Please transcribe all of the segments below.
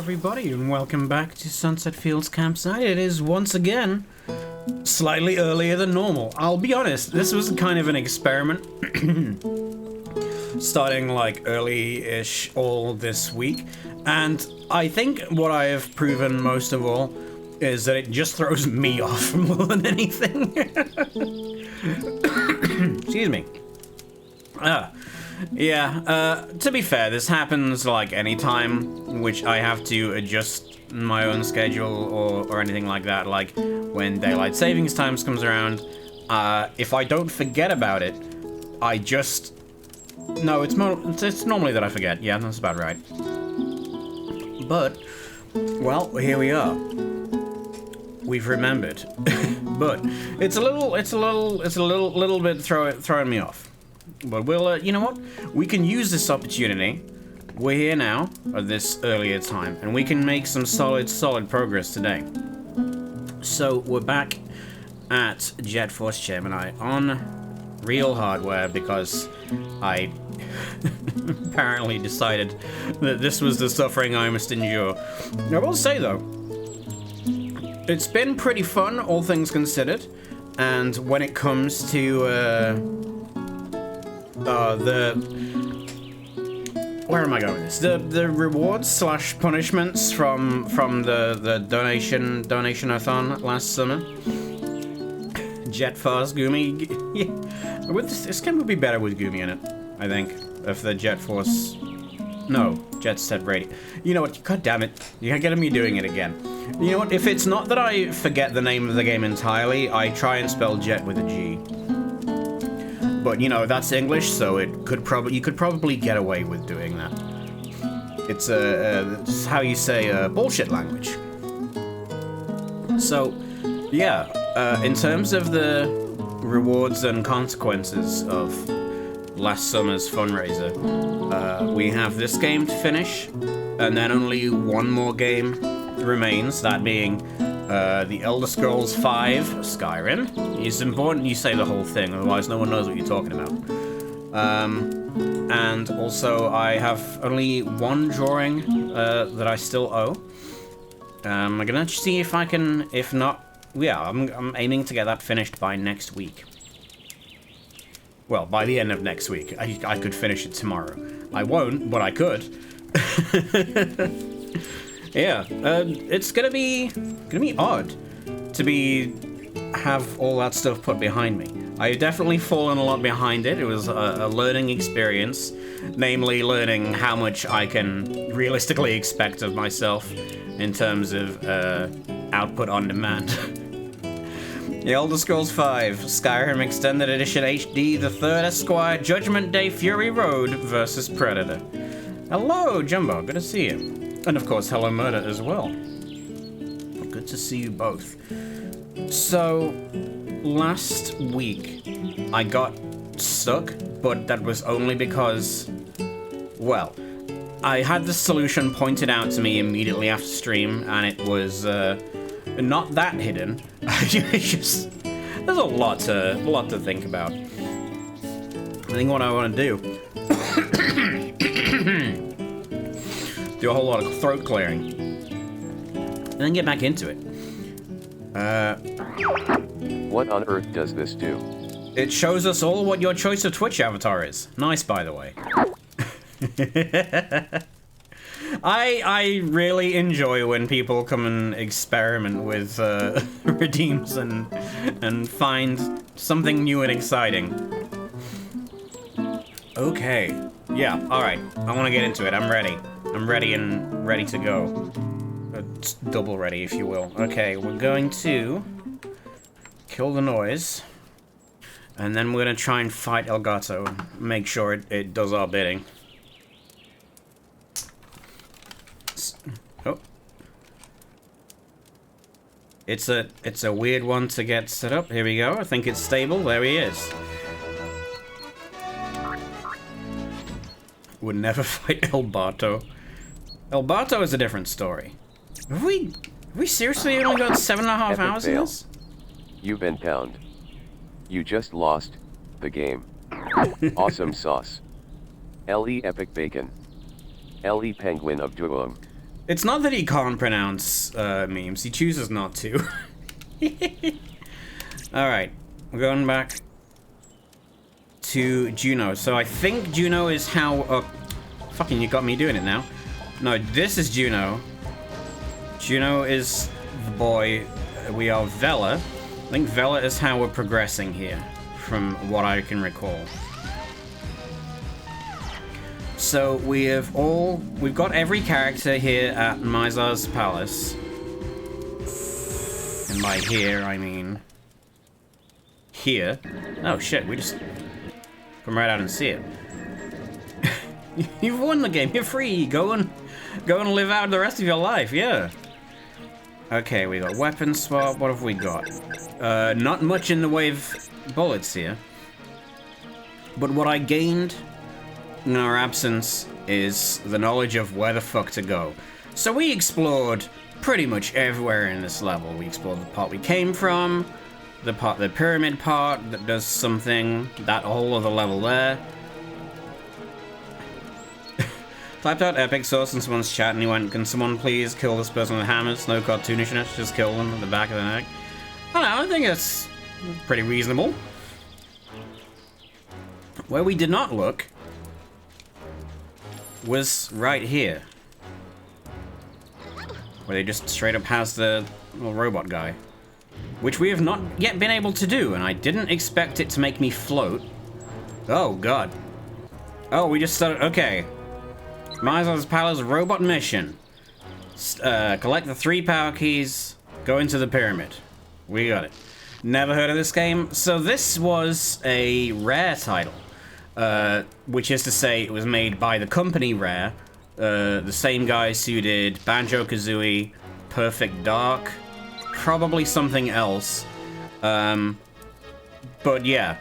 everybody, and welcome back to Sunset Fields Campsite. It is once again slightly earlier than normal. I'll be honest, this was kind of an experiment. Starting like early-ish all this week, and I think what I have proven most of all is that it just throws me off more than anything. Excuse me. To be fair, this happens like any time which I have to adjust my own schedule or anything like that, like when daylight savings times comes around. If I don't forget about it, I just... No, it's normally that I forget. Yeah, that's about right. But, well, here we are. We've remembered. But it's a little bit throwing me off. But we'll, you know what? We can use this opportunity. We're here now at this earlier time, and we can make some solid progress today. So we're back at Jet Force Gemini on real hardware because I apparently decided that this was the suffering I must endure. I will say though, it's been pretty fun, all things considered, and when it comes to where am I going with this? The rewards slash punishments from the donation-a-thon last summer. Jet Force Gumi. Yeah. With this game would be better with Gumi in it, I think. If the Jet Force... No, Jet Set Brady. You know what? God damn it. You're getting me doing it again. You know what? If it's not that I forget the name of the game entirely, I try and spell Jet with a G. But, you know, that's English, so you could probably get away with doing that. It's how you say bullshit language. So, yeah, in terms of the rewards and consequences of last summer's fundraiser, we have this game to finish, and then only one more game remains, that being The Elder Scrolls V Skyrim. It's important you say the whole thing, otherwise no one knows what you're talking about. And also I have only one drawing that I still owe. I'm gonna see if I can, if not, yeah, I'm aiming to get that finished by next week. Well, by the end of next week. I could finish it tomorrow. I won't, but I could. Yeah, it's gonna be odd to have all that stuff put behind me. I've definitely fallen a lot behind it. It was a learning experience, namely learning how much I can realistically expect of myself in terms of output on demand. The Elder Scrolls V, Skyrim Extended Edition HD, The Third Esquire, Judgment Day, Fury Road vs. Predator. Hello, Jumbo, good to see you. And of course, hello, Murder as well. Good to see you both. So, last week, I got stuck, but that was only because, well, I had the solution pointed out to me immediately after stream, and it was not that hidden. It's just, there's a lot to think about. I think what I want to do a whole lot of throat clearing, and then get back into it. What on earth does this do? It shows us all what your choice of Twitch avatar is. Nice, by the way. I really enjoy when people come and experiment with redeems and find something new and exciting. Okay. Yeah, alright. I want to get into it. I'm ready. I'm ready and ready to go. Double ready, if you will. Okay, we're going to kill the noise. And then we're going to try and fight Elgato. Make sure it does our bidding. Oh. It's a weird one to get set up. Here we go. I think it's stable. There he is. Would never fight Elgato. Elgato is a different story. Have we seriously only got 7.5 hours in this? You've been pound. You just lost the game. Awesome sauce. LE Epic Bacon. LE Penguin of Duum. It's not that he can't pronounce memes, he chooses not to. Alright, we're going back to Juno. So I think Juno is how... fucking, you got me doing it now. No, this is Juno. Juno is the boy. We are Vela. I think Vela is how we're progressing here, from what I can recall. So we've got every character here at Mizar's Palace. And by here, I mean here. Oh shit, we just come right out and see it. You've won the game, you're free, go and live out the rest of your life, yeah. Okay, we got weapon swap, what have we got? Not much in the way of bullets here. But what I gained in our absence is the knowledge of where the fuck to go. So we explored pretty much everywhere in this level. We explored the part we came from, the pyramid part that does something, that whole other level there. Typed out epic source in someone's chat and he went, can someone please kill this person with hammers? No cartoonishness, just kill them in the back of the neck. I don't know, I think it's pretty reasonable. Where we did not look was right here. Where they just straight up has the little robot guy. Which we have not yet been able to do, and I didn't expect it to make me float. Oh, God. Oh, we just started... Okay. Mizar's Palace robot mission. Collect the 3 power keys, go into the pyramid. We got it. Never heard of this game. So this was a Rare title. Which is to say, it was made by the company Rare, the same guys who did Banjo-Kazooie, Perfect Dark, probably something else. But yeah,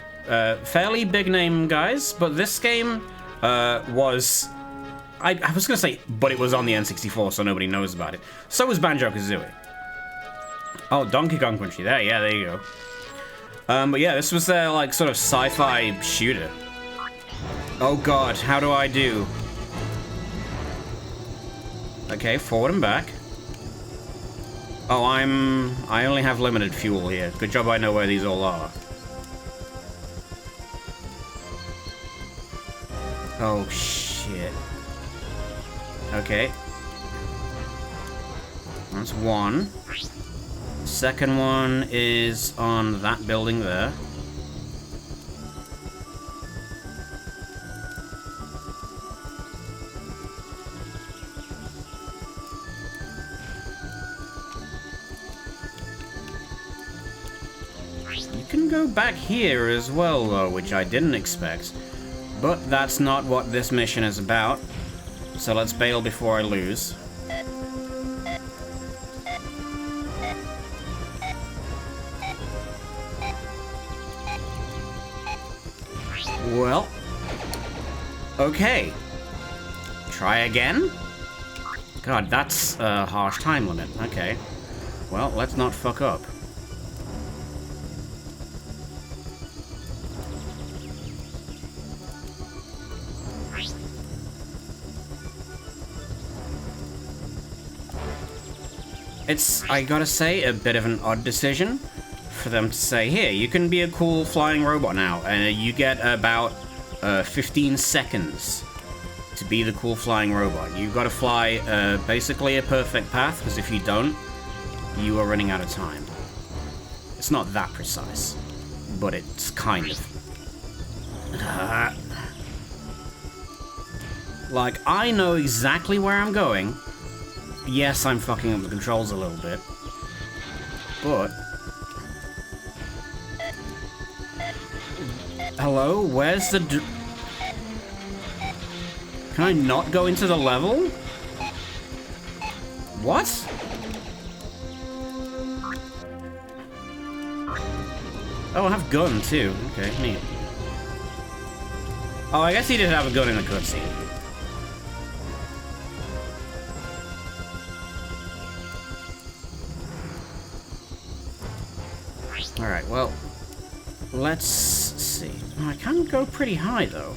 fairly big name guys, but this game was... I was gonna say, but it was on the N64, so nobody knows about it. So was Banjo-Kazooie. Oh, Donkey Kong Country, there you go. But yeah, this was their, like, sort of sci-fi shooter. Oh god, how do I do? Okay, forward and back. Oh, I only have limited fuel here. Good job I know where these all are. Oh shit. Okay. That's one. Second one is on that building there. Can go back here as well, though, which I didn't expect. But that's not what this mission is about. So let's bail before I lose. Well. Okay. Try again? God, that's a harsh time limit. Okay. Well, let's not fuck up. It's, I gotta say, a bit of an odd decision for them to say, here, you can be a cool flying robot now, and you get about 15 seconds to be the cool flying robot. You've got to fly basically a perfect path, because if you don't, you are running out of time. It's not that precise, but it's kind of. Like, I know exactly where I'm going. Yes, I'm fucking up the controls a little bit. But... Hello? Where's the... Can I not go into the level? What? Oh, I have gun too. Okay, neat. Oh, I guess he did have a gun in the cutscene. Alright, well, let's see. I can go pretty high, though.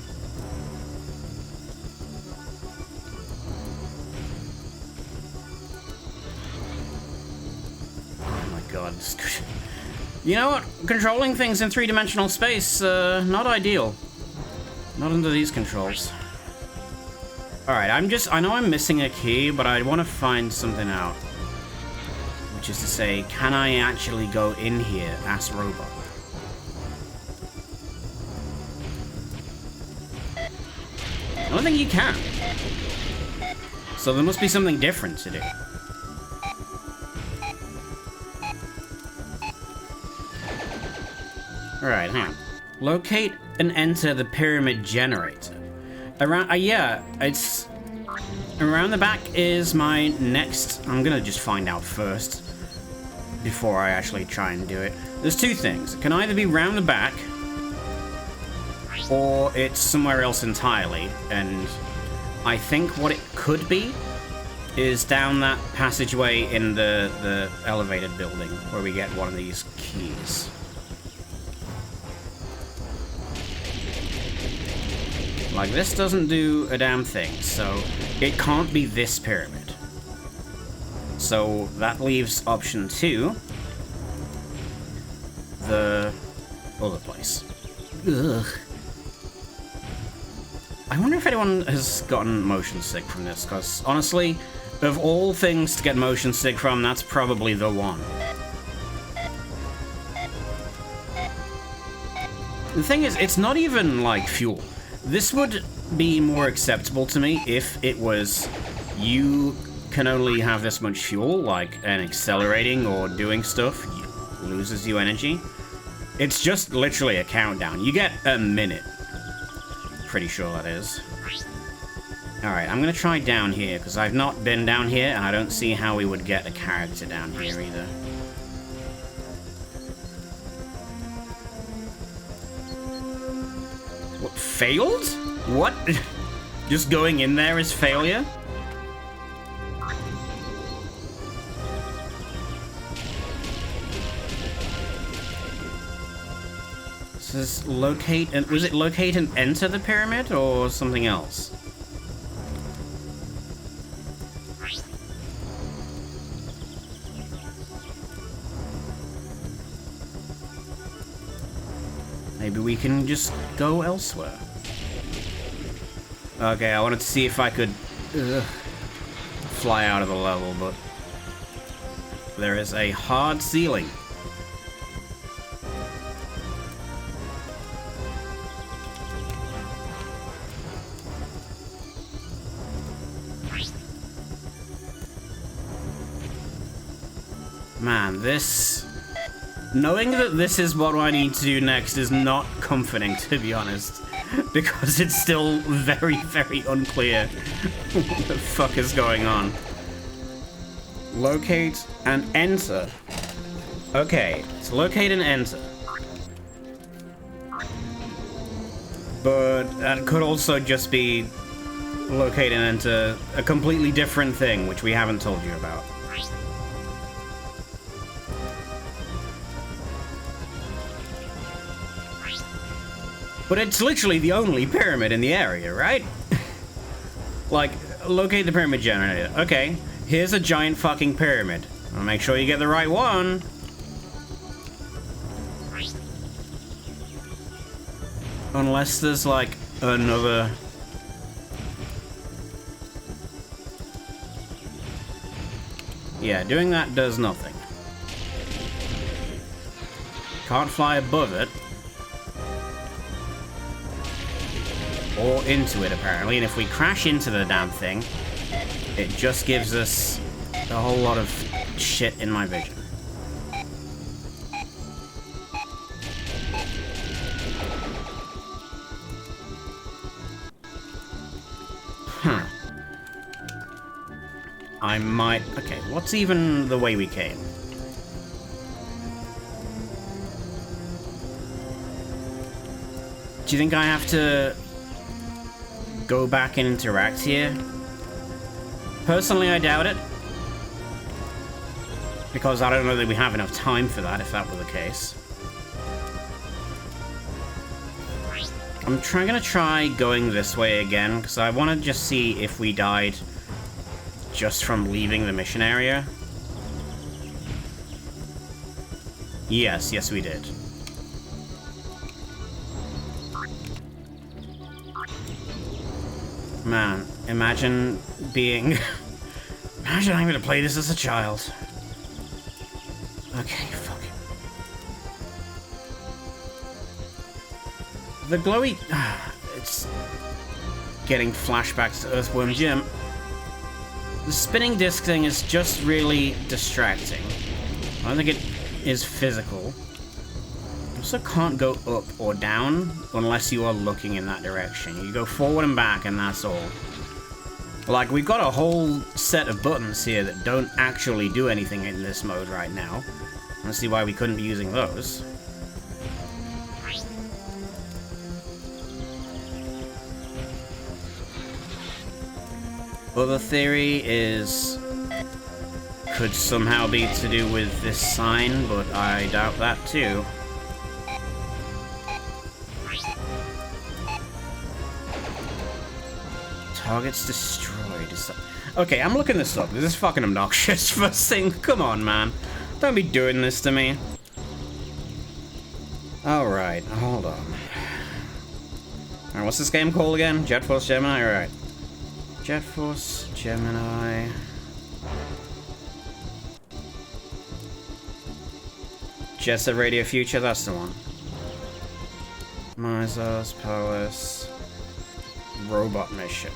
god. You know what? Controlling things in three-dimensional space, not ideal. Not under these controls. Alright, I know I'm missing a key, but I want to find something out. Which is to say, can I actually go in here as robot? I don't think you can. So there must be something different to do. Alright, hang on. Locate and enter the pyramid generator. Around, yeah, it's... Around the back is my next... I'm gonna just find out first. Before I actually try and do it. There's two things. It can either be round the back, or it's somewhere else entirely. And I think what it could be is down that passageway in the elevated building, where we get one of these keys. Like, this doesn't do a damn thing, so it can't be this pyramid. So that leaves option 2. The other place. Ugh. I wonder if anyone has gotten motion sick from this, because honestly, of all things to get motion sick from, that's probably the one. The thing is, it's not even like fuel. This would be more acceptable to me if it was you can only have this much fuel, like an accelerating or doing stuff loses you energy. It's just literally a countdown. You get a minute. Pretty sure that is. Alright, I'm gonna try down here, because I've not been down here, and I don't see how we would get a character down here either. What, failed? What? Just going in there is failure? This is locate and... Was it locate and enter the pyramid, or something else? Maybe we can just go elsewhere. Okay, I wanted to see if I could fly out of the level, but there is a hard ceiling. Man, this... Knowing that this is what I need to do next is not comforting, to be honest. Because it's still very, very unclear what the fuck is going on. Locate and enter. Okay, so locate and enter. But that could also just be locate and enter a completely different thing, which we haven't told you about. But it's literally the only pyramid in the area, right? Like, locate the pyramid generator. Okay, here's a giant fucking pyramid. I'll make sure you get the right one. Unless there's, like, another... Yeah, doing that does nothing. Can't fly above it. Or into it, apparently, and if we crash into the damn thing, it just gives us a whole lot of shit in my vision. Huh. I might... Okay, what's even the way we came? Do you think I have to... go back and interact here? Personally, I doubt it. Because I don't know that we have enough time for that, if that were the case. I'm gonna try going this way again, because I want to just see if we died just from leaving the mission area. Yes, yes we did. Man, imagine being... imagine having to play this as a child. Okay, fuck it. The glowy... it's... getting flashbacks to Earthworm Jim. The spinning disc thing is just really distracting. I don't think it is physical. You also can't go up or down unless you are looking in that direction. You go forward and back and that's all. Like, we've got a whole set of buttons here that don't actually do anything in this mode right now. I don't see why we couldn't be using those. Other theory is... could somehow be to do with this sign, but I doubt that too. Targets destroyed. Okay, I'm looking this up. This is fucking obnoxious. First thing, come on, man. Don't be doing this to me. Alright, hold on. Alright, what's this game called again? Jet Force Gemini? Alright. Jet Force Gemini. Jet Set Radio Future, that's the one. Mizar's Palace. Robot Mission.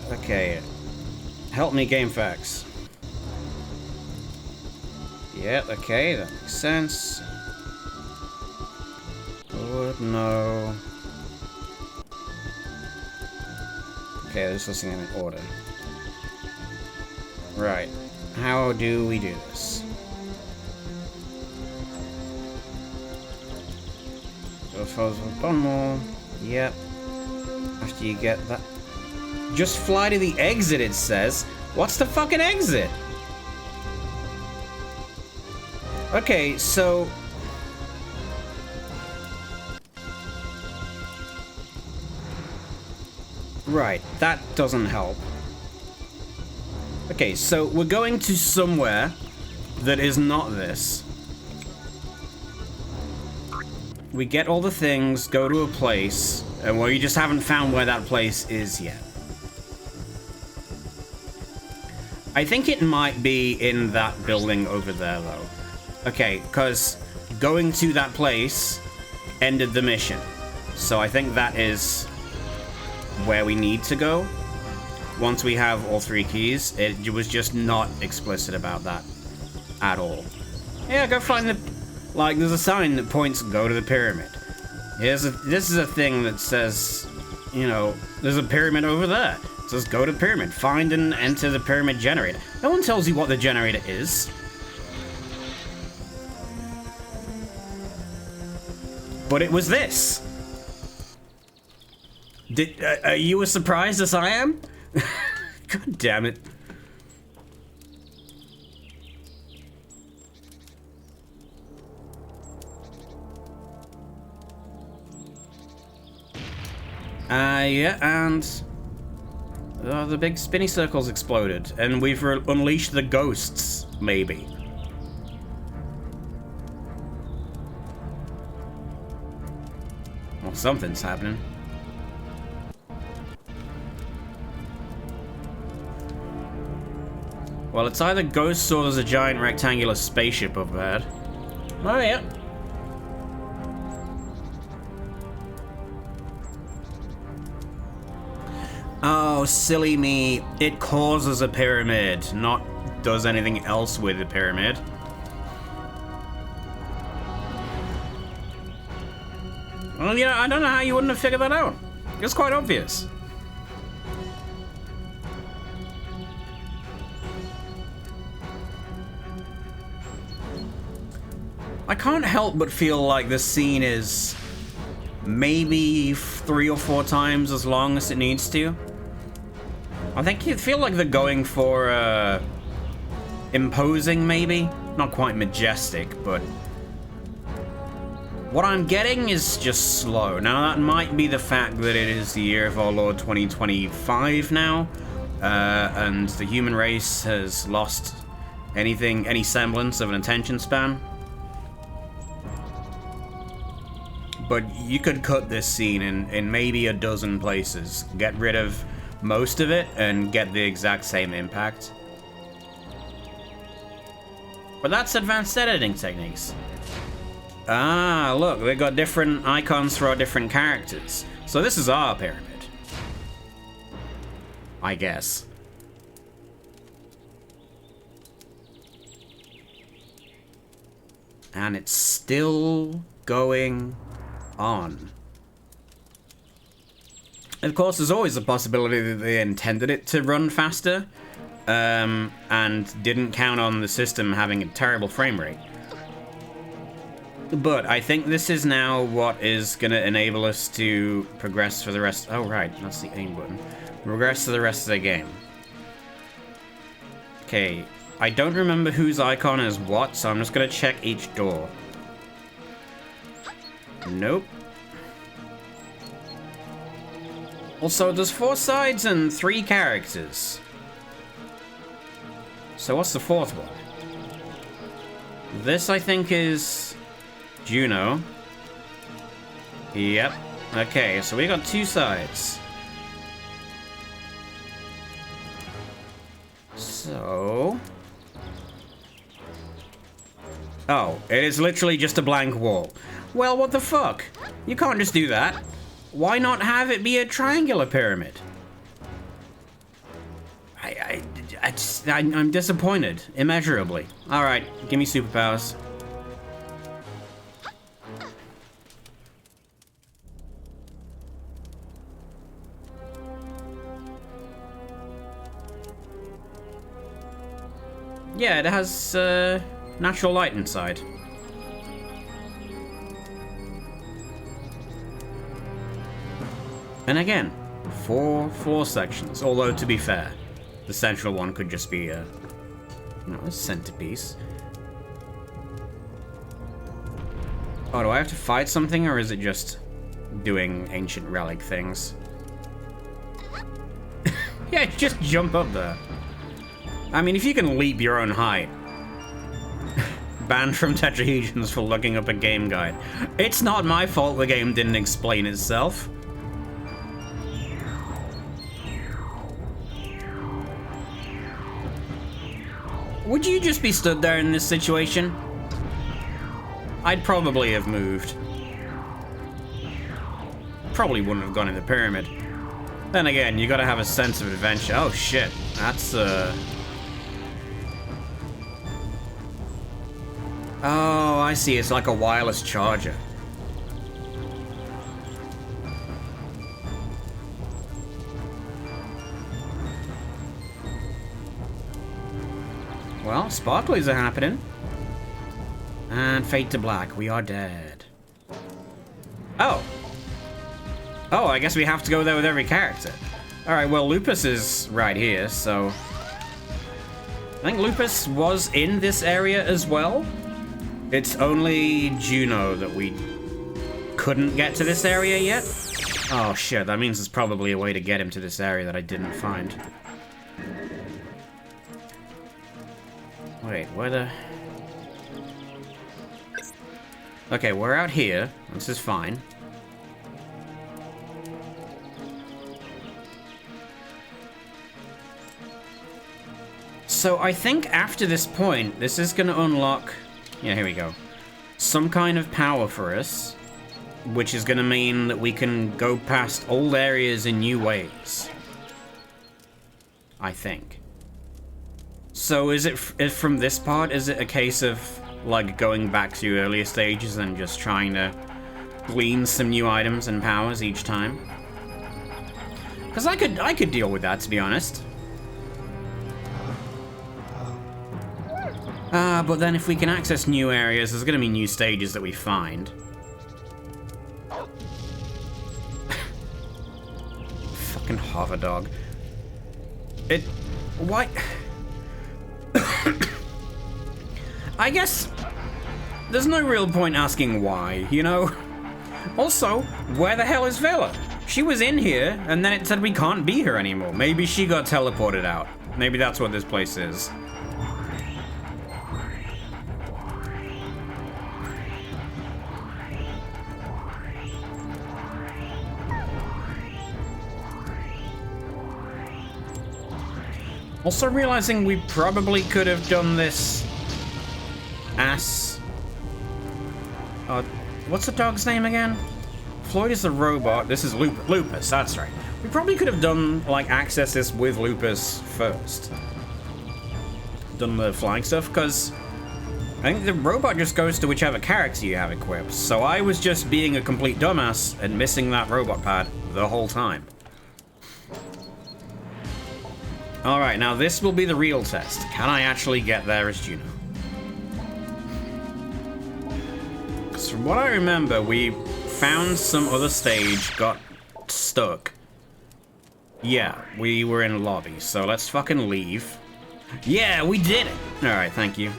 Okay. Help me, game facts. Yeah, okay, that makes sense. Would no. Okay, let's listen in order. Right. How do we do this? Go follows with Bonmore. Yep. After you get that. Just fly to the exit, it says. What's the fucking exit? Okay, so... right, that doesn't help. Okay, so we're going to somewhere that is not this. We get all the things, go to a place, and well, you just haven't found where that place is yet. I think it might be in that building over there, though. Okay, because going to that place ended the mission. So I think that is where we need to go. Once we have all 3 keys, it was just not explicit about that at all. Yeah, go find the... like, there's a sign that points, go to the pyramid. This is a thing that says, you know, there's a pyramid over there. It says go to pyramid. Find and enter the pyramid generator. No one tells you what the generator is. But it was this. Are you as surprised as I am? God damn it. Yeah, and the big spinny circles exploded, and we've unleashed the ghosts, maybe. Well, something's happening. Well, it's either ghosts or there's a giant rectangular spaceship overhead. Oh, yeah. Oh, silly me. It causes a pyramid, not does anything else with the pyramid. Well, yeah, I don't know how you wouldn't have figured that out. It's quite obvious. I can't help but feel like this scene is maybe 3 or 4 times as long as it needs to. I feel like they're going for imposing, maybe? Not quite majestic, but What I'm getting is just slow. Now, that might be the fact that it is the year of our Lord 2025 now, and the human race has lost any semblance of an attention span. But you could cut this scene in maybe a dozen places. Get rid of most of it and get the exact same impact. But that's advanced editing techniques. Ah, look, they got different icons for our different characters. So this is our pyramid. I guess. And it's still going on. Of course, there's always a possibility that they intended it to run faster, and didn't count on the system having a terrible frame rate. But I think this is now what is going to enable us to progress for the rest... Oh, right, that's the aim button. Progress to the rest of the game. Okay, I don't remember whose icon is what, so I'm just going to check each door. Nope. Also, there's 4 sides and 3 characters. So what's the 4th one? This, I think, is... Juno. Yep. Okay, so we got 2 sides. So... Oh, it is literally just a blank wall. Well, what the fuck? You can't just do that. Why not have it be a triangular pyramid? I'm disappointed, immeasurably. Alright, give me superpowers. Yeah, it has natural light inside. And again, 4 floor sections. Although, to be fair, the central one could just be a centerpiece. Oh, do I have to fight something, or is it just doing ancient relic things? Yeah, just jump up there. I mean, if you can leap your own height. Banned from tetrahedrons for looking up a game guide. It's not my fault the game didn't explain itself. Would you just be stood there in this situation? I'd probably have moved. Probably wouldn't have gone in the pyramid. Then again, you gotta have a sense of adventure. Oh shit, that's Oh, I see. It's like a wireless charger. Well, sparklies are happening. And fade to black. We are dead. Oh. Oh, I guess we have to go there with every character. Alright, well, Lupus is right here, so... I think Lupus was in this area as well. It's only Juno that we couldn't get to this area yet. Oh shit, that means there's probably a way to get him to this area that I didn't find. Wait, where the... Okay, we're out here. This is fine. So I think after this point, this is going to unlock... Yeah, here we go. Some kind of power for us, which is going to mean that we can go past old areas in new ways. I think. So is it from this part, is it a case of like going back to earlier stages and just trying to glean some new items and powers each time? Because I could deal with that, to be honest. But then if we can access new areas, there's gonna be new stages that we find. Fucking hover dog. Why? I guess there's no real point asking why, you know? Also, where the hell is Vela? She was in here, and then it said we can't be here anymore. Maybe she got teleported out. Maybe that's what this place is. Also realizing we probably could have done this what's the dog's name again? Floyd is the robot. This is Lupus, that's right. We probably could have done, like, access this with Lupus first. Done the flying stuff, because I think the robot just goes to whichever character you have equipped. So I was just being a complete dumbass and missing that robot pad the whole time. Alright, now this will be the real test. Can I actually get there as Juno? Because from what I remember, we found some other stage, got stuck. Yeah, we were in lobby, so let's fucking leave. Yeah, we did it! Alright, thank you.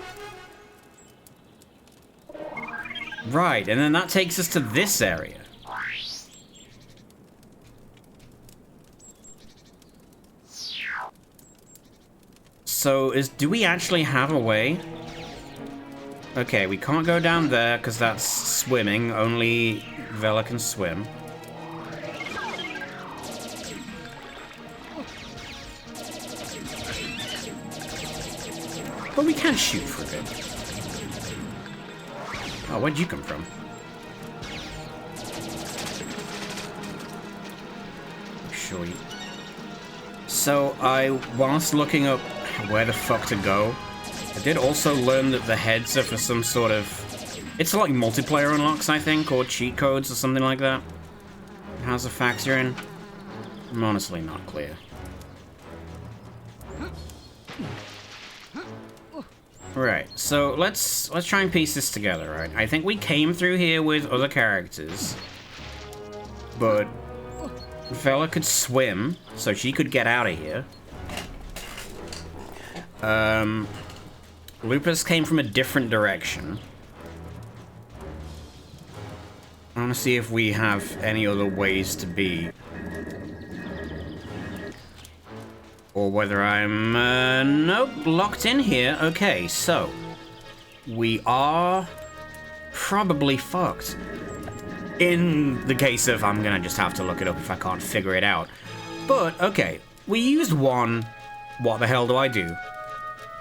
Right, and then that takes us to this area. So, do we actually have a way? Okay, we can't go down there because that's swimming. Only Vela can swim. But we can shoot for a bit. Oh, where'd you come from? Sure you... So, whilst looking up where the fuck to go, I did also learn that the heads are for some sort of... It's like multiplayer unlocks, I think, or cheat codes or something like that. How's the factor in? I'm honestly not clear. Right, so let's try and piece this together, right? I think we came through here with other characters, but Vela could swim, so she could get out of here. Lupus came from a different direction. I want to see if we have any other ways to be. Or whether I'm, nope, locked in here. Okay, so we are probably fucked. In the case of I'm gonna just have to look it up if I can't figure it out. But, okay, we used one. What the hell do I do?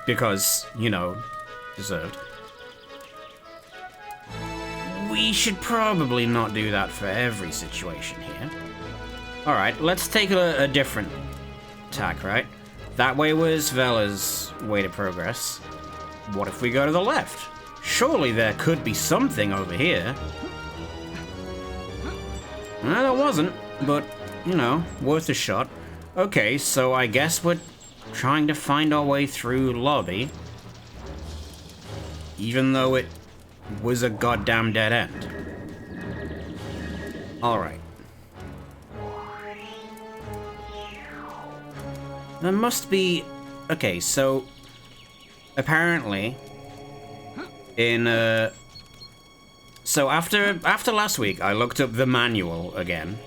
Because, you know, deserved. We should probably not do that for every situation here. Alright, let's take a different tack, right? That way was Vela's way to progress. What if we go to the left? Surely there could be something over here. Well, there wasn't, but, you know, worth a shot. Okay, so I guess we're trying to find our way through lobby, even though it was a goddamn dead end. Alright. There must be... Okay, so... Apparently... In, So after last week, I looked up the manual again.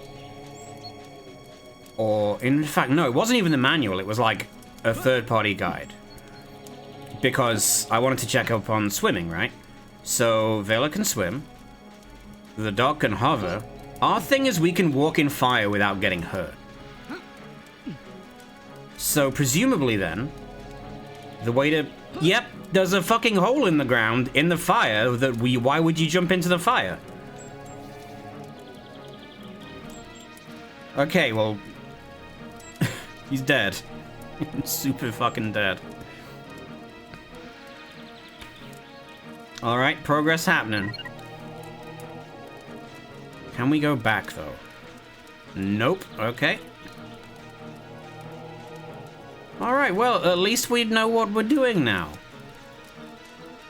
Or, in fact, no, it wasn't even the manual, it was like a third-party guide. Because I wanted to check up on swimming, right? So, Vela can swim. The dog can hover. Our thing is we can walk in fire without getting hurt. So, presumably then, the way to... Yep, there's a fucking hole in the ground, in the fire, that why would you jump into the fire? Okay, well... He's dead. Super fucking dead. Alright, progress happening. Can we go back, though? Nope, okay. Alright, well, at least we know what we're doing now.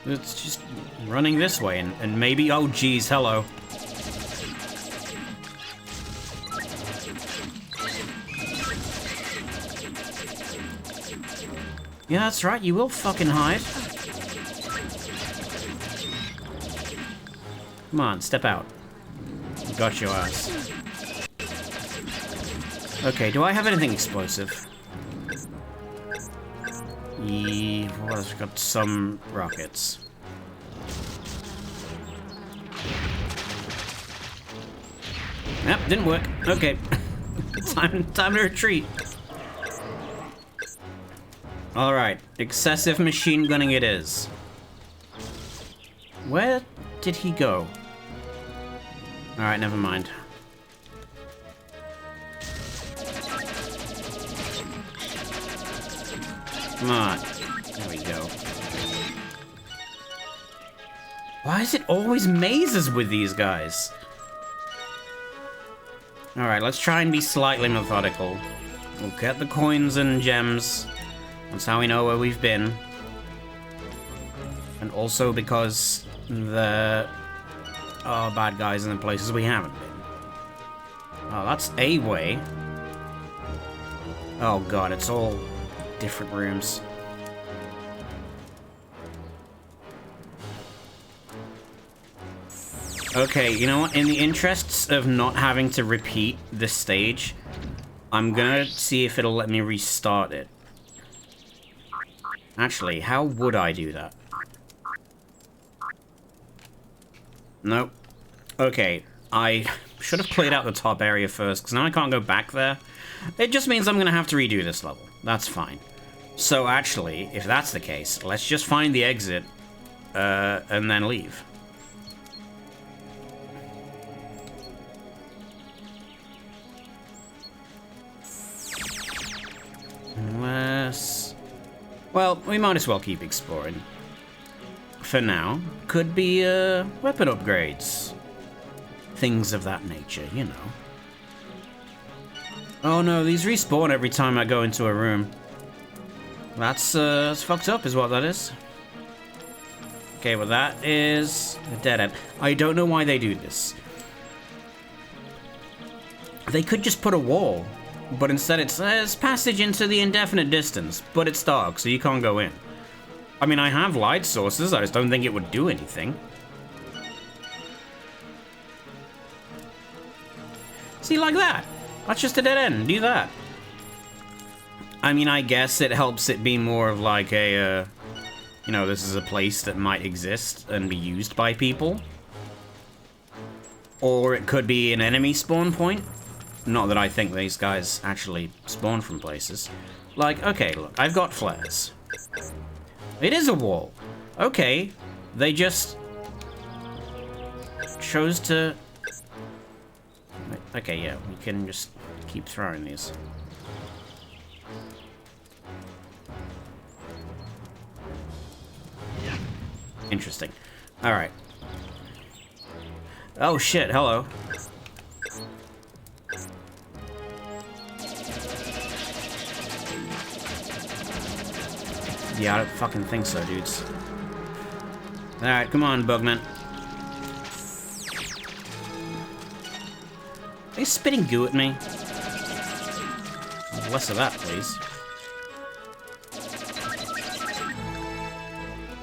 It's just running this way, and maybe... Oh, geez, hello. Yeah, that's right, you will fucking hide. Come on, step out. Got your ass. Okay, do I have anything explosive? Well, I've got some rockets. Yep, didn't work. Okay. time to retreat. Alright, excessive machine gunning it is. Where did he go? Alright, never mind. Come on. There we go. Why is it always mazes with these guys? Alright, let's try and be slightly methodical. We'll get the coins and gems. That's how we know where we've been. And also because there are bad guys in the places we haven't been. Oh, that's a way. Oh god, it's all different rooms. Okay, you know what? In the interests of not having to repeat this stage, I'm gonna see if it'll let me restart it. Actually, how would I do that? Nope. Okay, I should have cleared out the top area first, because now I can't go back there. It just means I'm gonna have to redo this level. That's fine. So actually, if that's the case, let's just find the exit, and then leave. Unless... well, we might as well keep exploring. For now. Could be, weapon upgrades. Things of that nature, you know. Oh no, these respawn every time I go into a room. That's fucked up is what that is. Okay, well that is a dead end. I don't know why they do this. They could just put a wall, but instead it says passage into the indefinite distance, but it's dark, so you can't go in. I mean, I have light sources, I just don't think it would do anything. See, like that. That's just a dead end. Do that. I mean, I guess it helps it be more of like a, you know, this is a place that might exist and be used by people. Or it could be an enemy spawn point. Not that I think these guys actually spawn from places. Like, okay, look, I've got flares. It is a wall. Okay, they just chose to... okay, yeah, we can just keep throwing these. Interesting. Alright. Oh shit, hello. Yeah, I don't fucking think so, dudes. Alright, come on, Bugman. Are you spitting goo at me? Less of that, please.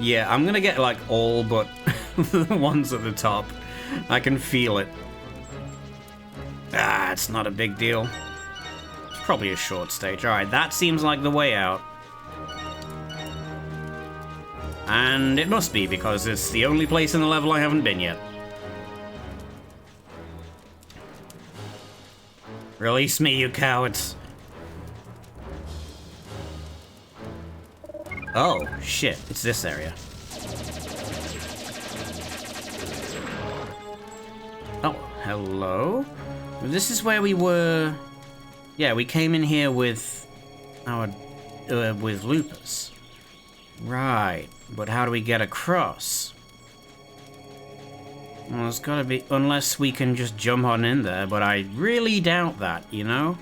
Yeah, I'm gonna get, like, all but the ones at the top. I can feel it. Ah, it's not a big deal. It's probably a short stage. Alright, that seems like the way out. And it must be, because it's the only place in the level I haven't been yet. Release me, you cowards. Oh, shit. It's this area. Oh, hello? This is where we were... yeah, we came in here with our... with Lupus. Right. But how do we get across? Well, it's gotta be... unless we can just jump on in there, but I really doubt that, you know?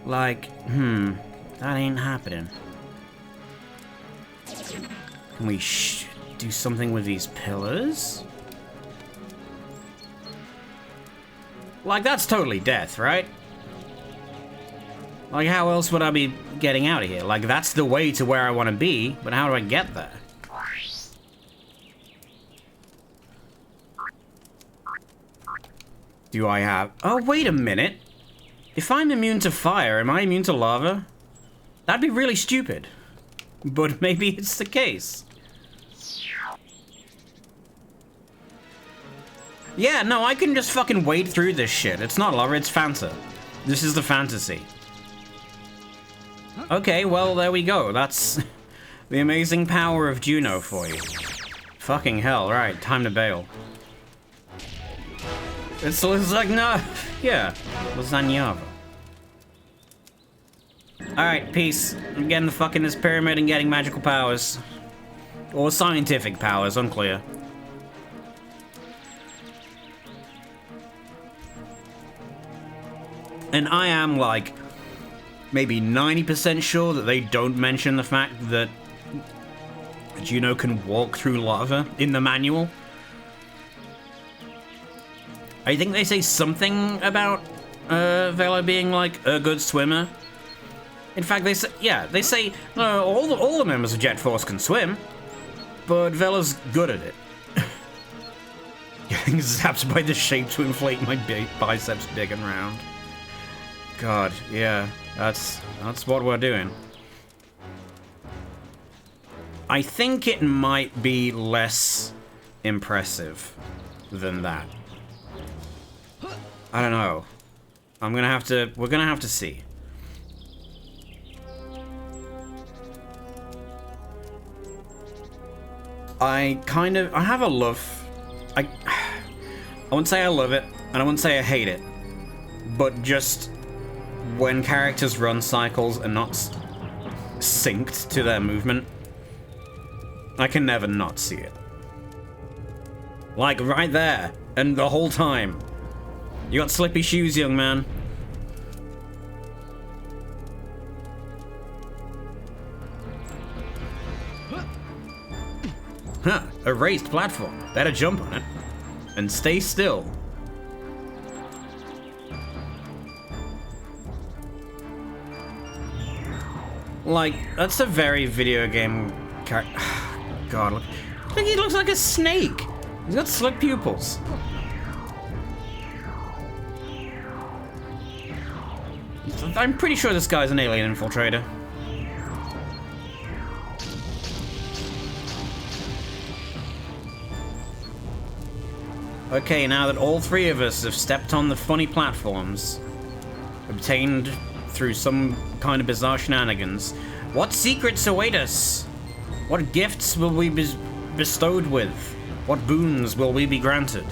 Like, that ain't happening. Can we do something with these pillars? Like, that's totally death, right? Like, how else would I be getting out of here? Like, that's the way to where I want to be, but how do I get there? Do I have... Oh, wait a minute. If I'm immune to fire, am I immune to lava? That'd be really stupid. But maybe it's the case. Yeah, no, I can just fucking wade through this shit. It's not lava, it's Fanta. This is the fantasy. Okay, well, there we go. That's the amazing power of Juno for you. Fucking hell, right, time to bail. It's like, no, yeah, lasagna. Alright, peace. I'm getting the fuck in this pyramid and getting magical powers. Or scientific powers, unclear. And I am, like, maybe 90% sure that they don't mention the fact that Juno can walk through lava in the manual. I think they say something about Vela being, like, a good swimmer. In fact, they say, yeah, they say all the members of Jet Force can swim, but Vela's good at it. Getting zapped by the shape to inflate my biceps big and round. God, yeah, that's what we're doing. I think it might be less impressive than that. I don't know. We're gonna have to see. I have a love. I wouldn't say I love it, and I wouldn't say I hate it, but just when characters run cycles and not synced to their movement, I can never not see it. Like right there, and the whole time. You got slippy shoes, young man. Huh, a raised platform. Better jump on it. And stay still. Like, that's a very video game character. God, look. He looks like a snake. He's got slit pupils. I'm pretty sure this guy's an alien infiltrator. Okay, now that all three of us have stepped on the funny platforms, obtained through some kind of bizarre shenanigans, what secrets await us? What gifts will we be bestowed with? What boons will we be granted?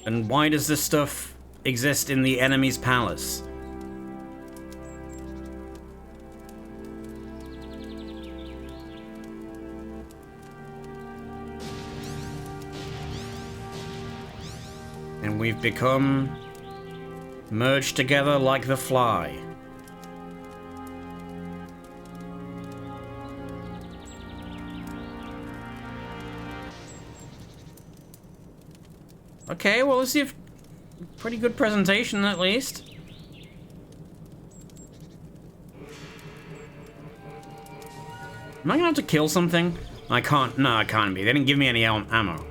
And why does this stuff exist in the enemy's palace? And we've become merged together like the fly. Okay, well, let's see if... Pretty good presentation, at least. Am I gonna have to kill something? I can't. No, I can't be. They didn't give me any ammo.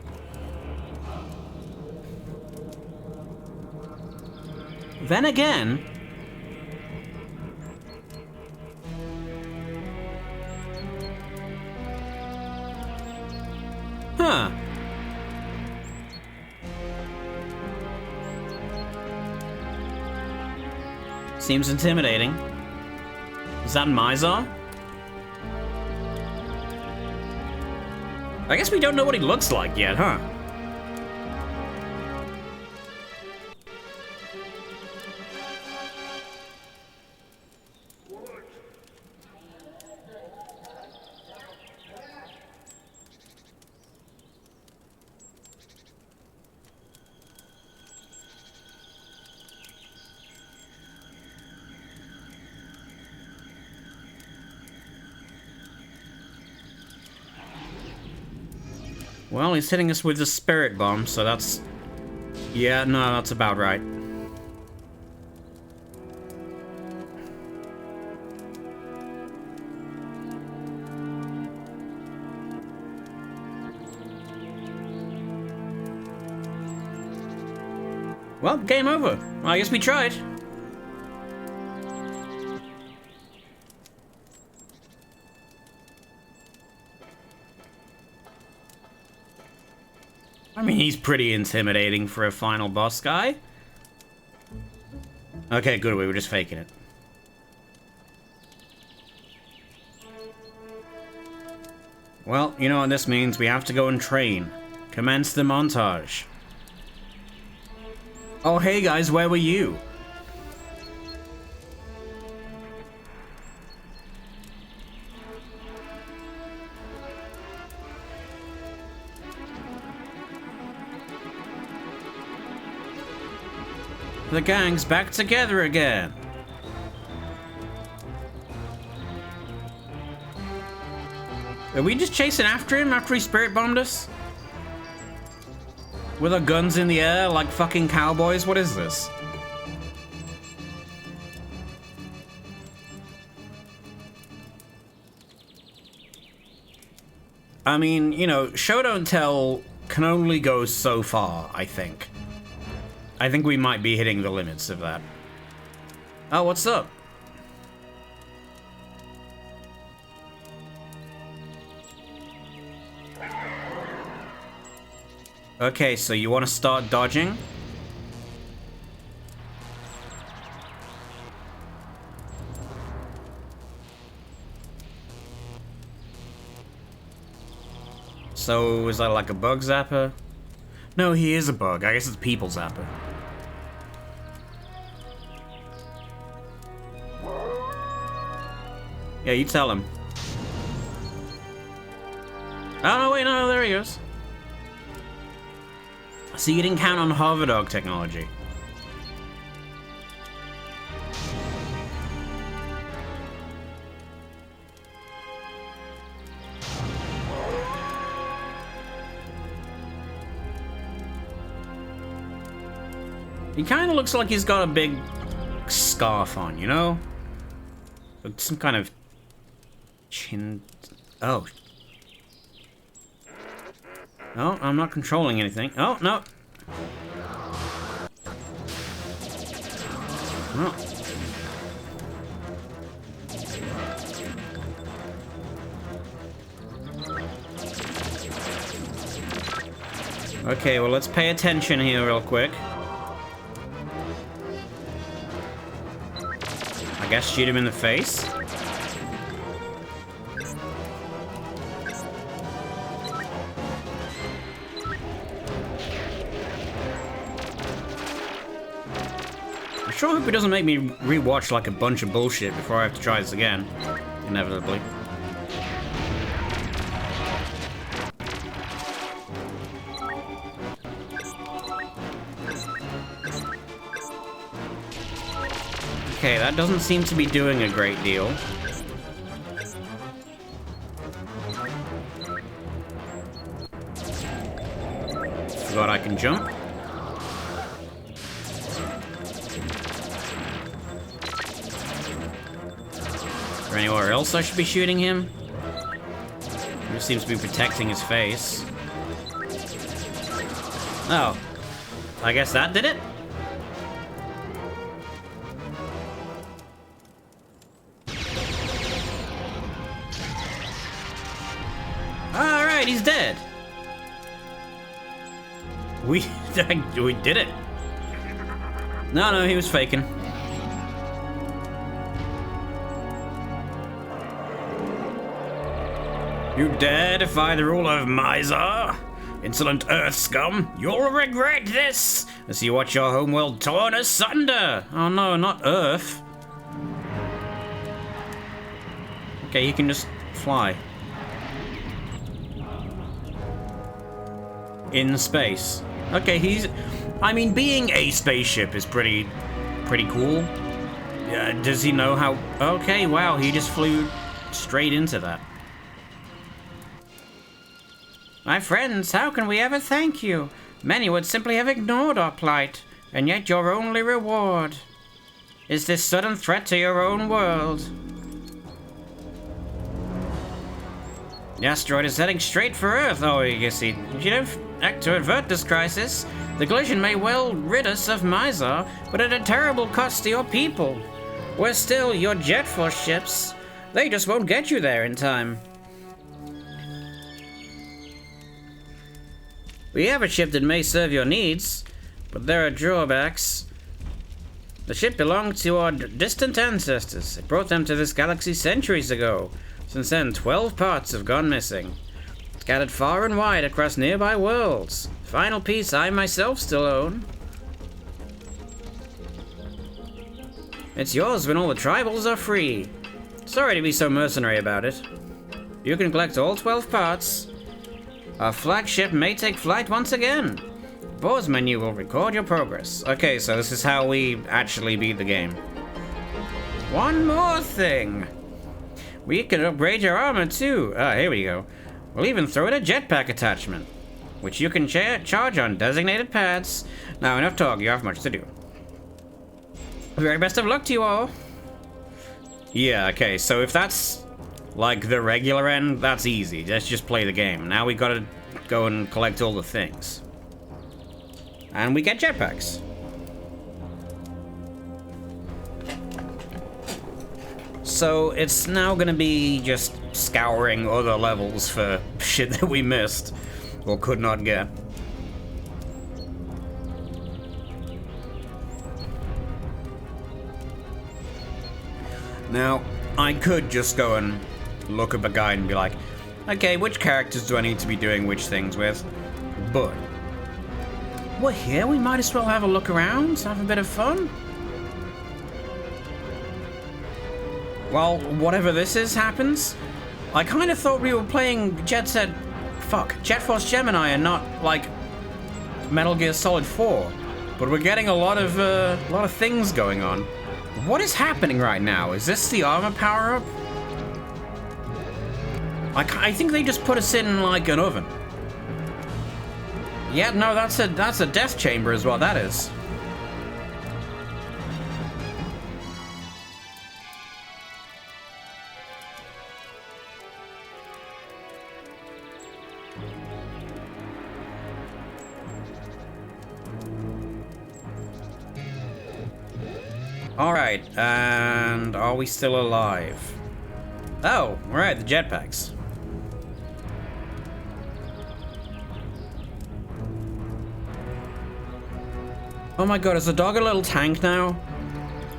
Then again... Huh. Seems intimidating. Is that Mizar? I guess we don't know what he looks like yet, huh? Well, he's hitting us with the spirit bomb, so that's... Yeah, no, that's about right. Well, game over. I guess we tried. I mean, he's pretty intimidating for a final boss guy. Okay, good, we were just faking it. Well, you know what this means. We have to go and train. Commence the montage. Oh, hey guys, where were you? The gang's back together again. Are we just chasing after him after he spirit bombed us? With our guns in the air like fucking cowboys? What is this? I mean, you know, show don't tell can only go so far, I think. I think we might be hitting the limits of that. Oh, what's up? Okay, so you want to start dodging? So, is that like a bug zapper? No, he is a bug. I guess it's people zapper. Yeah, you tell him. Oh, no, wait, no, there he goes. So you didn't count on hover dog technology. He kind of looks like he's got a big scarf on, you know? Like some kind of chin... Oh. Oh, I'm not controlling anything. Oh, no. Oh. Okay, well, let's pay attention here real quick. I guess shoot him in the face. I sure hope it doesn't make me rewatch like a bunch of bullshit before I have to try this again. Inevitably. Okay, that doesn't seem to be doing a great deal. Forgot I can jump. Is there anywhere else I should be shooting him? He seems to be protecting his face. Oh. I guess that did it? Alright, he's dead. We did it. No, he was faking. You dare defy the rule of Miser? Insolent Earth scum, you'll regret this as you watch your homeworld torn asunder. Oh no, not Earth. Okay, you can just fly. In space. Okay, I mean, being a spaceship is pretty cool. Does he know how... Okay, wow, he just flew straight into that. My friends, how can we ever thank you? Many would simply have ignored our plight, and yet your only reward is this sudden threat to your own world. The asteroid is heading straight for Earth. Oh, you see, if you don't act to avert this crisis, the collision may well rid us of Mizar, but at a terrible cost to your people. Worse still, your jet force ships. They just won't get you there in time. We have a ship that may serve your needs, but there are drawbacks. The ship belonged to our distant ancestors. It brought them to this galaxy centuries ago. Since then, 12 parts have gone missing, scattered far and wide across nearby worlds. The final piece I myself still own. It's yours when all the tribals are free. Sorry to be so mercenary about it. You can collect all 12 parts. Our flagship may take flight once again. The pause menu will record your progress. Okay, so this is how we actually beat the game. One more thing. We can upgrade your armor too. Here we go. We'll even throw in a jetpack attachment, which you can charge on designated pads. Now enough talk, you have much to do. Very best of luck to you all. Yeah, okay, so if that's like the regular end, that's easy. Let's just play the game. Now we gotta go and collect all the things. And we get jetpacks. So it's now gonna be just scouring other levels for shit that we missed or could not get. Now, I could just go and look up a guide and be like, okay, which characters do I need to be doing which things with? But we're here, we might as well have a look around, have a bit of fun. While whatever this is happens, I kind of thought we were playing Jet Force Gemini and not like Metal Gear Solid 4. But we're getting a lot of things going on. What is happening right now? Is this the armor power-up? I think they just put us in like an oven. Yeah, no, that's a death chamber is what that is. Alright, and are we still alive? Oh, right, the jetpacks. Oh my god, is the dog a little tank now?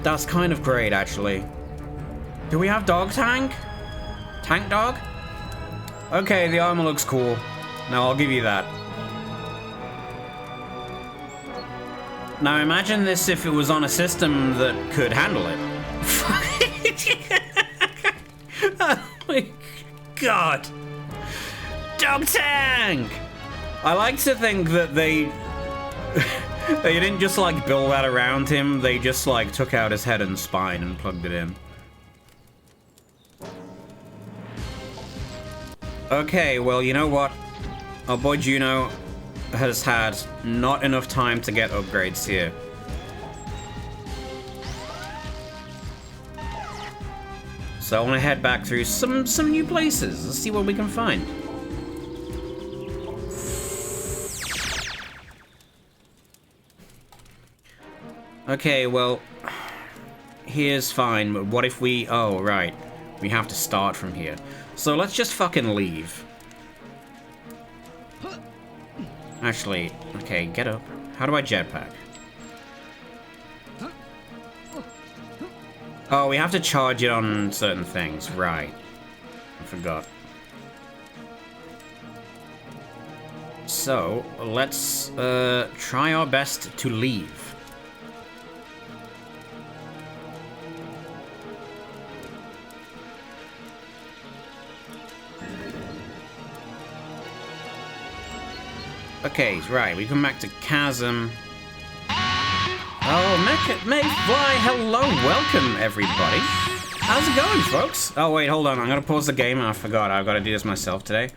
That's kind of great, actually. Do we have dog tank? Tank dog? Okay, the armor looks cool. No, I'll give you that. Now imagine this if it was on a system that could handle it. Oh my god. Dog tank! I like to think that they didn't just like build that around him, they just like took out his head and spine and plugged it in. Okay, well, you know what? Our boy Juno has had not enough time to get upgrades here. So I want to head back through some new places. Let's see what we can find. Okay, well, here's fine, but what if we... Oh, right. We have to start from here. So let's just fucking leave. Actually, okay, get up. How do I jetpack? Oh, we have to charge it on certain things. Right. I forgot. So, let's try our best to leave. Okay, right, we come back to Chasm. Oh, Mayfly, hello, welcome, everybody. How's it going, folks? Oh, wait, hold on, I'm gonna pause the game. I forgot, I've gotta do this myself today.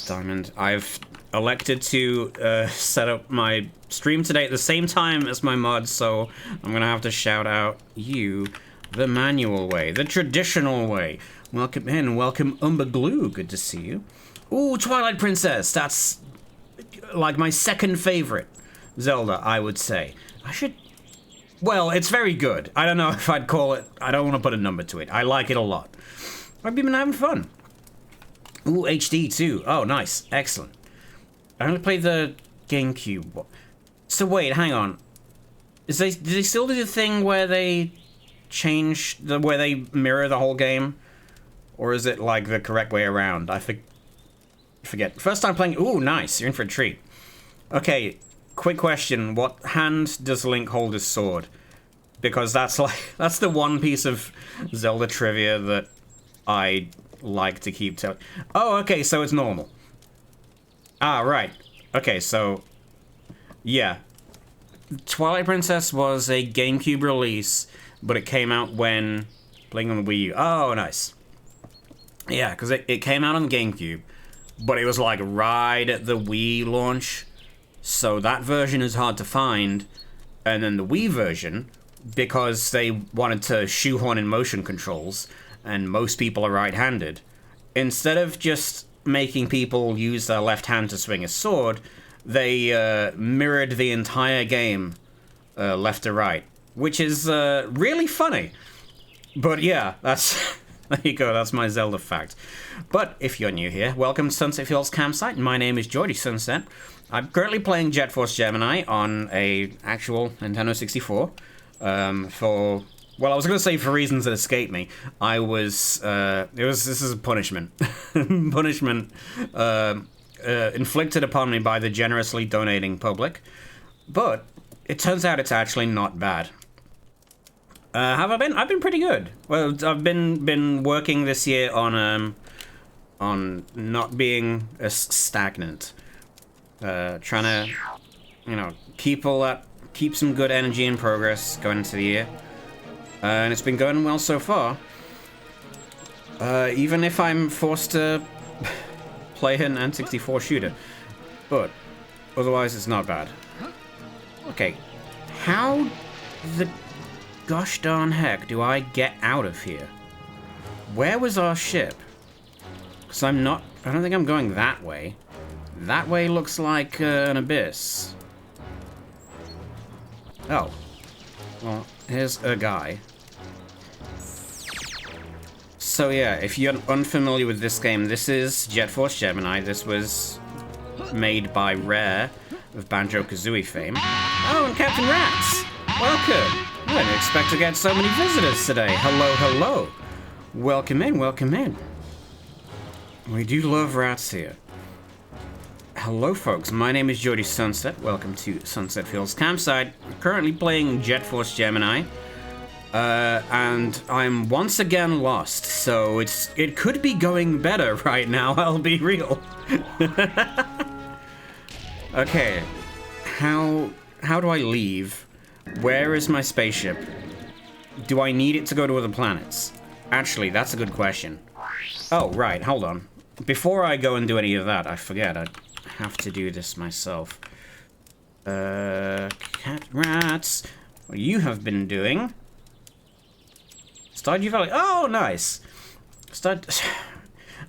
Diamond, I've elected to set up my stream today at the same time as my mods, so I'm gonna have to shout out you the manual way, the traditional way. Welcome in, welcome Umber Glue, good to see you. Ooh, Twilight Princess, that's like my second favorite Zelda, I would say. Well, it's very good. I don't know if I'd call it, I don't want to put a number to it. I like it a lot. I've been having fun. Ooh, HD too. Oh, nice. Excellent. I only played the GameCube. So wait, hang on. Do they still do the thing where they where they mirror the whole game? Or is it like the correct way around? I forget. First time playing, ooh, nice. You're in for a treat. Okay, quick question. What hand does Link hold his sword? Because that's the one piece of Zelda trivia that I like to keep telling. Oh, okay, so it's normal. Ah, right. Okay, so yeah. Twilight Princess was a GameCube release, but it came out when playing on the Wii U. Oh, nice. Yeah, because it came out on the GameCube, but it was like right at the Wii launch, so that version is hard to find. And then the Wii version, because they wanted to shoehorn in motion controls, and most people are right-handed, instead of just making people use their left hand to swing a sword, they mirrored the entire game left to right, which is really funny. But yeah, that's there you go, that's my Zelda fact. But if you're new here, welcome to Sunset Fields Campsite. My name is Geordie Sunset. I'm currently playing Jet Force Gemini on a actual Nintendo 64 for... Well, I was going to say for reasons that escape me. This is a punishment. Punishment inflicted upon me by the generously donating public. But it turns out it's actually not bad. Have I been? I've been pretty good. Well, I've been working this year on not being stagnant. Trying to, keep some good energy and progress going into the year. And it's been going well so far. Even if I'm forced to play an N64 shooter. But otherwise, it's not bad. Okay, how the gosh darn heck do I get out of here? Where was our ship? Because I don't think I'm going that way. That way looks like an abyss. Oh. Well, here's a guy. So yeah, if you're unfamiliar with this game, this is Jet Force Gemini. This was made by Rare of Banjo-Kazooie fame. Oh, and Captain Rats! Welcome! I didn't expect to get so many visitors today. Hello, hello. Welcome in, welcome in. We do love rats here. Hello, folks. My name is Geordie Sunset. Welcome to Sunset Fields Campsite. I'm currently playing Jet Force Gemini. And I'm once again lost, so it could be going better right now, I'll be real. Okay. How do I leave? Where is my spaceship? Do I need it to go to other planets? Actually, that's a good question. Oh, right, hold on. Before I go and do any of that, I forget, I have to do this myself. Cat Rats, what you have been doing? Stardew Valley, oh, nice!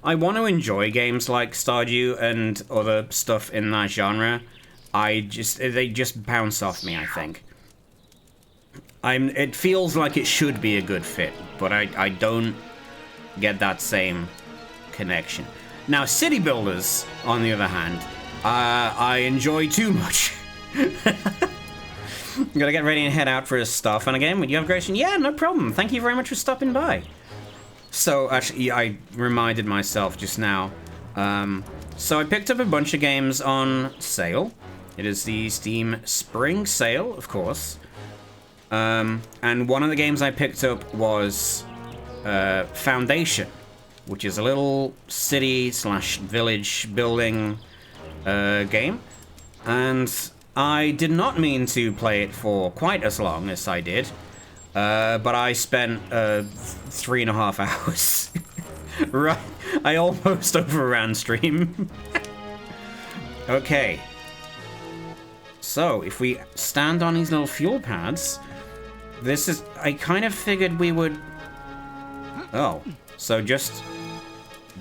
I want to enjoy games like Stardew and other stuff in that genre. They just bounce off me, I think. It feels like it should be a good fit, but I don't get that same connection. Now, City Builders, on the other hand, I enjoy too much. Gotta get ready and head out for a Star Fun again. Would you have Grayson? Yeah, no problem. Thank you very much for stopping by. So, actually, I reminded myself just now. So I picked up a bunch of games on sale. It is the Steam Spring Sale, of course. And one of the games I picked up was Foundation, which is a little city/village building game. And I did not mean to play it for quite as long as I did, but I spent 3.5 hours. Right, I almost overran stream. Okay. So, if we stand on these little fuel pads, this is... I kind of figured we would... Oh, so just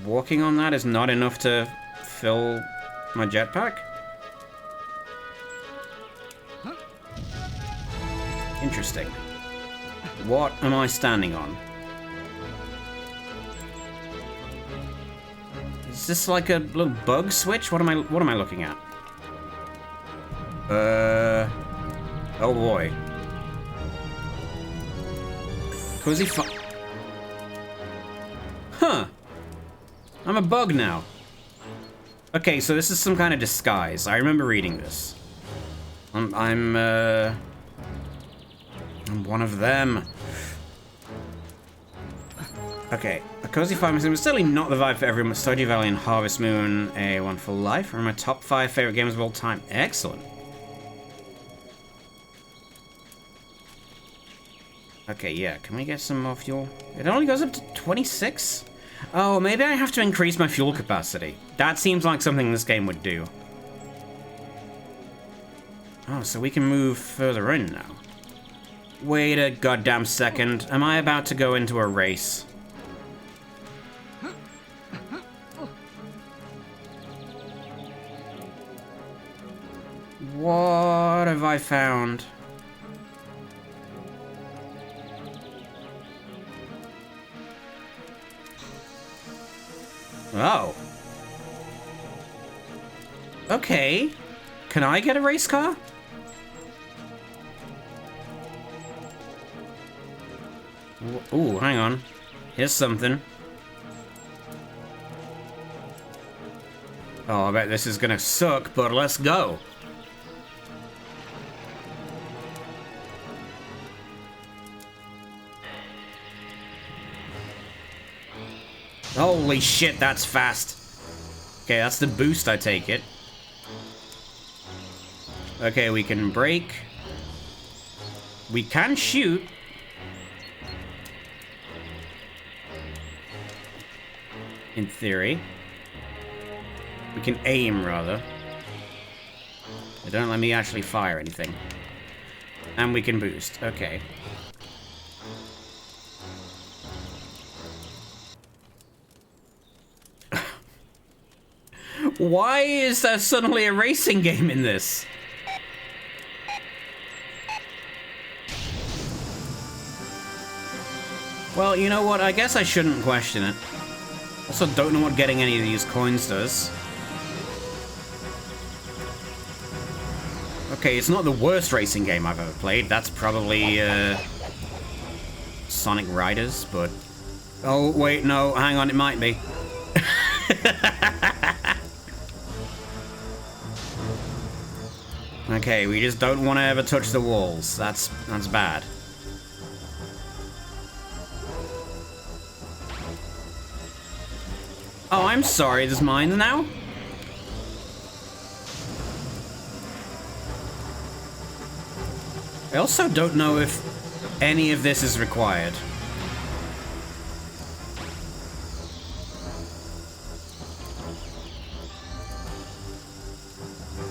walking on that is not enough to fill my jetpack? Interesting. What am I standing on? Is this like a little bug switch? What am I looking at? Oh boy. Cozy Huh. I'm a bug now. Okay, so this is some kind of disguise. I remember reading this. I'm one of them. Okay, a cozy farming sim is certainly not the vibe for everyone, but Stardew Valley and Harvest Moon, A Wonderful Life, are my top 5 favorite games of all time. Excellent. Okay, yeah, can we get some more fuel? It only goes up to 26? Oh, maybe I have to increase my fuel capacity. That seems like something this game would do. Oh, so we can move further in now. Wait a goddamn second. Am I about to go into a race? What have I found? Oh. Okay. Can I get a race car? Ooh, hang on. Here's something. Oh, I bet this is gonna suck, but let's go. Holy shit, that's fast. Okay, that's the boost, I take it. Okay, we can brake. We can shoot. In theory. We can aim, rather. They don't let me actually fire anything. And we can boost. Okay. Why is there suddenly a racing game in this? Well, you know what? I guess I shouldn't question it. Also, don't know what getting any of these coins does. Okay, it's not the worst racing game I've ever played. That's probably, Sonic Riders, but... Oh, wait, no, hang on, it might be. Okay, we just don't want to ever touch the walls. That's bad. Oh, I'm sorry, there's mines now? I also don't know if any of this is required.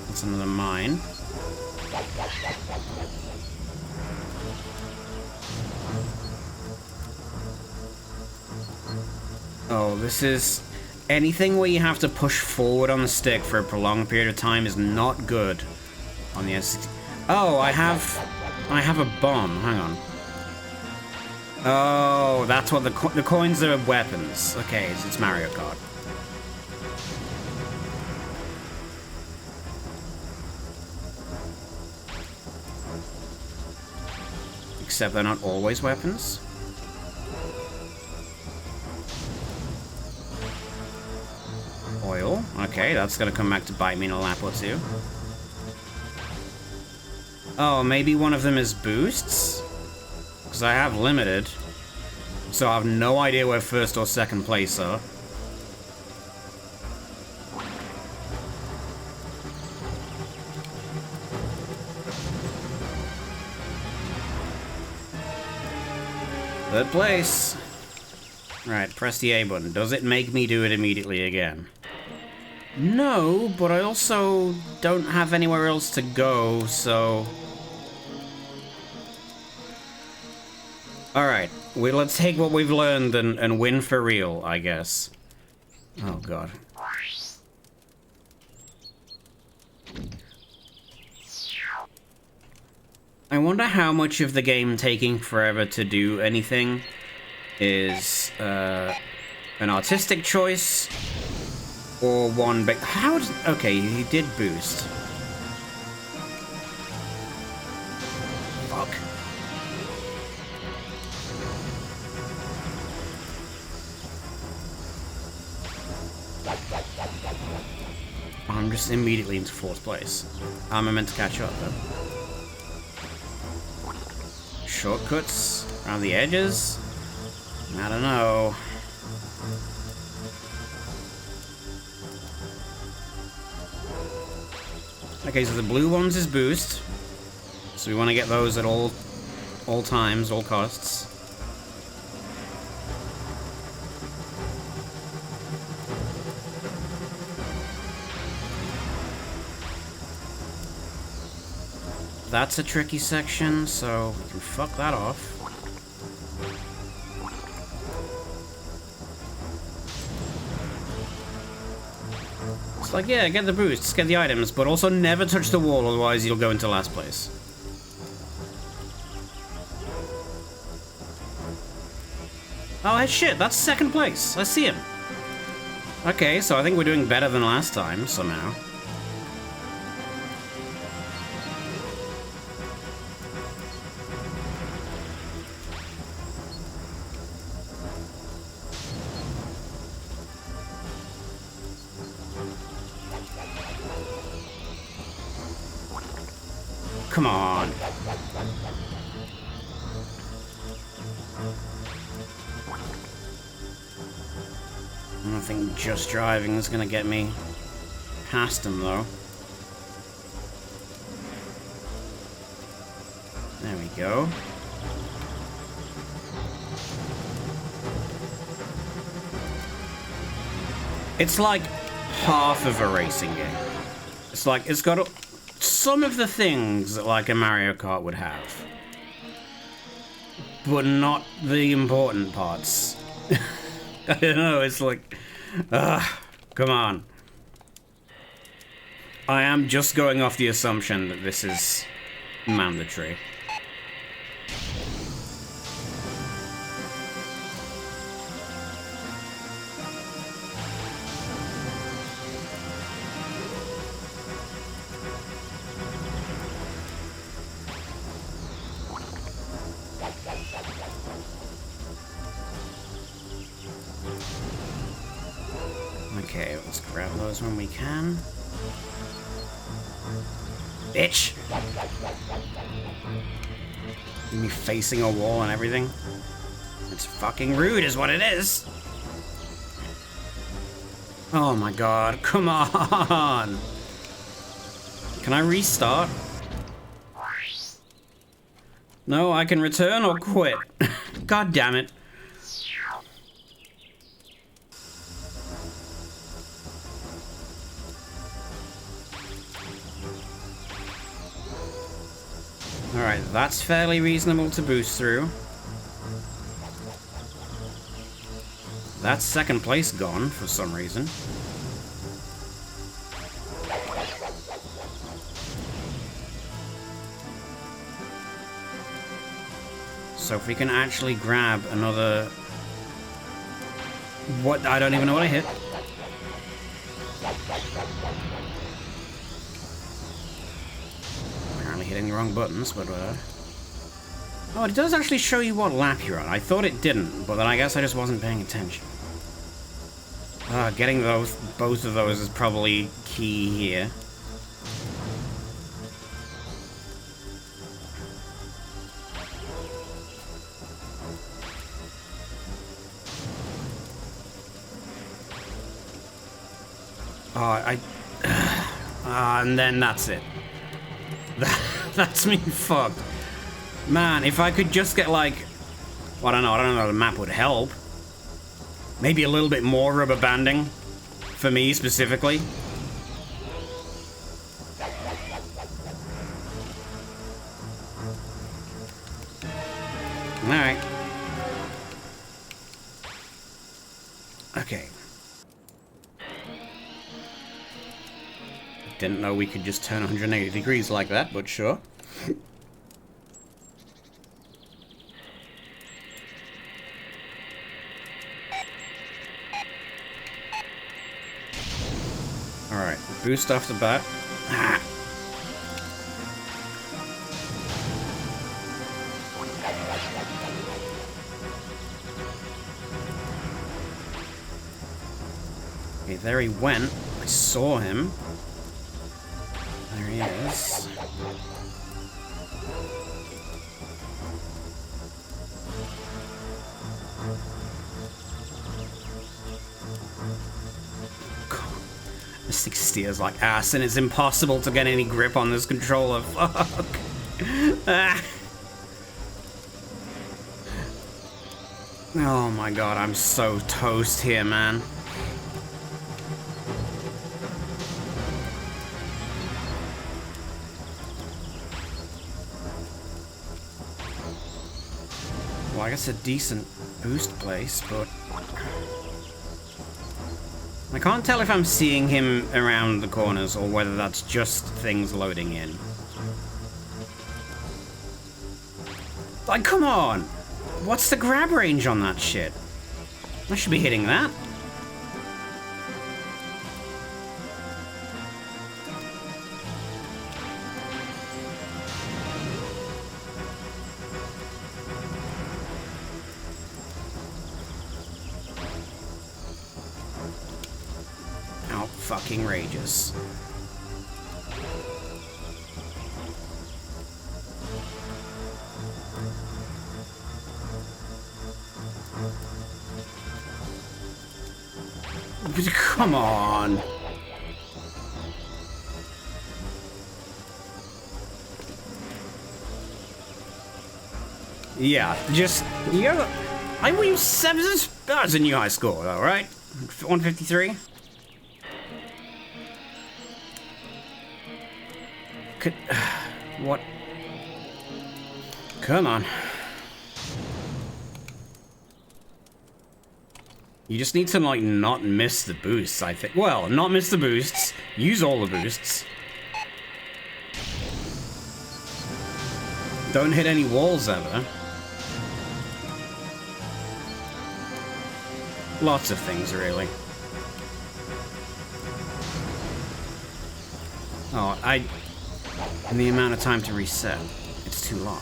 That's another mine. Oh, this is... Anything where you have to push forward on the stick for a prolonged period of time is not good on the S60. Oh, I have a bomb. Hang on. Oh, that's what the coins are weapons. Okay, it's Mario Kart. Except they're not always weapons. Oil. Okay, that's gonna come back to bite me in a lap or two. Oh, maybe one of them is boosts? Because I have limited. So I have no idea where first or second place are. Third place. Right, press the A button. Does it make me do it immediately again? No, but I also don't have anywhere else to go, so... Alright, let's take what we've learned and win for real, I guess. Oh, God. I wonder how much of the game taking forever to do anything is an artistic choice or one big... How did... Okay, he did boost. Fuck. I'm just immediately into fourth place. How am I meant to catch up, though? Shortcuts around the edges? I don't know. Okay, so the blue ones is boost. So we want to get those at all times, all costs. That's a tricky section, so we can fuck that off. It's like, yeah, get the boosts, get the items, but also never touch the wall, otherwise you'll go into last place. Oh, shit, that's second place. I see him. Okay, so I think we're doing better than last time, somehow. Come on. I don't think just driving is gonna get me past him, though. There we go. It's like half of a racing game. It's like, it's got some of the things that like a Mario Kart would have, but not the important parts. I don't know, it's like, come on. I am just going off the assumption that this is mandatory. Okay, let's grab those when we can. Bitch! Me facing a wall and everything. It's fucking rude is what it is. Oh my god, come on! Can I restart? No, I can return or quit. God damn it. Alright, that's fairly reasonable to boost through. That's second place gone for some reason. So if we can actually grab another... What? I don't even know what I hit. Hitting the wrong buttons, but oh, it does actually show you what lap you're on. I thought it didn't, but then I guess I just wasn't paying attention. Getting both of those is probably key here. And then that's it. That's me fucked. Man, if I could just get like... Well, I don't know, the map would help. Maybe a little bit more rubber banding. For me, specifically. Alright. Okay. Didn't know we could just turn 180 degrees like that, but sure. Alright, boost off the bat. Ah. Okay, there he went. I saw him. There he is. God. This thing steers like ass, and it's impossible to get any grip on this controller. Fuck. Ah. Oh my god, I'm so toast here, man. Well, I guess a decent boost place, but I can't tell if I'm seeing him around the corners or whether that's just things loading in. Like, come on! What's the grab range on that shit? I should be hitting that. Out fucking rages. Come on. Yeah, just yeah. I win seven. That's a new high score, though, right? 153. Could what? Come on. You just need to, like, not miss the boosts, I think. Well, not miss the boosts. Use all the boosts. Don't hit any walls ever. Lots of things, really. Oh, and the amount of time to reset. It's too long.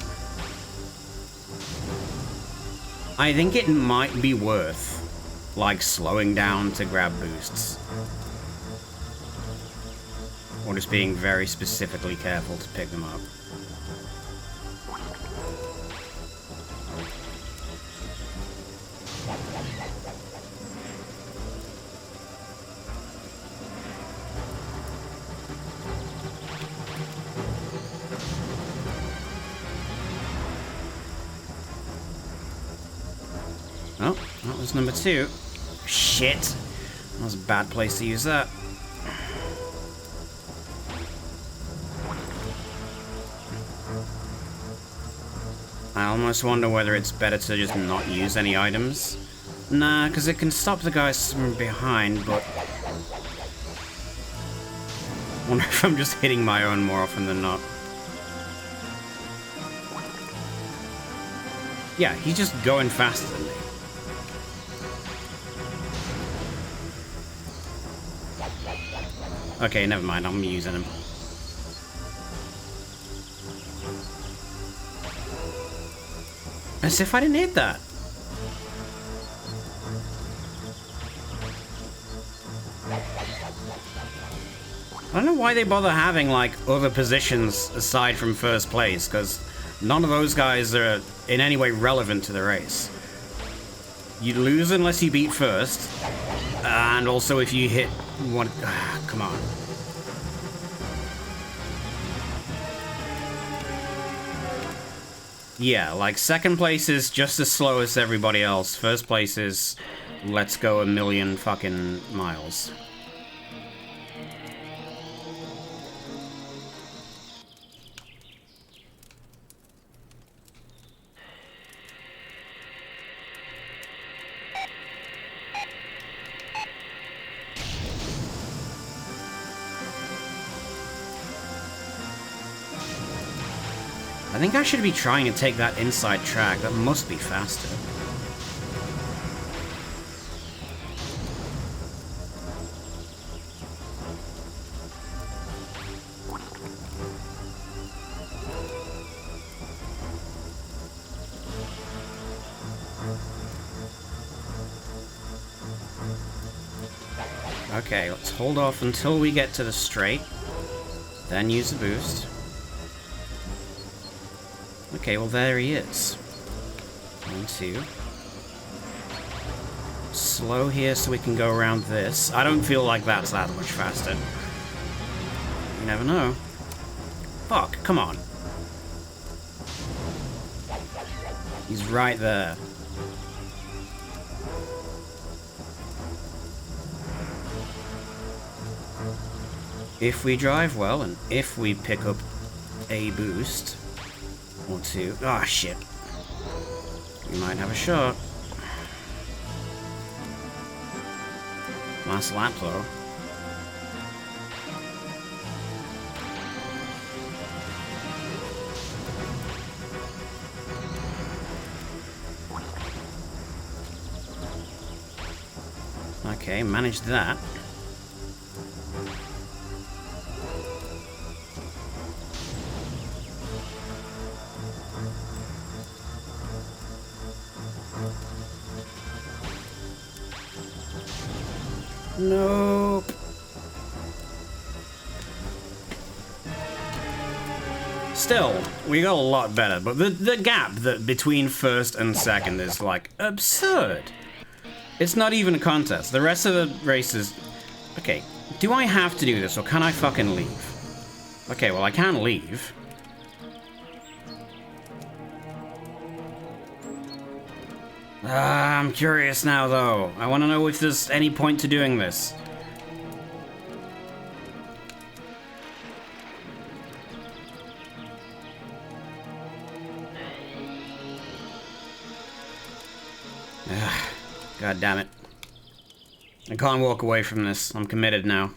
I think it might be worth, like, slowing down to grab boosts. Or just being very specifically careful to pick them up. Oh, that was number 2. Shit! That was a bad place to use that. I almost wonder whether it's better to just not use any items. Nah, because it can stop the guys from behind, but I wonder if I'm just hitting my own more often than not. Yeah, he's just going faster than me. Okay, never mind, I'm using him. As if I didn't hit that. I don't know why they bother having, like, other positions aside from first place, because none of those guys are in any way relevant to the race. You lose unless you beat first, and also if you hit one... come on. Yeah, like, second place is just as slow as everybody else. First place is, let's go a million fucking miles. I think I should be trying to take that inside track. That must be faster. Okay, let's hold off until we get to the straight. Then use the boost. Okay, well there he is. 1, 2. Slow here so we can go around this. I don't feel like that's that much faster. You never know. Fuck, come on. He's right there. If we drive well, and if we pick up a boost, or 2. Ah, oh, shit. We might have a shot. Last lap, though. Okay, managed that. Nope. Still, we got a lot better, but the gap that between first and second is, like, absurd. It's not even a contest. The rest of the races... Okay, do I have to do this, or can I fucking leave? Okay, well, I can leave. I'm curious now, though. I want to know if there's any point to doing this. God damn it. I can't walk away from this. I'm committed now.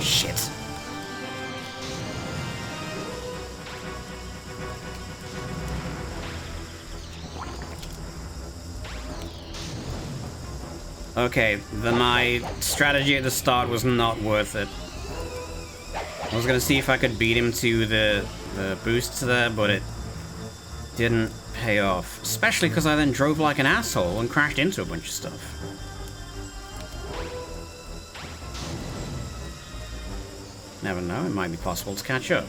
Shit. Okay, then my strategy at the start was not worth it. I was gonna see if I could beat him to the boosts there, but it didn't pay off. Especially because I then drove like an asshole and crashed into a bunch of stuff. Never know, it might be possible to catch up.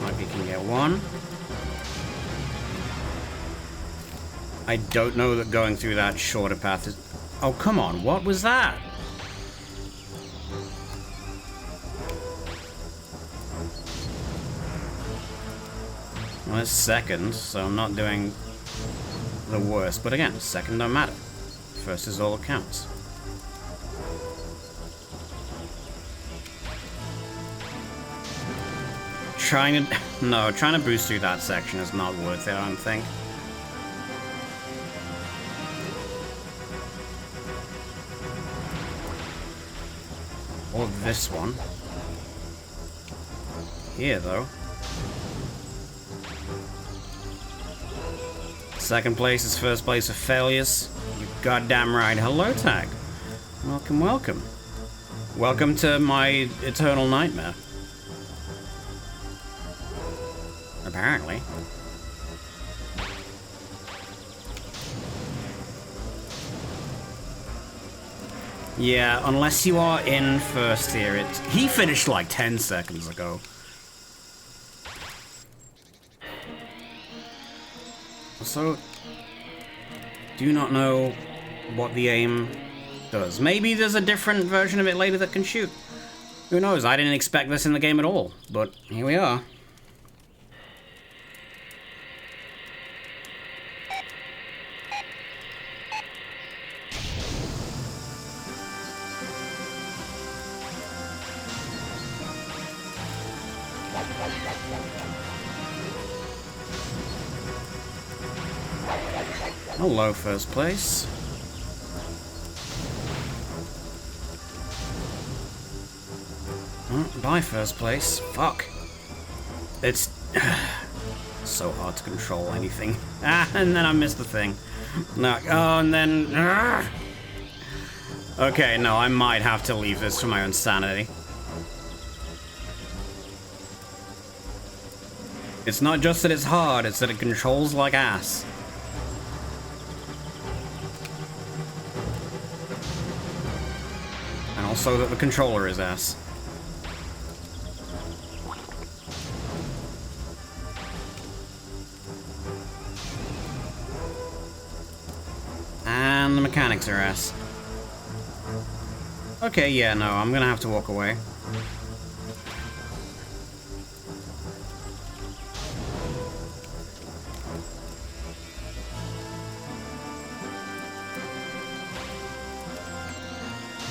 Might be can get one. I don't know that going through that shorter path is... Oh, come on, what was that? Well, it's second, so I'm not doing the worst. But again, second don't matter. First is all that counts. Trying to boost through that section is not worth it, I don't think. Or this one. Here, though. Second place is first place of failures. You goddamn right. Hello, Tag. Welcome, welcome. Welcome to my eternal nightmare. Apparently. Yeah, unless you are in first here, he finished like 10 seconds ago. Also, do not know what the aim does. Maybe there's a different version of it later that can shoot. Who knows? I didn't expect this in the game at all, but here we are. Hello, first place. Bye, first place. Fuck. It's so hard to control anything. And then I missed the thing. No, oh, and then... Okay, no, I might have to leave this for my own sanity. It's not just that it's hard, it's that it controls like ass. And also that the controller is ass. And the mechanics are ass. Okay, yeah, no, I'm gonna have to walk away.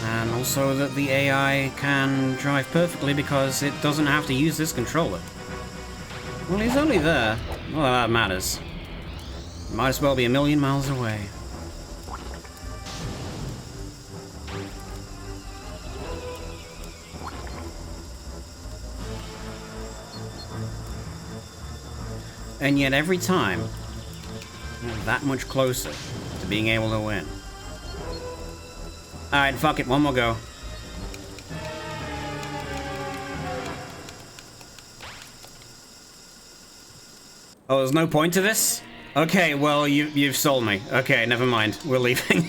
And also that the AI can drive perfectly because it doesn't have to use this controller. Well, he's only there. Well, that matters. Might as well be a million miles away. And yet every time, I'm that much closer to being able to win. Alright, fuck it, one more go. Oh, there's no point to this? Okay, well, you've sold me. Okay, never mind. We're leaving.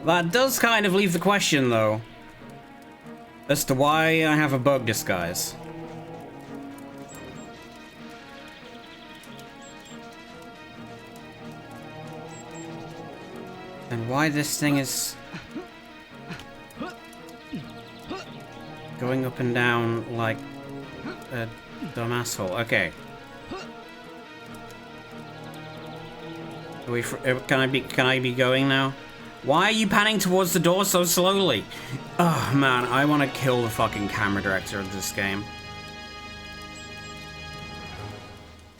That does kind of leave the question, though, as to why I have a bug disguise. And why this thing is going up and down like a dumb asshole. Okay. Can I be going now? Why are you panning towards the door so slowly? Oh man, I want to kill the fucking camera director of this game.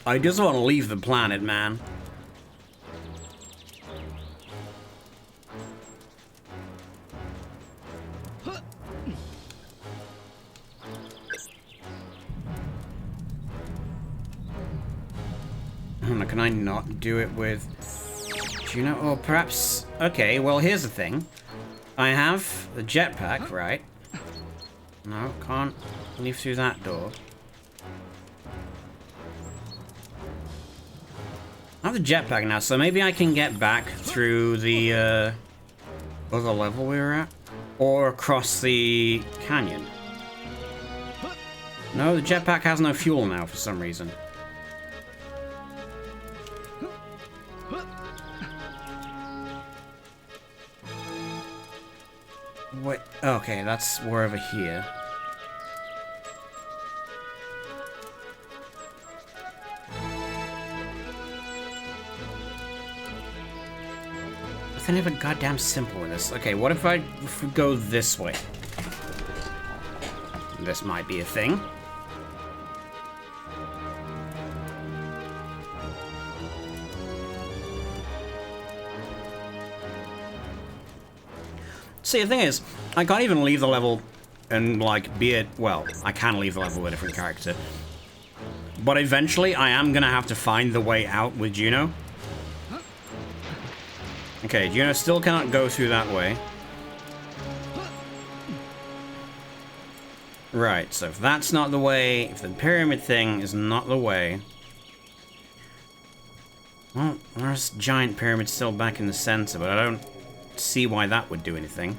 I just want to leave the planet, man. Can I not do it with... Do you know? Or perhaps... Okay, well, here's the thing. I have the jetpack, right? No, can't leave through that door. I have the jetpack now, so maybe I can get back through the other level we were at. Or across the canyon. No, the jetpack has no fuel now for some reason. Wait, okay, we're over here. Nothing ever goddamn simple in this. Okay, what if we go this way? This might be a thing. See, the thing is, I can't even leave the level and, like, be it... Well, I can leave the level with a different character. But eventually, I am gonna have to find the way out with Juno. Okay, Juno still cannot go through that way. Right, so if that's not the way, if the pyramid thing is not the way... Well, there's a giant pyramid still back in the center, but I don't see why that would do anything.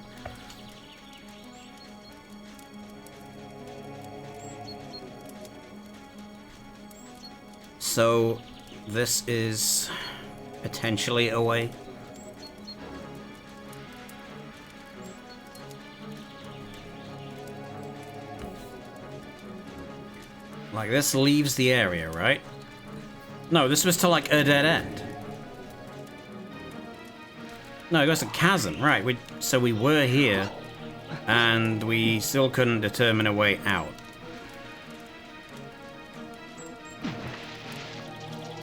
So, this is potentially a way. Like, this leaves the area, right? No, this was to, like, a dead end. No, it goes to chasm, right. So we were here, and we still couldn't determine a way out.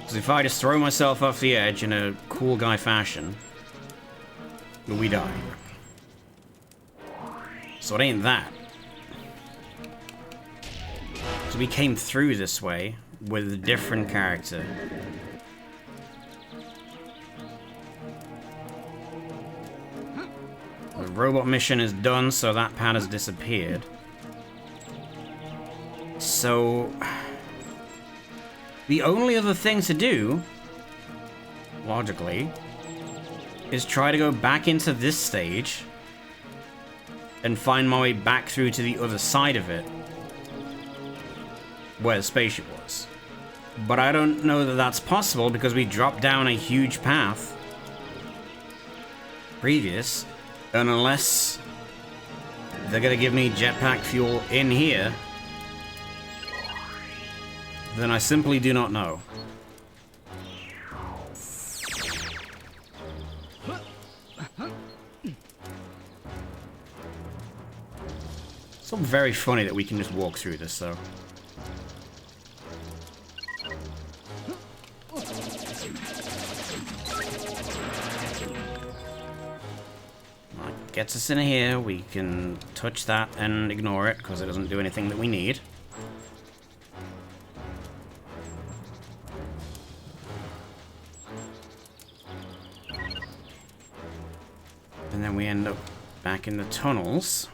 Because if I just throw myself off the edge in a cool guy fashion, we die. So it ain't that. So we came through this way with a different character. The robot mission is done, so that pad has disappeared. So the only other thing to do, logically, is try to go back into this stage and find my way back through to the other side of it, where the spaceship was. But I don't know that that's possible because we dropped down a huge path previous, and unless they're gonna give me jetpack fuel in here, then I simply do not know. It's all very funny that we can just walk through this, though. That gets us in here. We can touch that and ignore it because it doesn't do anything that we need. And then we end up back in the tunnels.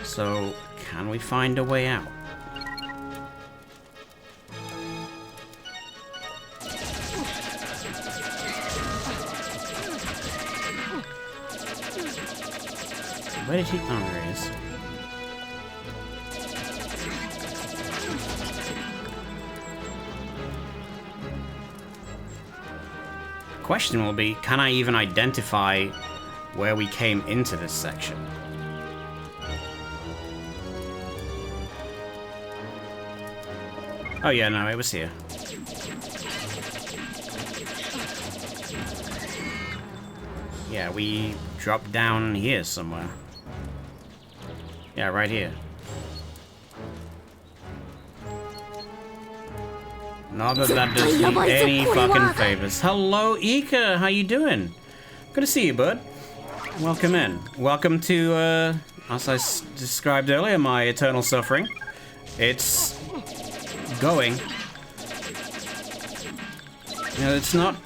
So, can we find a way out? Where did he... Oh, there he is. Question will be, can I even identify where we came into this section? Oh yeah, no, it was here. Yeah, we dropped down here somewhere. Yeah, right here. Not that that does me any fucking favors. Hello, Ika! How you doing? Good to see you, bud. Welcome in. Welcome to, as I described earlier, my eternal suffering. It's going. You know, it's not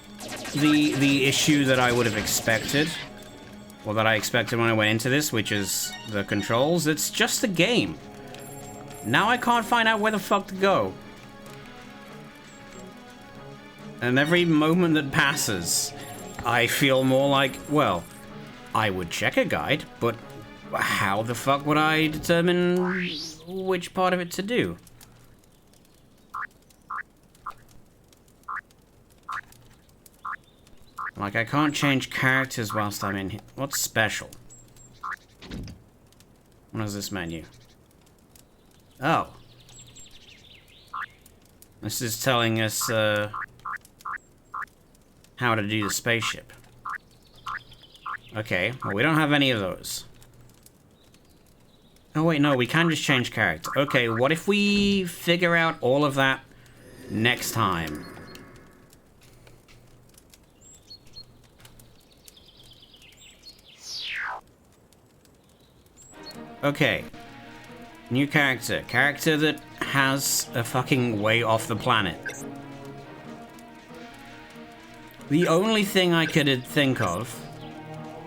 the issue that I would have expected, or that I expected when I went into this, which is the controls. It's just a game. Now I can't find out where the fuck to go. And every moment that passes, I feel more like, well, I would check a guide, but how the fuck would I determine which part of it to do? Like, I can't change characters whilst I'm in here. What's special? What is this menu? Oh. This is telling us, how to do the spaceship. Okay, well, we don't have any of those. Oh, wait, no, we can just change character. Okay, what if we figure out all of that next time? Okay. New character. Character that has a fucking way off the planet. The only thing I could think of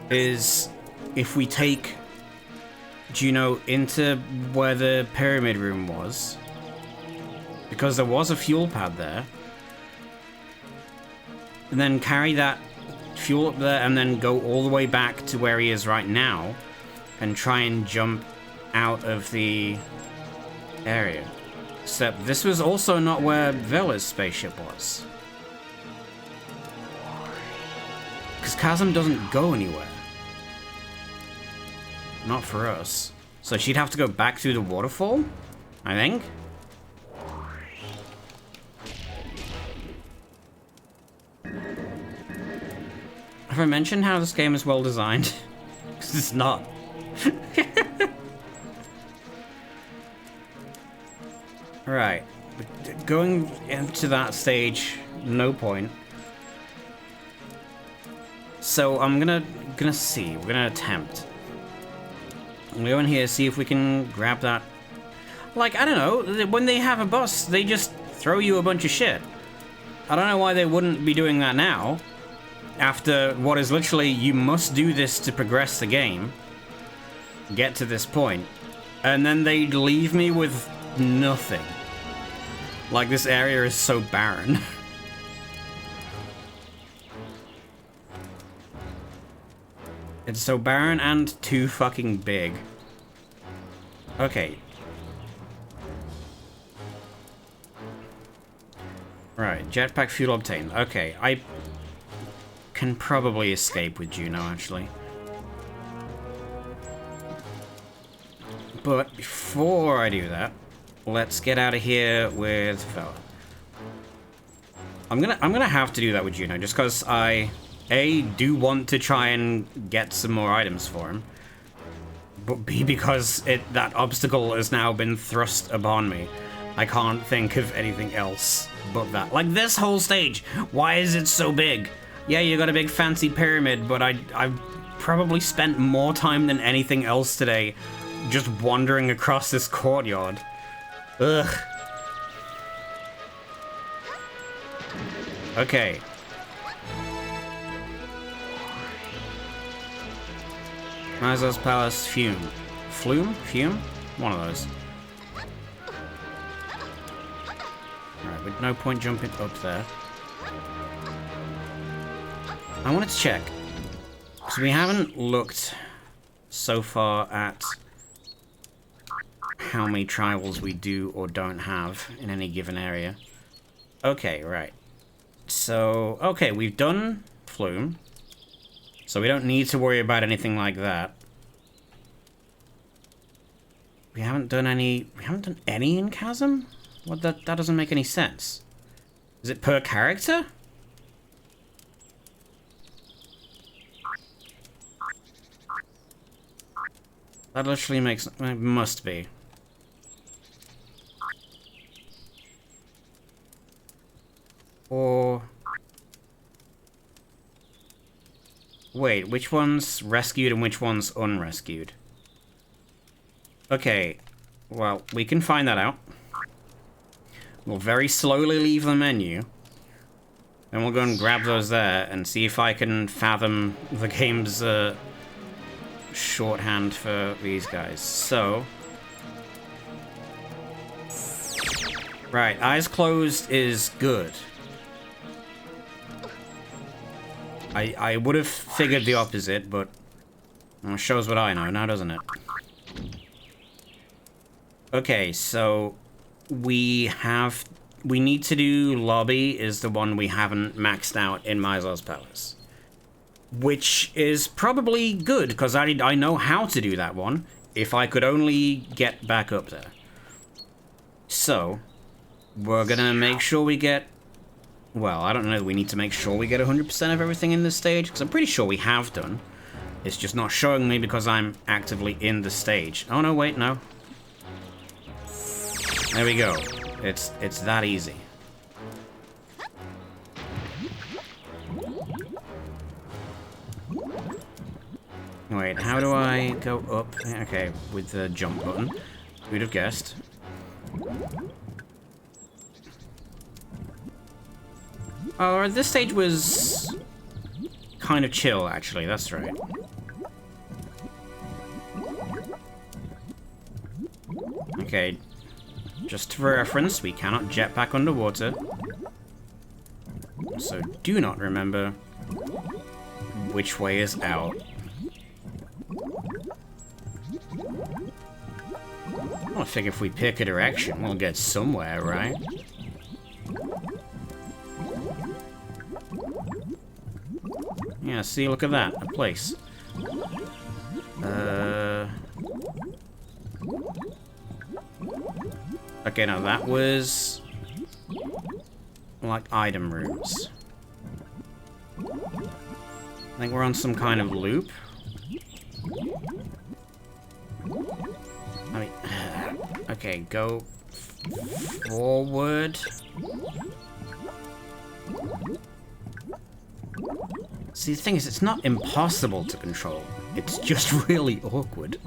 is if we take Juno into where the pyramid room was, because there was a fuel pad there, and then carry that fuel up there and then go all the way back to where he is right now and try and jump out of the area. Except this was also not where Vela's spaceship was. Because Chasm doesn't go anywhere. Not for us. So she'd have to go back through the waterfall, I think. Have I mentioned how this game is well designed? Because it's not. Right. Going into that stage, no point. So I'm gonna see. We're gonna attempt. I'm gonna go in here, see if we can grab that. Like, I don't know, when they have a boss, they just throw you a bunch of shit. I don't know why they wouldn't be doing that now. After what is literally, you must do this to progress the game. Get to this point. And then they leave me with nothing. Like, this area is so barren. It's so barren and too fucking big. Okay. Right, jetpack fuel obtained. Okay, I can probably escape with Juno, actually. But before I do that, let's get out of here with fella. I'm gonna have to do that with Juno, just because I do want to try and get some more items for him, but B, because that obstacle has now been thrust upon me. I can't think of anything else but that. Like, this whole stage, why is it so big? Yeah, you got a big fancy pyramid, but I've probably spent more time than anything else today just wandering across this courtyard. Ugh. Okay. Mazda's Palace, Fume. Flume? Fume? One of those. Alright, with no point jumping up there. I wanted to check. So we haven't looked so far at how many tribals we do or don't have in any given area. Okay, right. So, okay, we've done Flume. So we don't need to worry about anything like that. We haven't done any in Chasm? What, that doesn't make any sense. Is it per character? That literally makes, it must be. Or wait, which one's rescued and which one's unrescued? Okay, well, we can find that out. We'll very slowly leave the menu. Then we'll go and grab those there and see if I can fathom the game's shorthand for these guys. So, right, eyes closed is good. I would have figured the opposite, but well, it shows what I know now, doesn't it? Okay, so we need to do lobby is the one we haven't maxed out in Mizar's Palace. Which is probably good, because I know how to do that one, if I could only get back up there. So, we're gonna make sure we get... Well, I don't know, we need to make sure we get 100% of everything in this stage, because I'm pretty sure we have done. It's just not showing me because I'm actively in the stage. Oh no, wait, no. There we go. It's that easy. Wait, how do I go up? Okay, with the jump button. Who'd have guessed? Oh, this stage was kind of chill, actually. That's right. Okay, just for reference, we cannot jetpack underwater. So do not remember which way is out. I figure if we pick a direction, we'll get somewhere, right? Yeah, see, look at that. A place. Okay, now that was... like item rooms. I think we're on some kind of loop. I mean... okay, go Forward. See, the thing is, it's not impossible to control. It's just really awkward.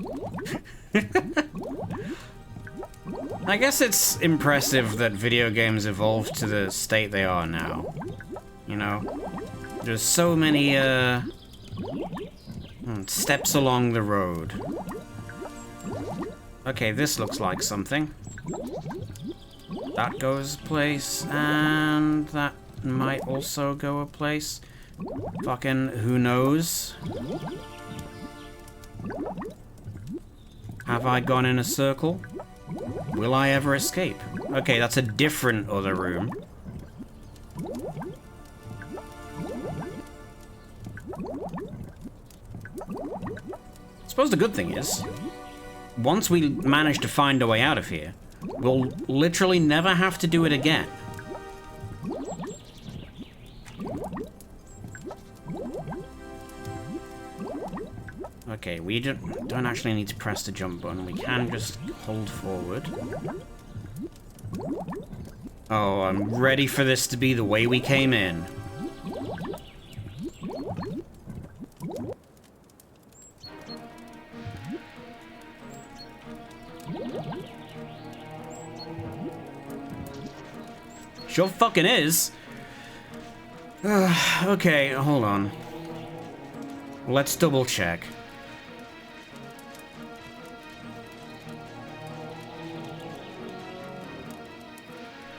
I guess it's impressive that video games evolved to the state they are now. You know? There's so many, steps along the road. Okay, this looks like something. That goes a place, and that might also go a place. Fucking who knows? Have I gone in a circle? Will I ever escape? Okay, that's a different other room. I suppose the good thing is, once we manage to find a way out of here, we'll literally never have to do it again. Okay, we don't actually need to press the jump button. We can just hold forward. Oh, I'm ready for this to be the way we came in. Sure fucking is. Okay, hold on. Let's double check.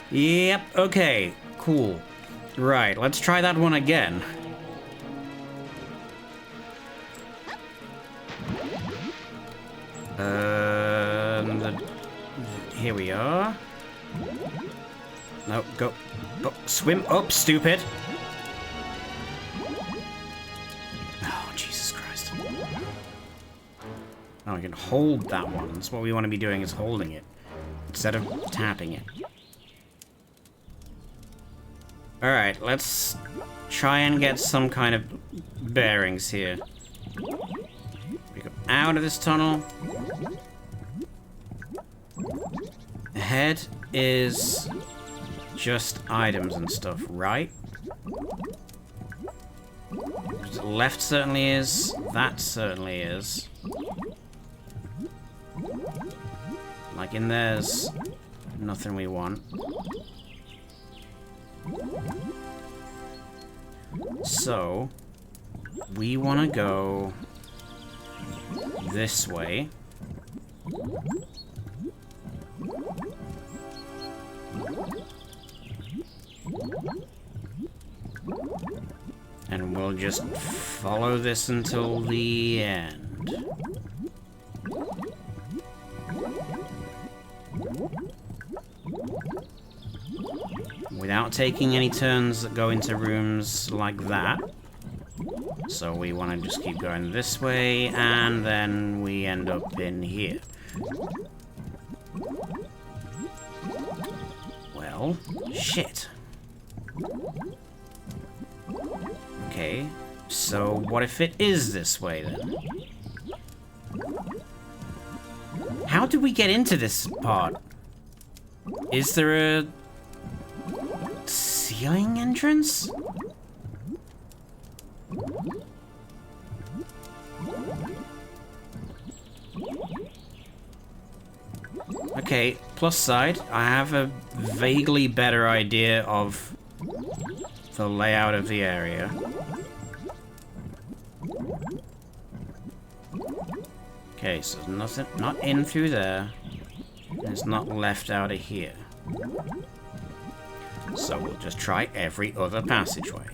Yep, okay, cool. Right, let's try that one again. Here we are. No, go. Oh, swim up, stupid. Oh, Jesus Christ. Oh, we can hold that one. That's what we want to be doing, is holding it, instead of tapping it. Alright, let's try and get some kind of bearings here. We go out of this tunnel. Ahead is just items and stuff, right? Left certainly is. That certainly is. Like in there's nothing we want. So, we want to go this way. And we'll just follow this until the end. Without taking any turns that go into rooms like that. So we want to just keep going this way, and then we end up in here. Well, shit. Okay, so what if it is this way then? How did we get into this part? Is there a ceiling entrance? Okay, plus side, I have a vaguely better idea of the layout of the area. Okay, so there's nothing, not in through there. And it's not left out of here. So we'll just try every other passageway.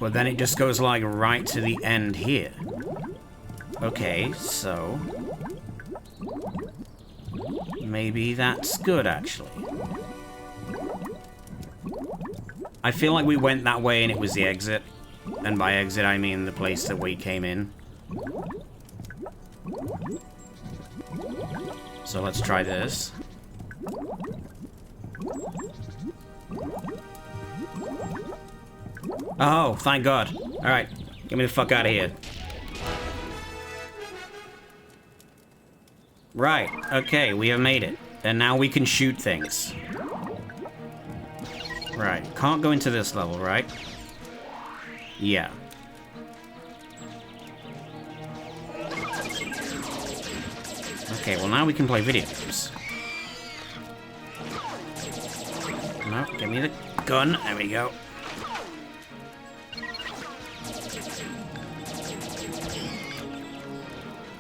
But then it just goes like right to the end here. Okay, so maybe that's good actually. I feel like we went that way and it was the exit. And by exit I mean the place that we came in. So let's try this. Oh, thank God. Alright, get me the fuck out of here. Right, okay, we have made it. And now we can shoot things. Right, can't go into this level, right? Yeah. Okay, well now we can play video games. No, give me the gun. There we go.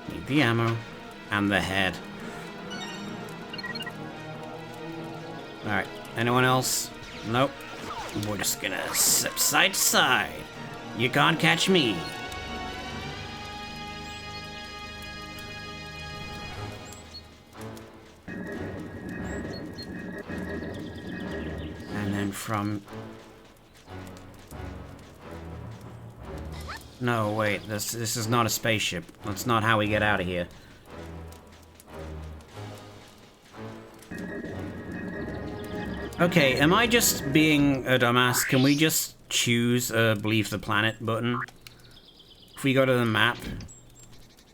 Need the ammo and the head. Alright, anyone else? Nope. We're just gonna zip side to side. You can't catch me. And then from... No, wait, this is not a spaceship. That's not how we get out of here. Okay, am I just being a dumbass? Can we just choose a leave the planet button? If we go to the map,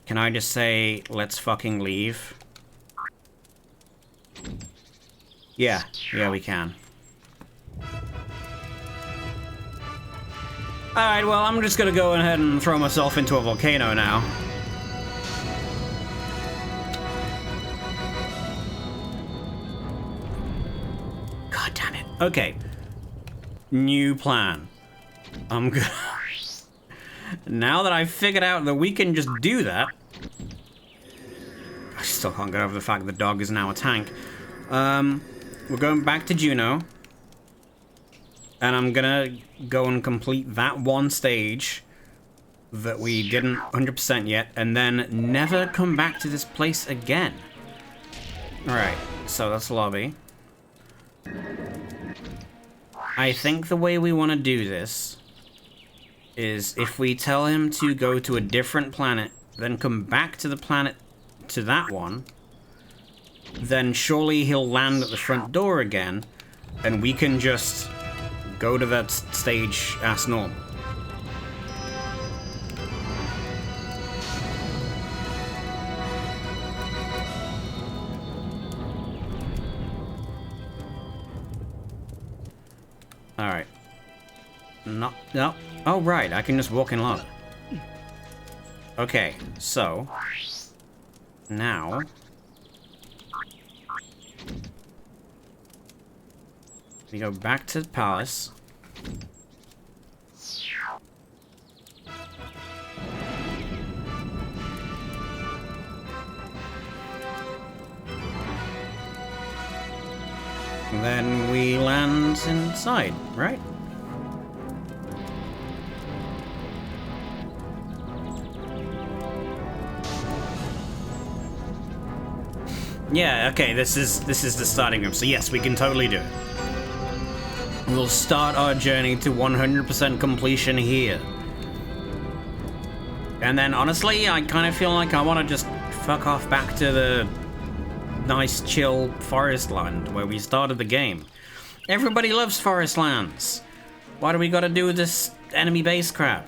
can I just say, let's fucking leave? Yeah, we can. Alright, well, I'm just gonna go ahead and throw myself into a volcano now. God damn it. Okay. New plan. I'm good. Now that I've figured out that we can just do that, I still can't get over the fact that the dog is now a tank. We're going back to Juno. And I'm gonna go and complete that one stage that we didn't 100% yet, and then never come back to this place again. Alright, so that's lobby. I think the way we want to do this is if we tell him to go to a different planet, then come back to the planet, to that one, then surely he'll land at the front door again, and we can just go to that stage as normal. Alright. No. Oh, right, I can just walk in lava. Okay, so... Now... we go back to the palace. And then we land inside, right? Yeah, okay, this is the starting room, so yes, we can totally do it. We'll start our journey to 100% completion here. And then, honestly, I kind of feel like I want to just fuck off back to the nice, chill forest land where we started the game. Everybody loves forest lands. Why do we gotta do this enemy base crap?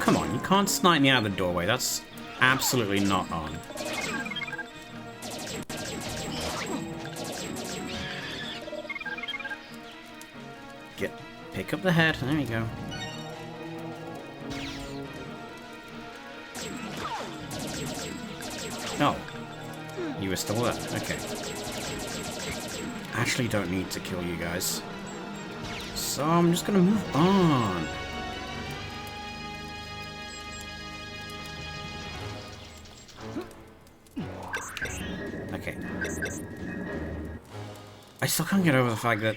Come on, you can't snipe me out of the doorway. That's absolutely not on. Pick up the head. There you go. Oh. You were still there. Okay. Actually don't need to kill you guys. So I'm just gonna move on. Okay. I still can't get over the fact that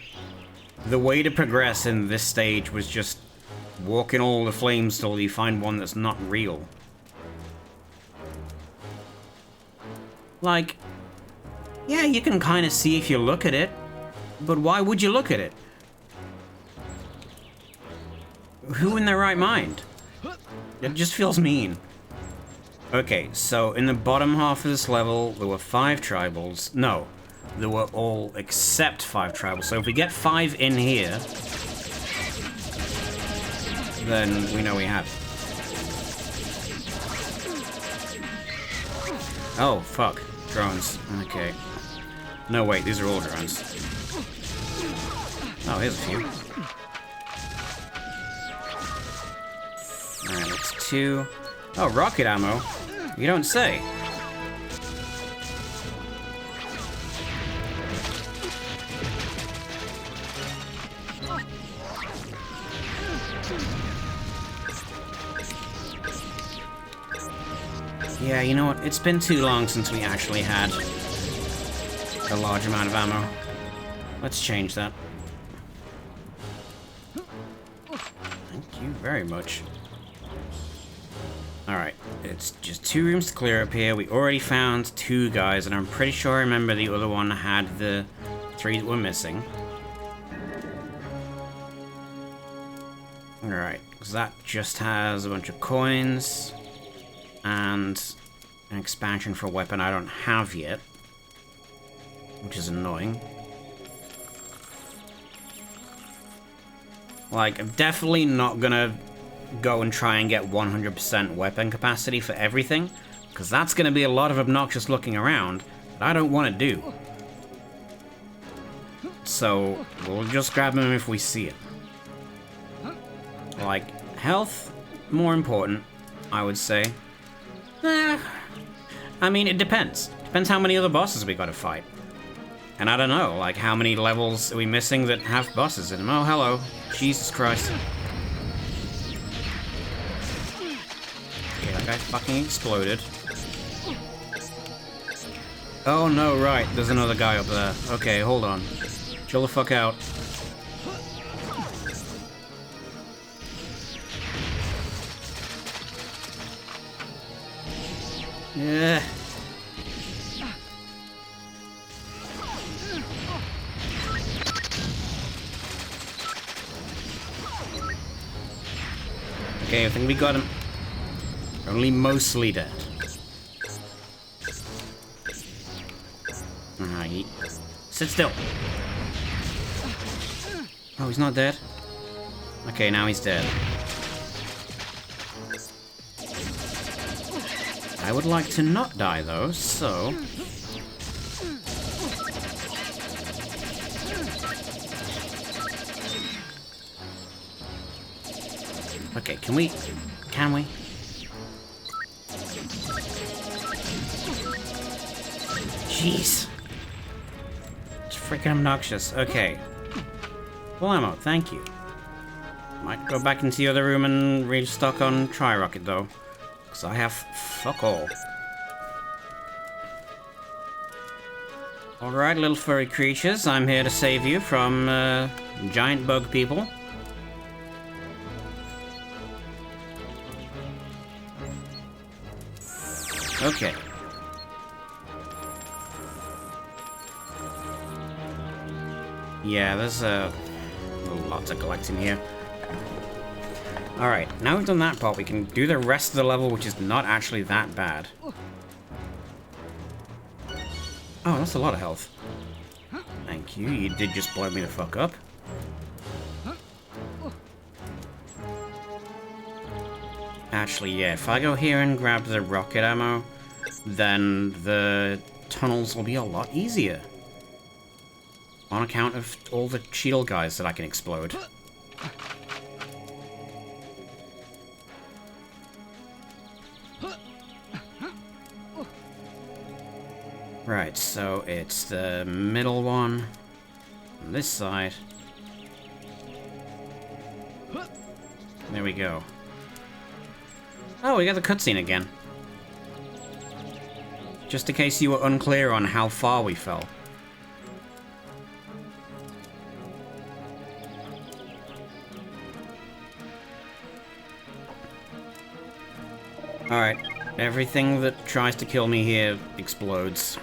the way to progress in this stage was just walk in all the flames till you find one that's not real. Like, yeah, you can kind of see if you look at it, but why would you look at it? Who in their right mind? It just feels mean. Okay, so in the bottom half of this level, there were 5 tribals. No, there were all except 5 tribals. So if we get 5 in here, then we know we have it. Oh, fuck. Drones. Okay. No, wait, these are all drones. Oh, here's a few. Alright, that's 2. Oh, rocket ammo? You don't say. Yeah, you know what? It's been too long since we actually had a large amount of ammo. Let's change that. Thank you very much. Alright, it's just 2 rooms to clear up here. We already found 2 guys, and I'm pretty sure I remember the other one had the 3 that were missing. Alright, because that just has a bunch of coins and an expansion for a weapon I don't have yet, which is annoying. Like, I'm definitely not gonna go and try and get 100% weapon capacity for everything, because that's gonna be a lot of obnoxious looking around that I don't want to do. So, we'll just grab them if we see it. Like, health, more important, I would say. I mean, it depends. Depends how many other bosses we gotta fight. And I don't know, like, how many levels are we missing that have bosses in them? Oh, hello. Jesus Christ. Okay, that guy fucking exploded. Oh, no, right. There's another guy up there. Okay, hold on. Chill the fuck out. Yeah. Okay, I think we got him. Only mostly dead. Alright. Sit still. Oh, he's not dead? Okay, now he's dead. I would like to not die, though, so... Okay, can we? Jeez. It's freaking obnoxious. Okay. Full ammo, thank you. Might go back into the other room and restock on Tri-Rocket, though. Because I have fuck all. Alright, little furry creatures, I'm here to save you from giant bug people. Okay. Yeah, there's a lot to collect in here. Alright, now we've done that part, we can do the rest of the level, which is not actually that bad. Oh, that's a lot of health. Thank you, you did just blow me the fuck up. Actually, yeah, if I go here and grab the rocket ammo, then the tunnels will be a lot easier. On account of all the shield guys that I can explode. Right, so it's the middle one on this side. There we go. Oh, we got the cutscene again. Just in case you were unclear on how far we fell. Alright, everything that tries to kill me here explodes.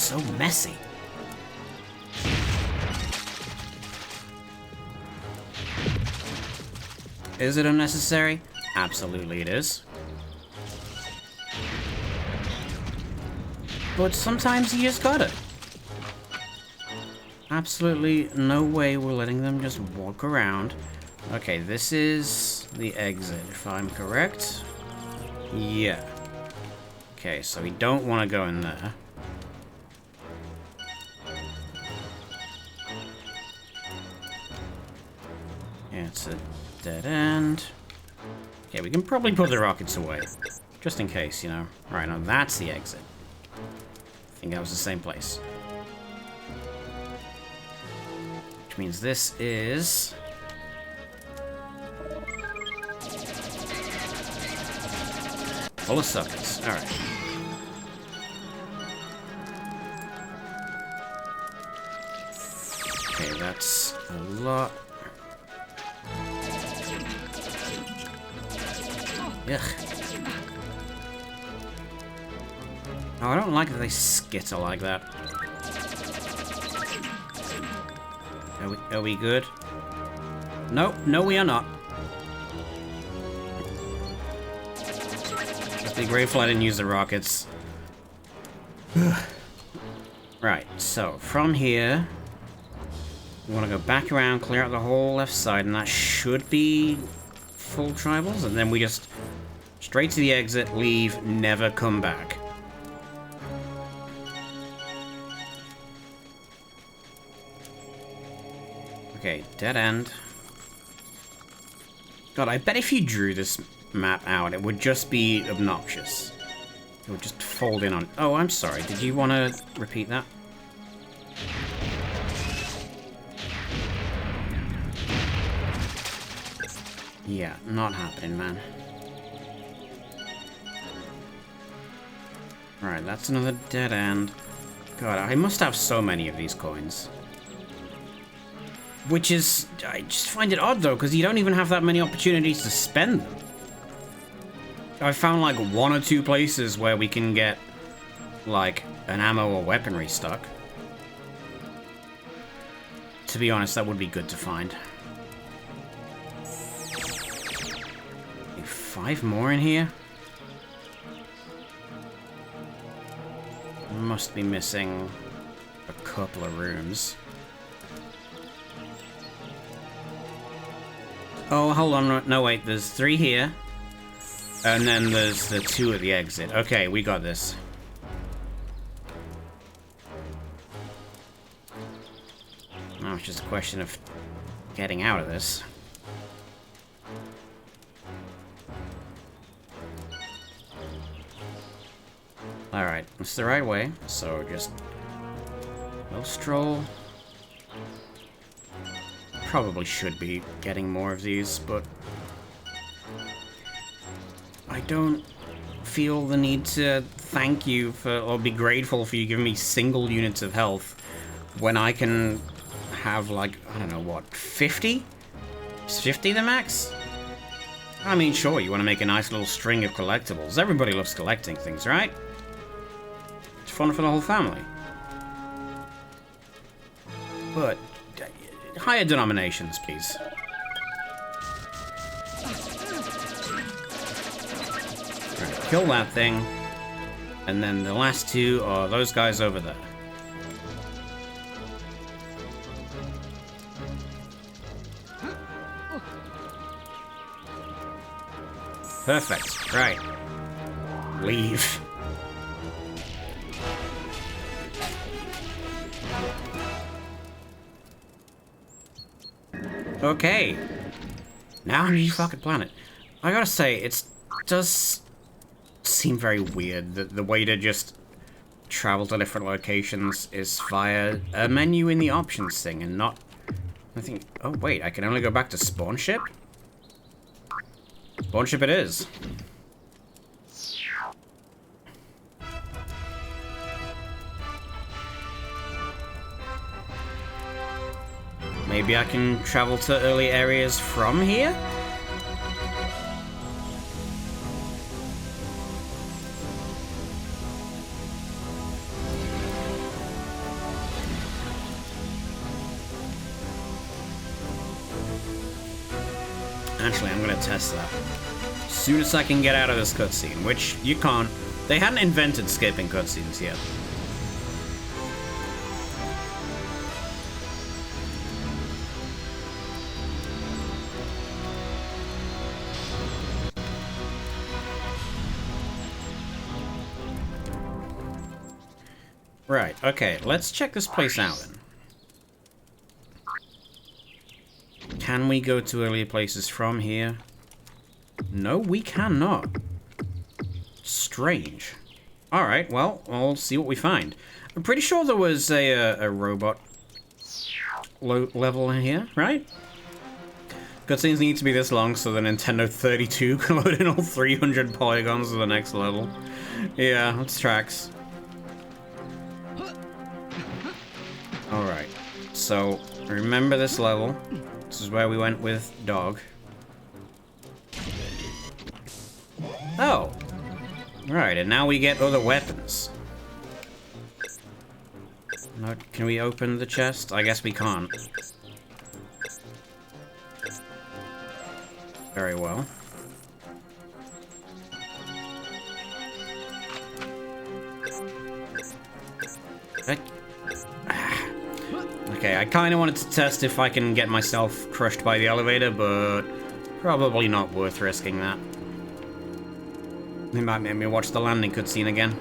so messy. Is it unnecessary? Absolutely it is. But sometimes you just gotta. Absolutely no way we're letting them just walk around. Okay, this is the exit, if I'm correct. Yeah. Okay, so we don't want to go in there. Yeah, it's a dead end. Okay, we can probably put the rockets away. Just in case, you know. Right, now that's the exit. I think that was the same place. Which means this is... full of suckers. Alright. Okay, that's a lot. Ugh. Oh, I don't like that they skitter like that. Are we good? Nope, no we are not. Just be grateful I didn't use the rockets. Right, so from here, we want to go back around, clear out the whole left side, and that should be full tribals, and then we just straight to the exit, leave, never come back. Okay, dead end. God, I bet if you drew this map out, it would just be obnoxious. It would just fold in on... Oh, I'm sorry. Did you want to repeat that? Yeah, not happening, man. Alright, that's another dead end. God, I must have so many of these coins. Which is... I just find it odd, though, because you don't even have that many opportunities to spend them. I found, like, 1 or 2 places where we can get, like, an ammo or weaponry stock. To be honest, that would be good to find. Okay, 5 more in here? Must be missing a couple of rooms. Oh, hold on. No, wait. There's 3 here. And then there's the 2 at the exit. Okay, we got this. Now it's just a question of getting out of this. Alright, it's the right way, so just... we'll stroll. Probably should be getting more of these, but... I don't feel the need to thank you for, or be grateful for you giving me single units of health when I can have, like, I don't know, what, 50? Is 50 the max? I mean, sure, you want to make a nice little string of collectibles. Everybody loves collecting things, right? It's fun for the whole family. But, higher denominations, please. Right, kill that thing. And then the last 2 are those guys over there. Perfect. Right. Leave. Okay. Now new fucking planet. I gotta say, it does seem very weird that the way to just travel to different locations is via a menu in the options thing and not... I think... Oh, wait, I can only go back to spawn ship? Spawn ship it is. Maybe I can travel to early areas from here? Actually, I'm gonna test that. As soon as I can get out of this cutscene, which you can't. They hadn't invented skipping cutscenes yet. Right, okay, let's check this place out then. Can we go to earlier places from here? No, we cannot. Strange. Alright, well, we'll see what we find. I'm pretty sure there was a robot level in here, right? Cutscenes need to be this long so the Nintendo 32 can load in all 300 polygons of the next level. Yeah, that's tracks. Alright, so remember this level. This is where we went with Dog. Oh! Right, and now we get other weapons. No, can we open the chest? I guess we can't. Very well. Okay, I kind of wanted to test if I can get myself crushed by the elevator, but probably not worth risking that. They might make me watch the landing cutscene again.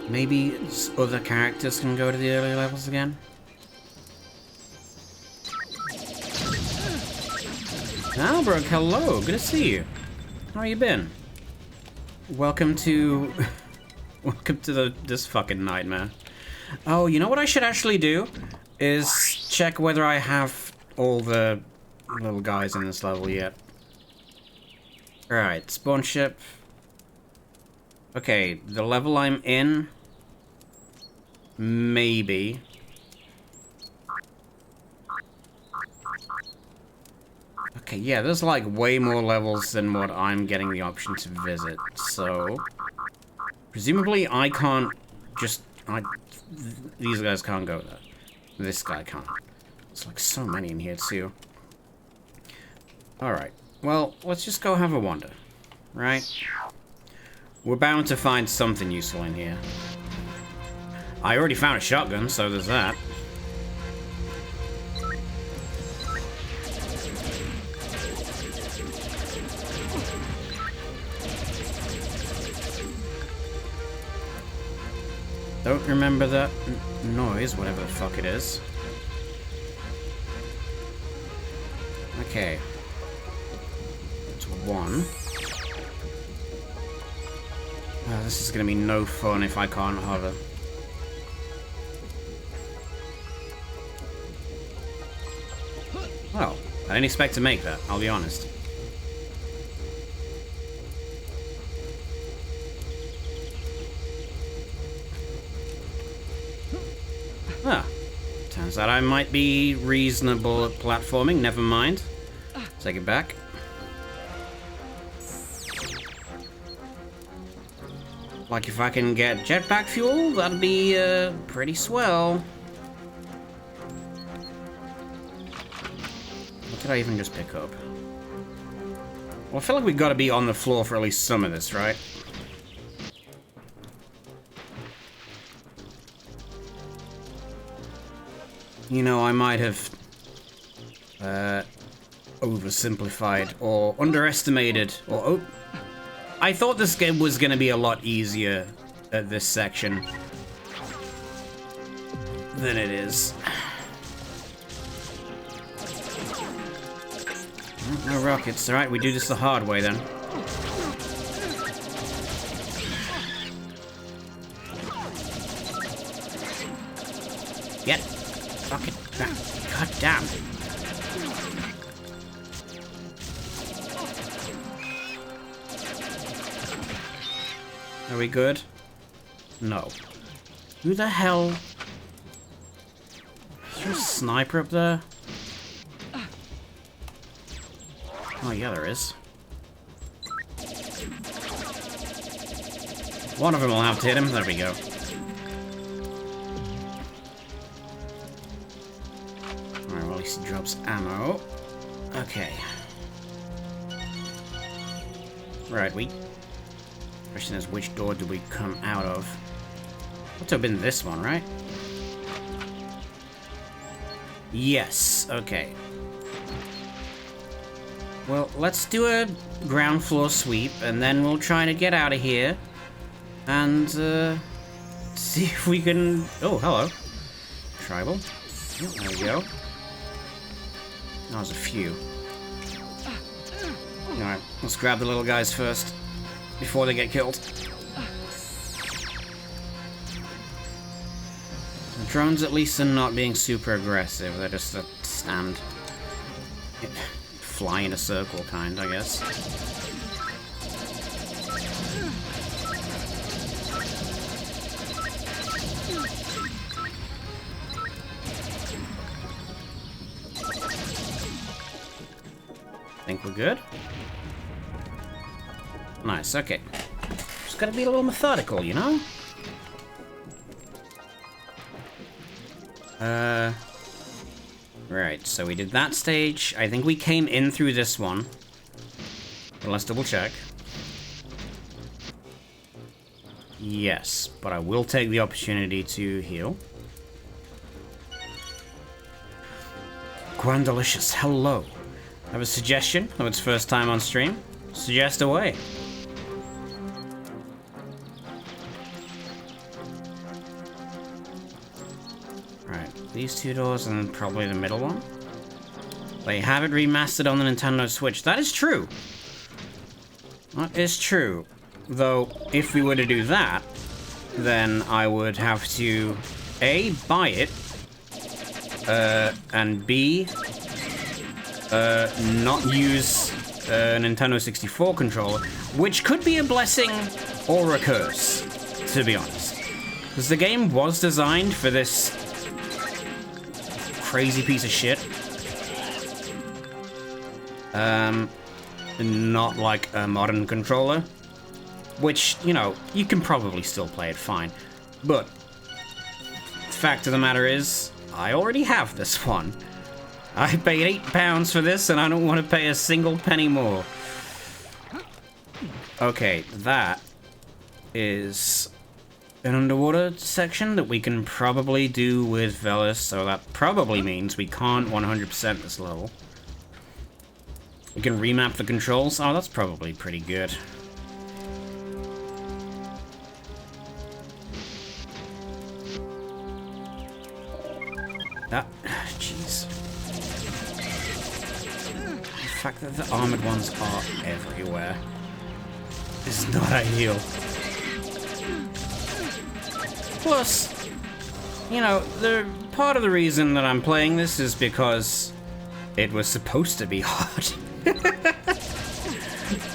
Maybe other characters can go to the earlier levels again? Albrook, hello, good to see you. How you been? Welcome to... Welcome to this fucking nightmare. Oh, you know what I should actually do? Is check whether I have all the little guys in this level yet. Alright, spawn ship. Okay, the level I'm in... Maybe. Okay, yeah, there's like way more levels than what I'm getting the option to visit, so... Presumably I can't just... These guys can't go there. This guy can't. There's like so many in here too. Alright, well, let's just go have a wander, right? We're bound to find something useful in here. I already found a shotgun, so there's that. Don't remember that noise, whatever the fuck it is. Okay. It's one. This is gonna be no fun if I can't hover. Well, I didn't expect to make that, I'll be honest. Ah, turns out I might be reasonable at platforming, never mind. Take it back. Like if I can get jetpack fuel, that'd be pretty swell. What did I even just pick up? Well, I feel like we gotta be on the floor for at least some of this, right? You know, I might have oversimplified or underestimated or I thought this game was going to be a lot easier at this section than it is. No rockets. Alright, we do this the hard way then. Get. Rocket. God damn. Are we good? No. Who the hell? Is there a sniper up there? Oh yeah, there is. One of them will have to hit him. There we go. drops ammo. Okay. Right, question is, which door do we come out of? Must have been this one, right? Yes, okay. Well, let's do a ground floor sweep, and then we'll try to get out of here. And, see if we can... Oh, hello. Tribal. Oh, there we go. That was a few. Alright, let's grab the little guys first, before they get killed. The drones at least are not being super aggressive, they're just a stand. Fly in a circle kind, I guess. Think we're good? Nice, okay. Just gotta be a little methodical, you know? Right, so we did that stage. I think we came in through this one. But let's double check. Yes, but I will take the opportunity to heal. Grand-delicious, hello. I have a suggestion of its first time on stream. Suggest away. Right, these two doors and probably the middle one. They have it remastered on the Nintendo Switch. That is true. That is true. Though, if we were to do that, then I would have to A, buy it, and B, not use a Nintendo 64 controller, which could be a blessing or a curse, to be honest. Because the game was designed for this crazy piece of shit. Not like a modern controller, which, you know, you can probably still play it fine. But the fact of the matter is, I already have this one. I paid £8 for this, and I don't want to pay a single penny more. Okay, that is an underwater section that we can probably do with Velis, so that probably means we can't 100% this level. We can remap the controls. Oh, that's probably pretty good. Ah, jeez. The fact that the armored ones are everywhere is not ideal. Plus, you know, part of the reason that I'm playing this is because it was supposed to be hard.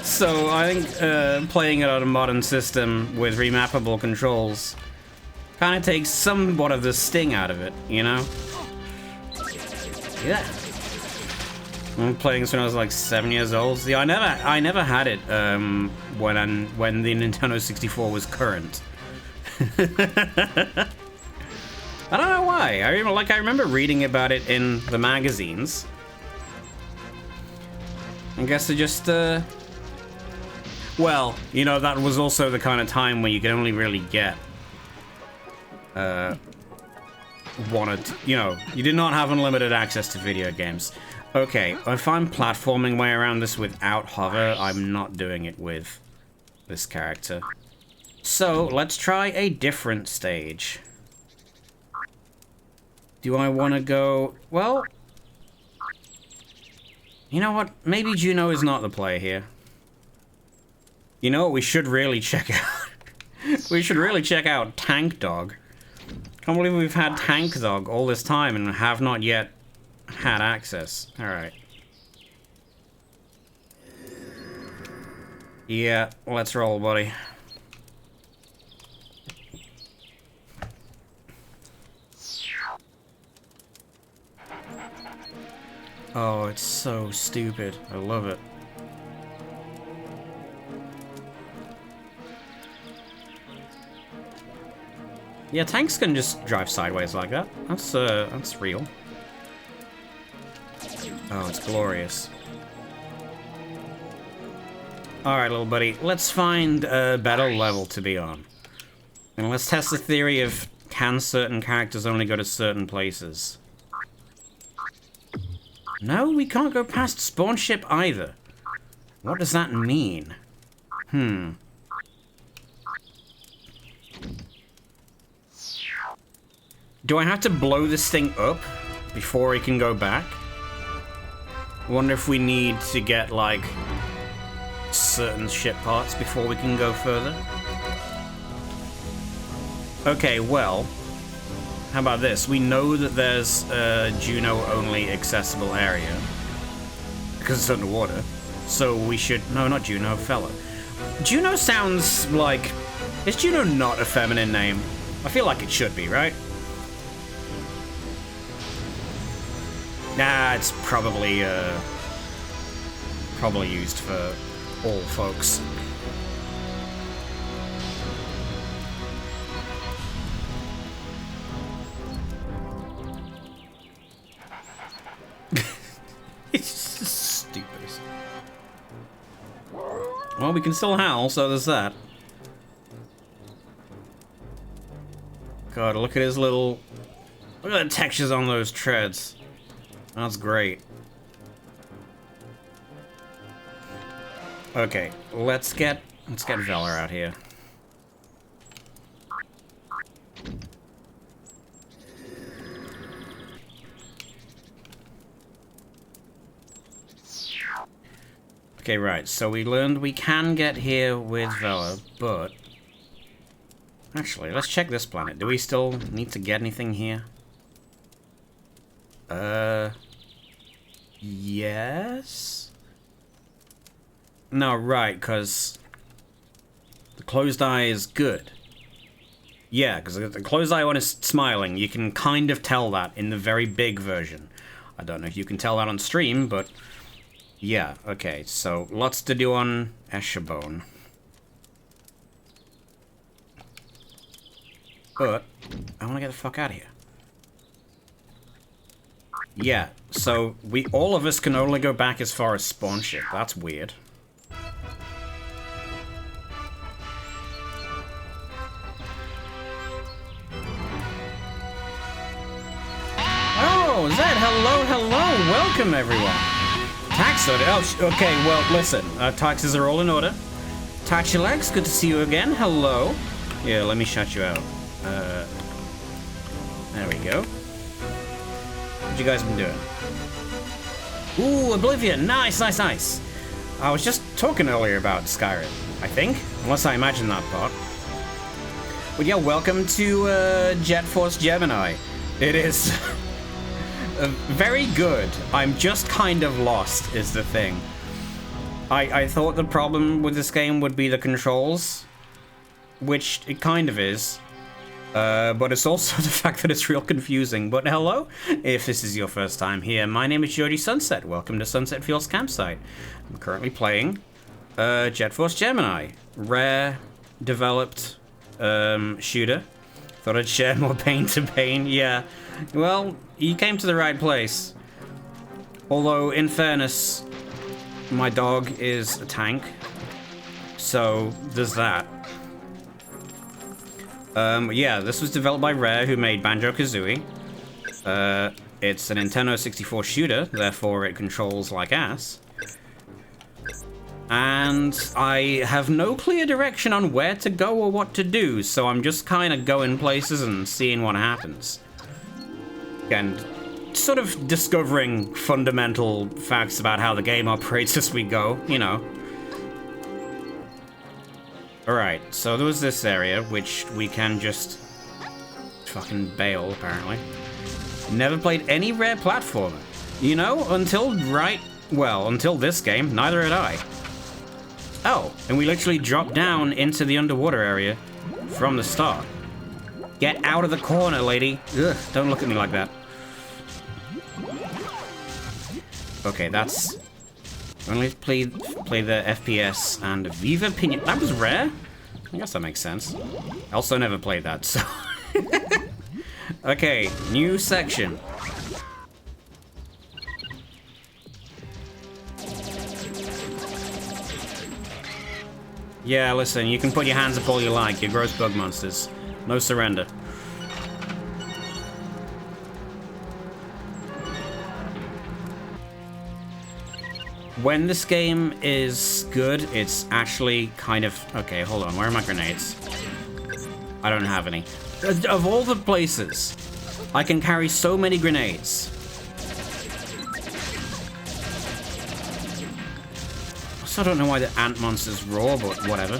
So I think playing it on a modern system with remappable controls kind of takes somewhat of the sting out of it, you know? Yeah. I'm playing this when I was like 7 years old. See, I never had it when the Nintendo 64 was current. I don't know why. I remember reading about it in the magazines. I guess it just well, you know, that was also the kind of time when you could only really get you know, you did not have unlimited access to video games. Okay, if I'm platforming way around this without hover, I'm not doing it with this character. So, let's try a different stage. Do I want to go... Well... You know what? Maybe Juno is not the play here. You know what we should really check out? We should really check out Tank Dog. Can't believe we've had Tank Dog all this time and have not yet had access. Alright. Yeah, let's roll, buddy. Oh, it's so stupid. I love it. Yeah, tanks can just drive sideways like that. That's real. Oh, it's glorious. Alright, little buddy, let's find a better level to be on. And let's test the theory of, can certain characters only go to certain places? No, we can't go past spawn ship either. What does that mean? Do I have to blow this thing up before it can go back? I wonder if we need to get, like, certain ship parts before we can go further. Okay, well, how about this? We know that there's a Juno-only accessible area, because it's underwater, so we should... No, not Juno, Fellow. Juno sounds like... Is Juno not a feminine name? I feel like it should be, right? Nah, it's probably used for all folks. It's just stupid. Well, we can still howl, so there's that. God, look at his little... Look at the textures on those treads. That's great. Okay, let's get Valor out here. Okay, right, so we learned we can get here with Valor, but... Actually, let's check this planet. Do we still need to get anything here? Yes? No, right, because the closed eye is good. Yeah, because the closed eye one is smiling. You can kind of tell that in the very big version. I don't know if you can tell that on stream, but yeah, okay, so lots to do on Eshabone. But I want to get the fuck out of here. Yeah, so all of us can only go back as far as spawn ship. That's weird. Oh, Zed, hello, welcome everyone. Tax order, oh, okay, well, listen, taxes are all in order. Tachilex, good to see you again, hello. Yeah, let me shut you out. There we go. What you guys been doing? Ooh, Oblivion, nice. I was just talking earlier about Skyrim, I think, unless I imagine that part. But yeah, welcome to Jet Force Gemini. It is very good. I'm just kind of lost, is the thing. I thought the problem with this game would be the controls, which it kind of is. But it's also the fact that it's real confusing. But hello, if this is your first time here, my name is Georgie Sunset. Welcome to Sunset Fields Campsite. I'm currently playing Jet Force Gemini, Rare developed shooter. Thought I'd share more pain to pain. Yeah, well, you came to the right place. Although, in fairness, my dog is a tank, so there's that. Yeah, this was developed by Rare, who made Banjo-Kazooie. It's a Nintendo 64 shooter, therefore it controls like ass. And I have no clear direction on where to go or what to do, so I'm just kind of going places and seeing what happens. And sort of discovering fundamental facts about how the game operates as we go, you know. Alright, so there was this area, which we can just fucking bail, apparently. Never played any Rare platformer. You know, until this game, neither had I. Oh, and we literally dropped down into the underwater area from the start. Get out of the corner, lady. Ugh, don't look at me like that. Okay, that's... Only play the FPS and Viva Pinion. That was Rare? I guess that makes sense. I also never played that, so... Okay, new section. Yeah, listen, you can put your hands up all you like. You're gross bug monsters. No surrender. When this game is good, it's actually kind of... Okay, hold on. Where are my grenades? I don't have any. Of all the places, I can carry so many grenades. Also, I don't know why the ant monsters roar, but whatever.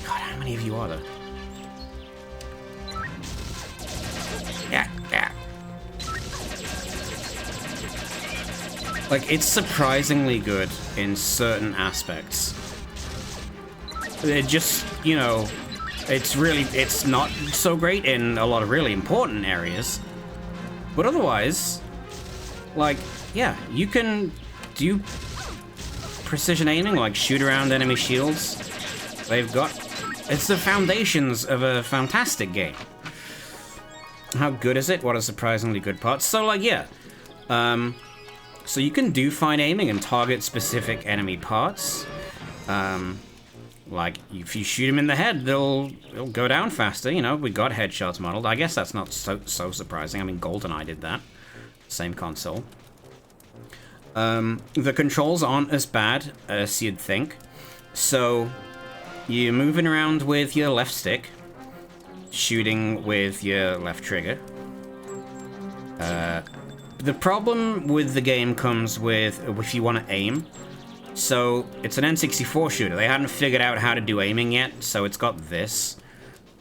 God, how many of you are there? Yeah, yeah. Like, it's surprisingly good in certain aspects. It just, you know, it's not so great in a lot of really important areas. But otherwise, like, yeah, you can do precision aiming, like shoot around enemy shields. They've got... It's the foundations of a fantastic game. How good is it? What a surprisingly good part. So, like, yeah. So you can do fine aiming and target specific enemy parts. Like, if you shoot them in the head, they'll go down faster. You know, we got headshots modeled. I guess that's not so surprising. I mean, GoldenEye did that. Same console. The controls aren't as bad as you'd think. So, you're moving around with your left stick, shooting with your left trigger. The problem with the game comes with if you want to aim. So, it's an N64 shooter. They hadn't figured out how to do aiming yet, so it's got this,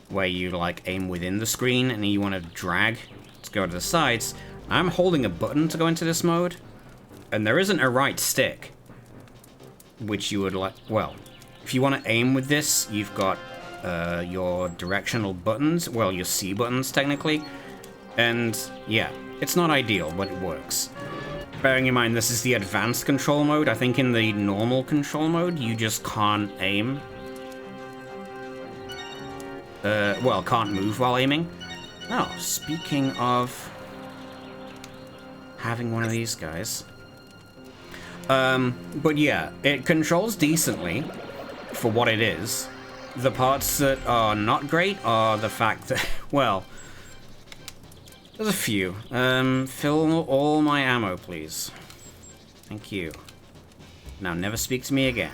where you, like, aim within the screen, and you want to drag to go to the sides. I'm holding a button to go into this mode, and there isn't a right stick, which you would like... Well, if you want to aim with this, you've got your directional buttons, well, your C buttons, technically, and, yeah, it's not ideal, but it works. Bearing in mind, this is the advanced control mode. I think in the normal control mode, you just can't aim. Well, can't move while aiming. Oh, speaking of having one of these guys. But yeah, it controls decently for what it is. The parts that are not great are the fact that, well... There's a few. Fill all my ammo, please. Thank you. Now, never speak to me again.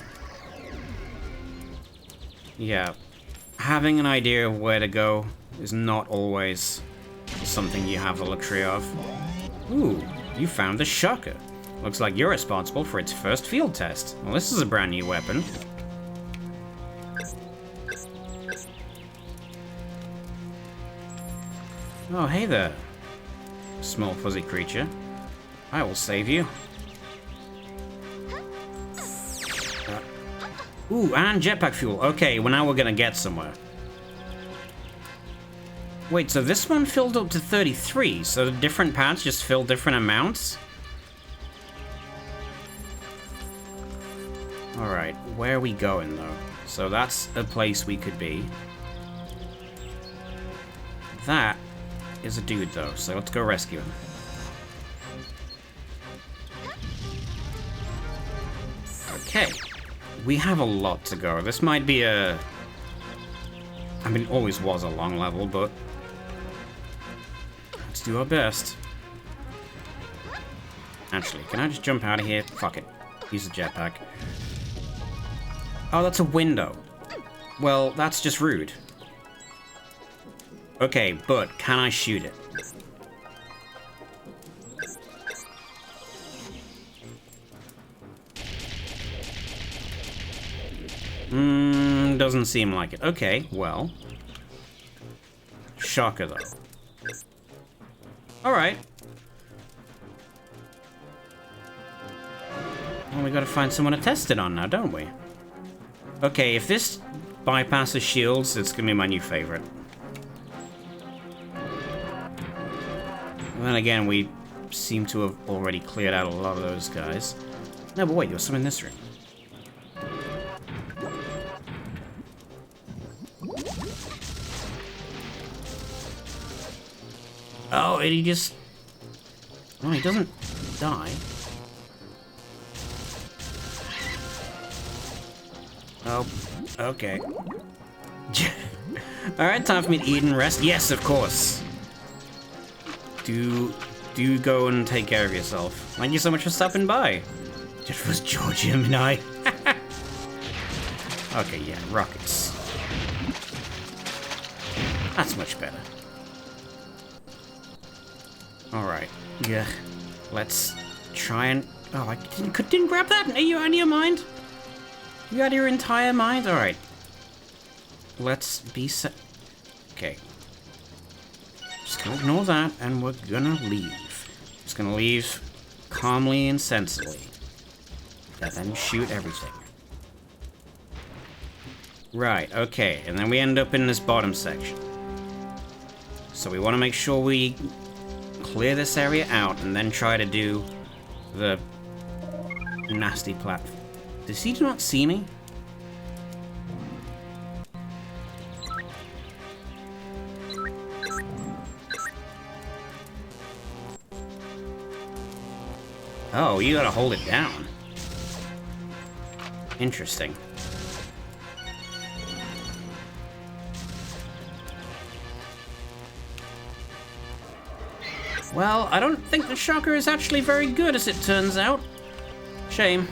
Yeah. Having an idea of where to go is not always something you have the luxury of. Ooh, you found the Shocker. Looks like you're responsible for its first field test. Well, this is a brand new weapon. Oh, hey there. Small fuzzy creature. I will save you. Ooh, and jetpack fuel. Okay, well now we're gonna get somewhere. Wait, so this one filled up to 33, so the different paths just fill different amounts? Alright, where are we going though? So that's a place we could be. That is a dude though, so let's go rescue him. Okay. We have a lot to go. This might be a... I mean, it always was a long level, but... let's do our best. Actually, can I just jump out of here? Fuck it. Use the jetpack. Oh, that's a window. Well, that's just rude. Okay, but can I shoot it? Doesn't seem like it. Okay, well. Shocker, though. Alright. Well, we gotta find someone to test it on now, don't we? Okay, if this bypasses shields, it's gonna be my new favorite. And then again, we seem to have already cleared out a lot of those guys. No, but wait, there's some in this room. Oh, and he just... oh, he doesn't die. Oh, okay. Alright, time for me to eat and rest. Yes, of course. Do go and take care of yourself. Thank you so much for stopping by. It was Gemini. Okay, yeah, rockets. That's much better. Alright, yeah. Let's try and... Oh, I didn't grab that? Are you out of your mind? You out of your entire mind? Alright. Let's be okay. Just gonna ignore that, and we're gonna leave. Just gonna leave calmly and sensibly. And then shoot everything. Right, okay, and then we end up in this bottom section. So we want to make sure we clear this area out, and then try to do the nasty platform. Does he not see me? Oh, you gotta hold it down. Interesting. Well, I don't think the shocker is actually very good, as it turns out. Shame.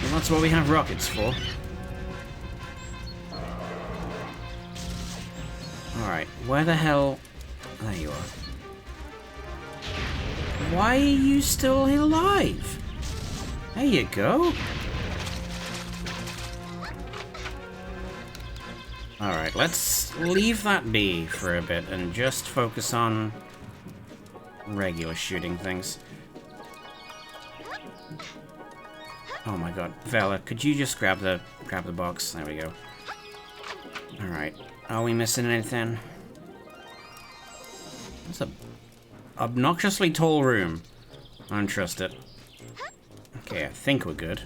Well, that's what we have rockets for. Alright, where the hell... There you are. Why are you still alive? There you go. Alright, let's leave that be for a bit and just focus on regular shooting things. Oh my god. Vela, could you just grab the box? There we go. Alright. Are we missing anything? It's a obnoxiously tall room. I don't trust it. Okay, I think we're good.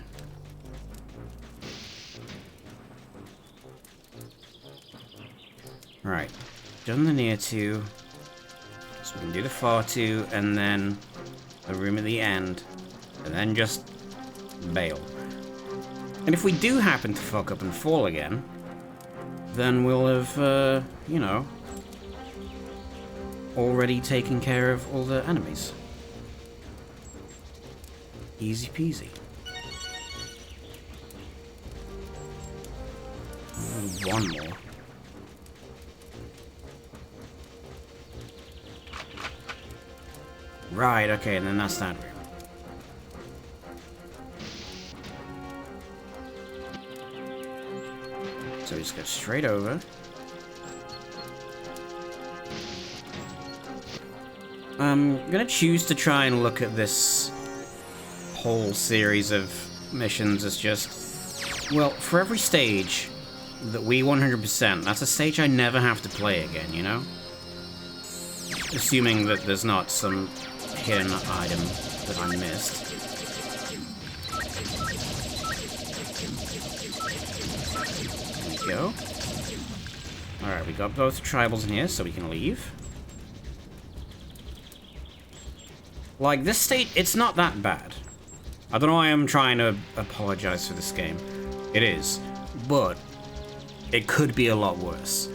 Right. Done the near two. So we can do the far two, and then the room at the end. And then just bail. And if we do happen to fuck up and fall again, then we'll have, you know, already taken care of all the enemies. Easy peasy. One more. Right, okay, and then that's that room. So we just go straight over. I'm gonna choose to try and look at this whole series of missions as just... Well, for every stage that we 100%, that's a stage I never have to play again, you know? Assuming that there's not some hidden item that I missed. There we go. Alright, we got both tribals in here, so we can leave. Like, this state, it's not that bad. I don't know why I'm trying to apologize for this game. It is. But it could be a lot worse.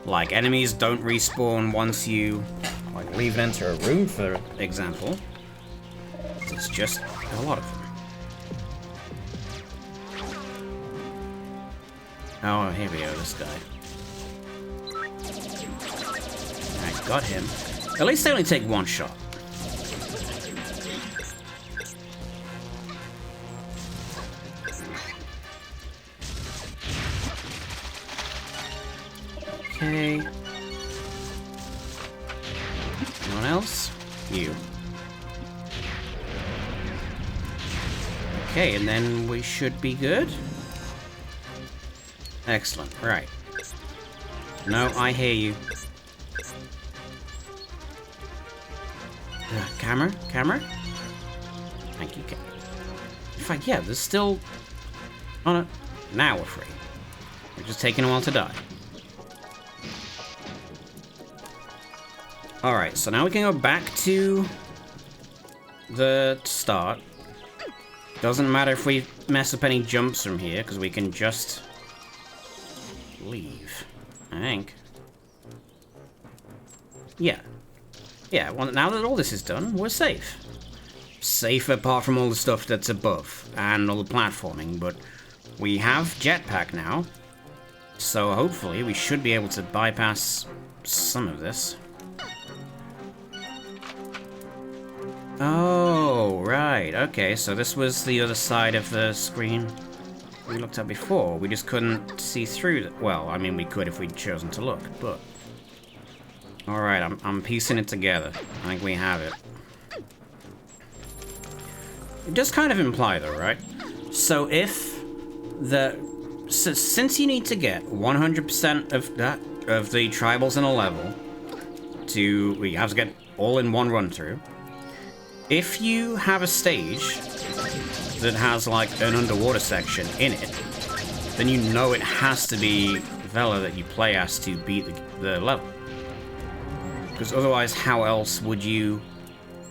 Like, enemies don't respawn once you, like, leave and enter a room, for example. It's just a lot of them. Oh, here we go, this guy. I got him. At least they only take one shot. Okay. Anyone else? You. Okay, and then we should be good. Excellent. Right. No, I hear you. Camera? Camera? Thank you, camera. In fact, yeah, there's still... Oh no. Now we're free. We're just taking a while to die. Alright, so now we can go back to the start. Doesn't matter if we mess up any jumps from here, because we can just leave, I think. Yeah. Yeah, well, now that all this is done, we're safe. Safe apart from all the stuff that's above, and all the platforming, but we have jetpack now. So hopefully we should be able to bypass some of this. Oh, right. Okay, so this was the other side of the screen we looked at before. We just couldn't see through it. Well, I mean, we could if we'd chosen to look, but... Alright, I'm piecing it together. I think we have it. It does kind of imply, though, right? So if the... So since you need to get 100% of the tribals in a level to... We have to get all in one run-through. If you have a stage that has, like, an underwater section in it, then you know it has to be Vela that you play as to beat the level. Because otherwise, how else would you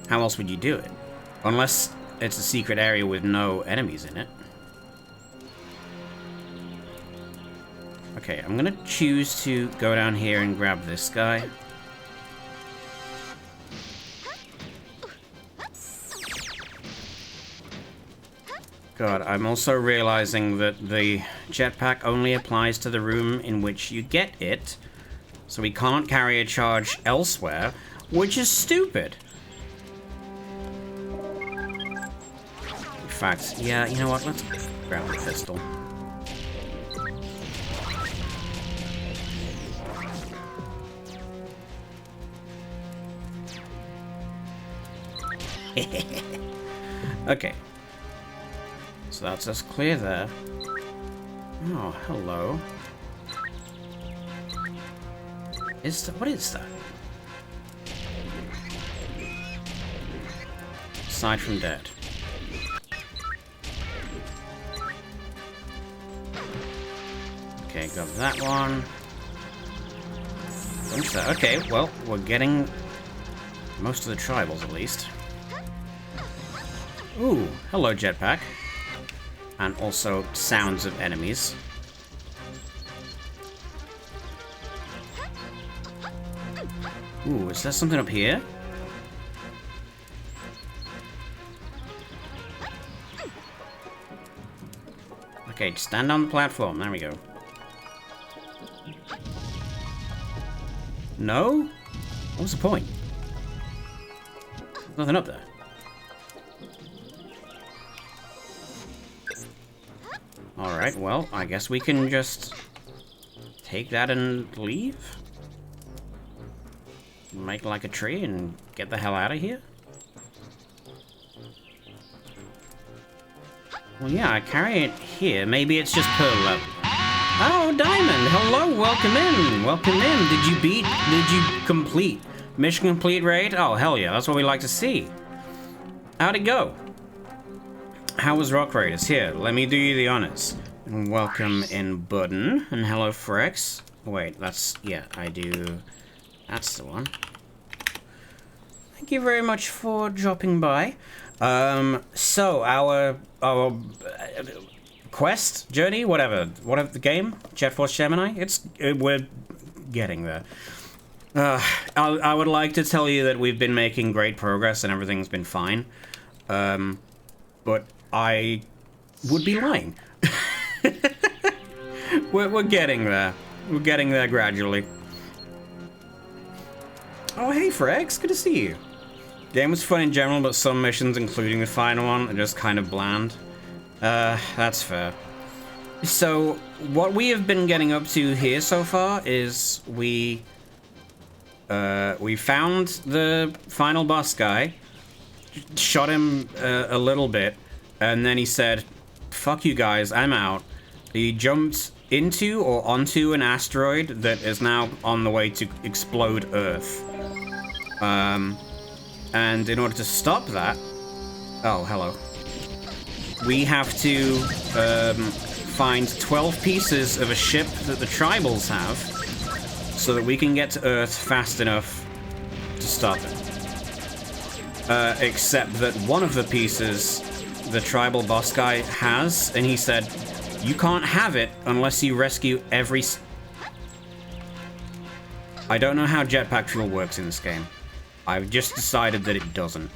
do it? Unless it's a secret area with no enemies in it. Okay, I'm gonna choose to go down here and grab this guy. God, I'm also realizing that the jetpack only applies to the room in which you get it, so we can't carry a charge elsewhere, which is stupid. In fact, yeah, you know what, let's grab the pistol. Okay. So that's us clear there. Oh, hello. What is that? Aside from dead. Okay, got that one. Bunch that. Okay, well, we're getting most of the tribals at least. Ooh, hello jetpack. And also sounds of enemies. Ooh, is there something up here? Okay, stand on the platform. There we go. No? What was the point? Nothing up there. Alright, well, I guess we can just take that and leave? Make like a tree and get the hell out of here? Well, yeah, I carry it here. Maybe it's just per level. Oh, Diamond! Hello, welcome in! Welcome in! Did you complete? Mission complete raid? Oh, hell yeah, that's what we like to see. How'd it go? How was Rock Raiders? Here, let me do you the honors. And welcome in Budden. And hello, Frex. Wait, that's... Yeah, I do... That's the one. Thank you very much for dropping by. So, our quest, journey, whatever the game, Jet Force Gemini, we're getting there. I would like to tell you that we've been making great progress and everything's been fine. But I would be lying. We're getting there. We're getting there gradually. Oh, hey, Frex. Good to see you. Game was fun in general, but some missions, including the final one, are just kind of bland. That's fair. So, what we have been getting up to here so far is we found the final boss guy, shot him a little bit, and then he said, "Fuck you guys, I'm out." He jumped into or onto an asteroid that is now on the way to explode Earth. And in order to stop that... Oh, hello. We have to find 12 pieces of a ship that the tribals have so that we can get to Earth fast enough to stop it. Except that one of the pieces the tribal boss guy has, and he said, you can't have it unless you rescue every... I don't know how jetpack fuel works in this game. I've just decided that it doesn't.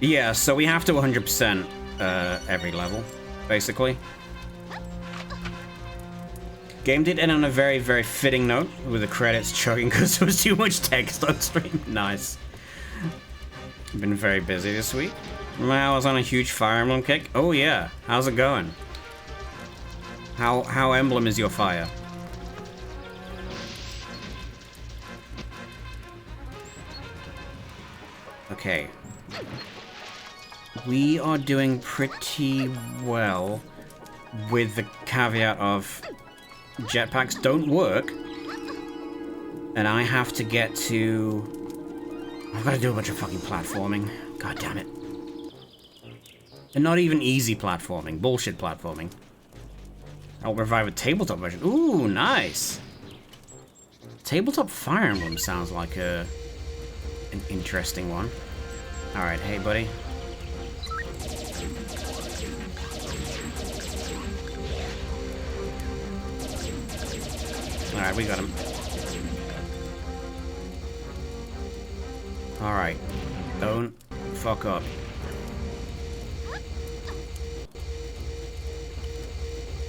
Yeah, so we have to 100% every level, basically. Game did end on a very, very fitting note, with the credits chugging because there was too much text on stream. Nice. I've been very busy this week. I was on a huge Fire Emblem kick. Oh yeah, how's it going? How Emblem is your fire? Okay. We are doing pretty well with the caveat of jetpacks don't work, and I have to get to... I've got to do a bunch of fucking platforming. God damn it. And not even easy platforming. Bullshit platforming. I'll revive a tabletop version. Ooh, nice. Tabletop Fire Emblem sounds like an interesting one. Alright, hey buddy. Alright, we got him. Alright. Don't fuck up.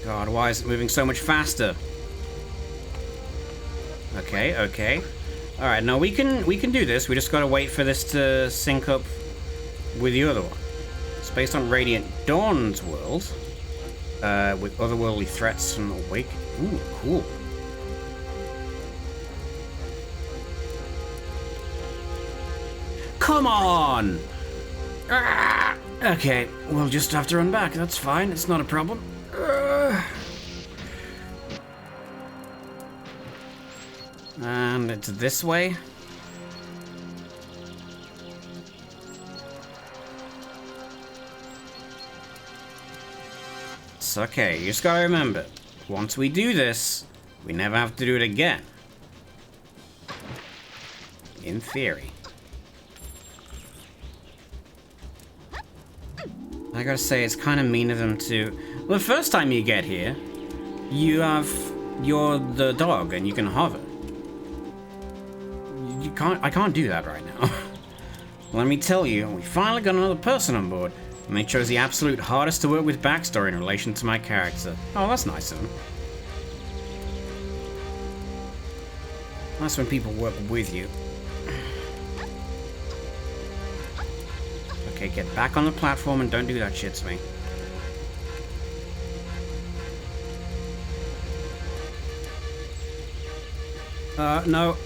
God, why is it moving so much faster? Okay, okay. Alright, now we can do this. We just gotta wait for this to sync up with the other one. It's based on Radiant Dawn's world. With otherworldly threats from Awake. Ooh, cool. Come on! Ah! Okay, we'll just have to run back. That's fine. It's not a problem. And it's this way. It's okay. You just gotta remember, once we do this, we never have to do it again. In theory. I gotta say, it's kind of mean of them to... Well, the first time you get here, you're the dog and you can hover. I can't do that right now. Let me tell you, we finally got another person on board, and they chose the absolute hardest to work with backstory in relation to my character. Oh, that's nice of them. That's when people work with you. Okay, get back on the platform and don't do that shit to me. No.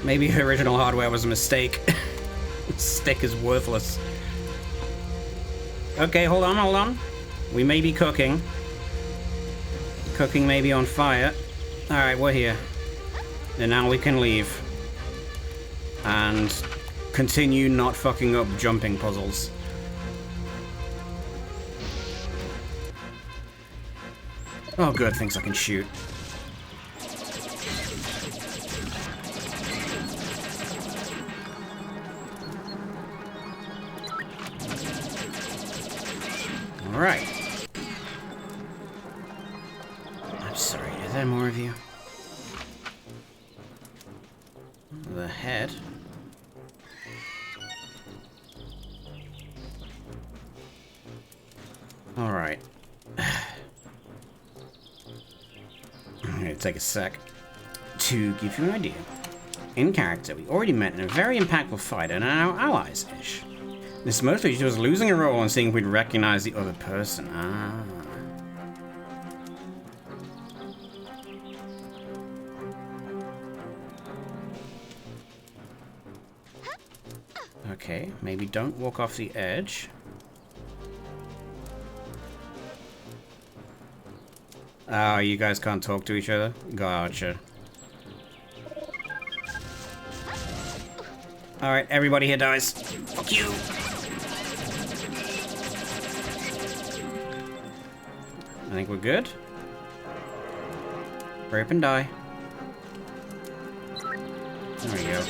Maybe original hardware was a mistake. Stick is worthless. Okay, hold on, hold on. We may be cooking. Cooking may be on fire. Alright, we're here. And now we can leave. And continue not fucking up jumping puzzles. Oh good, things I can shoot. Alright. I'm sorry, are there more of you? The head. Alright. I'm gonna take a sec to give you an idea. In character, we already met in a very impactful fight and are now allies-ish. This mostly just losing a roll and seeing if we'd recognize the other person. Ah. Okay, maybe don't walk off the edge. Oh, you guys can't talk to each other? Gotcha. Alright, everybody here dies. Fuck you! I think we're good. Hurry up and die. There we go.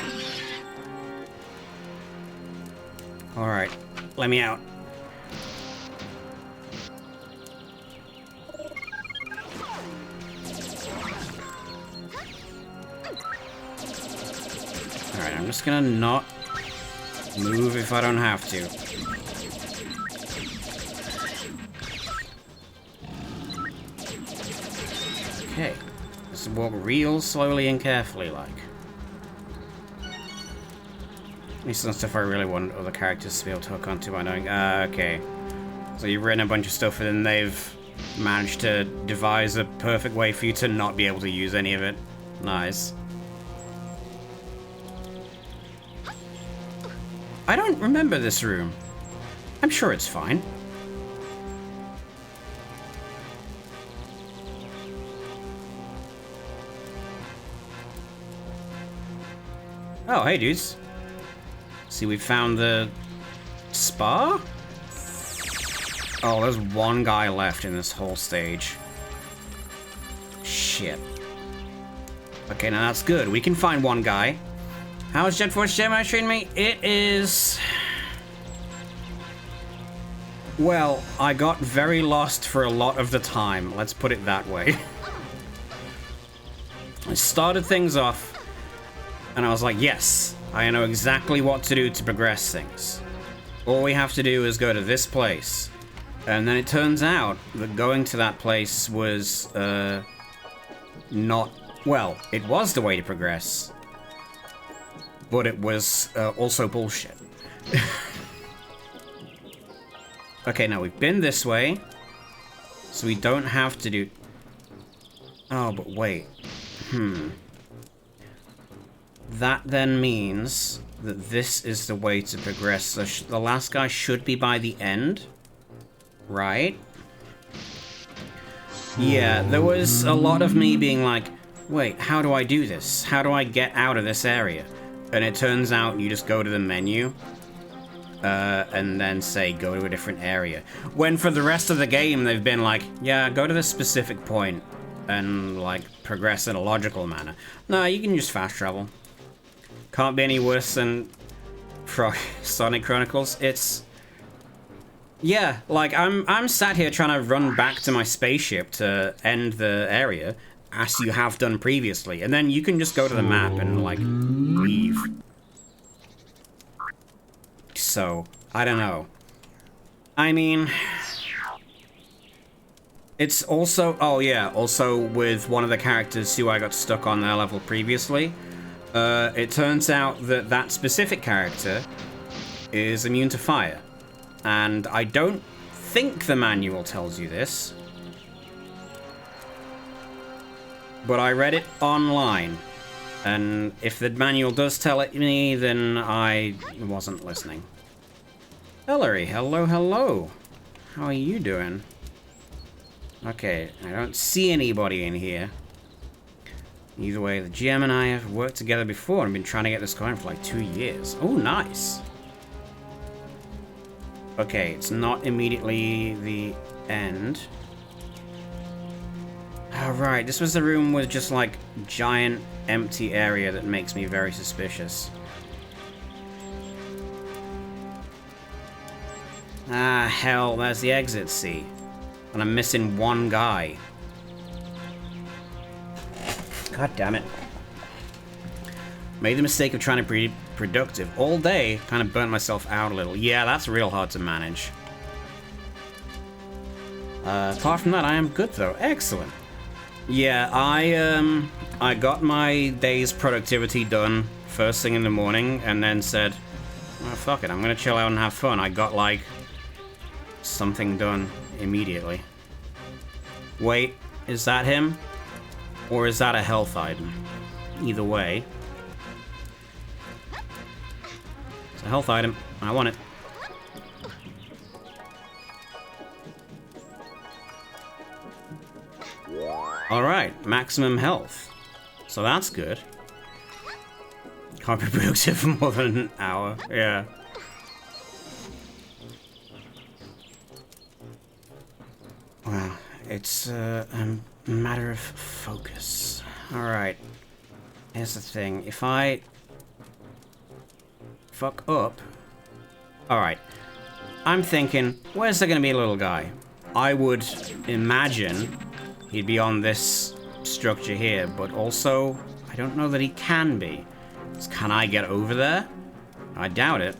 Alright, let me out. Alright, I'm just gonna not move if I don't have to. Okay. Just walk real slowly and carefully, like. These some stuff I really want other characters to be able to hook onto by knowing. Okay. So you've written a bunch of stuff and then they've managed to devise a perfect way for you to not be able to use any of it. Nice. I don't remember this room. I'm sure it's fine. Oh, hey dudes. See, we found the spa? Oh, there's one guy left in this whole stage. Shit. Okay, now that's good. We can find one guy. How's Jet Force Gemini treating me? It is... Well, I got very lost for a lot of the time. Let's put it that way. I started things off, and I was like, yes, I know exactly what to do to progress things. All we have to do is go to this place. And then it turns out that going to that place was, not... Well, it was the way to progress. But it was, also bullshit. Okay, now we've been this way. So we don't have to do... Oh, but wait. That then means that this is the way to progress. So the last guy should be by the end. Right? Yeah, there was a lot of me being like, wait, how do I do this? How do I get out of this area? And it turns out you just go to the menu, and then say, go to a different area. When for the rest of the game, they've been like, yeah, go to this specific point, and, like, progress in a logical manner. No, you can just fast travel. Can't be any worse than Sonic Chronicles. It's... Yeah, like, I'm sat here trying to run back to my spaceship to end the area, as you have done previously, and then you can just go to the map and, like, leave. So, I don't know. I mean... It's also... Oh, yeah, also with one of the characters who I got stuck on their level previously, it turns out that that specific character is immune to fire. And I don't think the manual tells you this. But I read it online. And if the manual does tell it me, then I wasn't listening. Ellery, hello, hello. How are you doing? Okay, I don't see anybody in here. Either way, the GM and I have worked together before and been trying to get this going for like 2 years. Oh, nice. Okay, it's not immediately the end. Alright, this was the room with just like giant empty area that makes me very suspicious. Ah, hell, there's the exit, see? And I'm missing one guy. God damn it. Made the mistake of trying to be productive all day, kind of burnt myself out a little. Yeah, that's real hard to manage. Apart from that, I am good though. Excellent. Yeah, I got my day's productivity done first thing in the morning, and then said, oh, fuck it, I'm gonna chill out and have fun. I got, like, something done immediately. Wait, is that him? Or is that a health item? Either way. It's a health item. I want it. Alright, maximum health. So that's good. Can't be productive for more than an hour. Yeah. Well, it's a matter of focus. Alright. Here's the thing. If I fuck up... Alright. I'm thinking, where's there gonna be a little guy? I would imagine he'd be on this structure here, but also, I don't know that he can be. So can I get over there? I doubt it.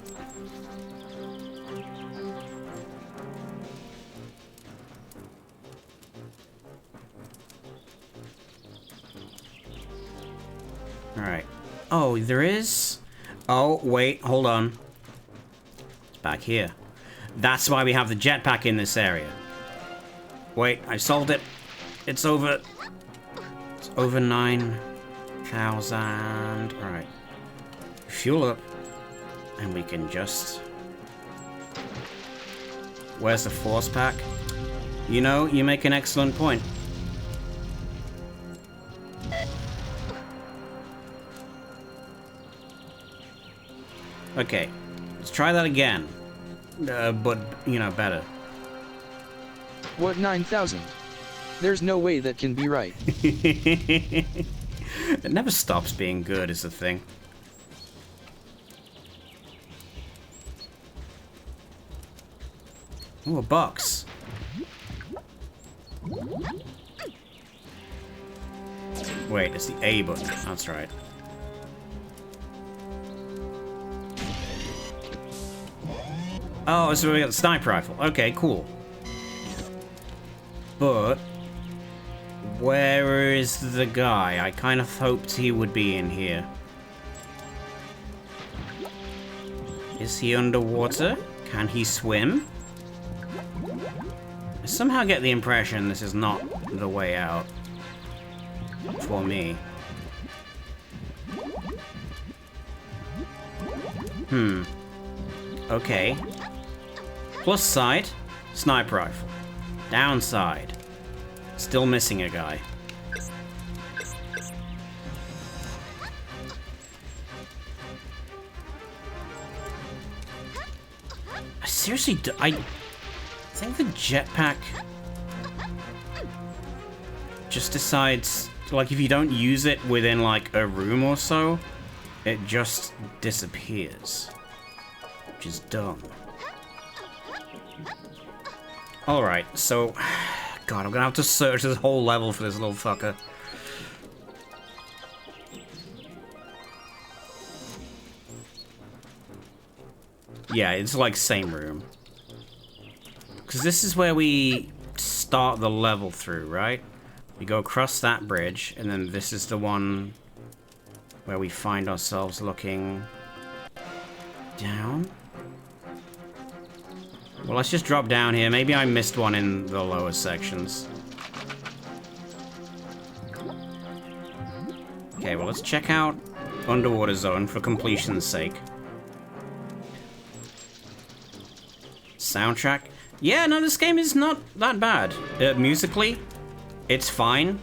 Alright. Oh, there is? Oh, wait, hold on. It's back here. That's why we have the jetpack in this area. Wait, I solved it. It's over 9,000. Alright. Fuel up. And we can just... Where's the force pack? You know, you make an excellent point. Okay, let's try that again. But, you know, better. What 9,000? There's no way that can be right. It never stops being good, is the thing. Ooh, a box. Wait, it's the A button. That's right. Oh, so we got the sniper rifle. Okay, cool. But where is the guy? I kind of hoped he would be in here. Is he underwater? Can he swim? I somehow get the impression this is not the way out. For me. Okay. Plus side, sniper rifle. Downside, still missing a guy. I seriously, I think the jetpack just decides, like, if you don't use it within, like, a room or so, it just disappears. Which is dumb. Alright, so... God, I'm gonna have to search this whole level for this little fucker. Yeah, it's like same room. Because this is where we start the level through, right? We go across that bridge, and then this is the one where we find ourselves looking down. Well, let's just drop down here. Maybe I missed one in the lower sections. Okay, well, let's check out Underwater Zone for completion's sake. Soundtrack. Yeah, no, this game is not that bad. Musically, it's fine.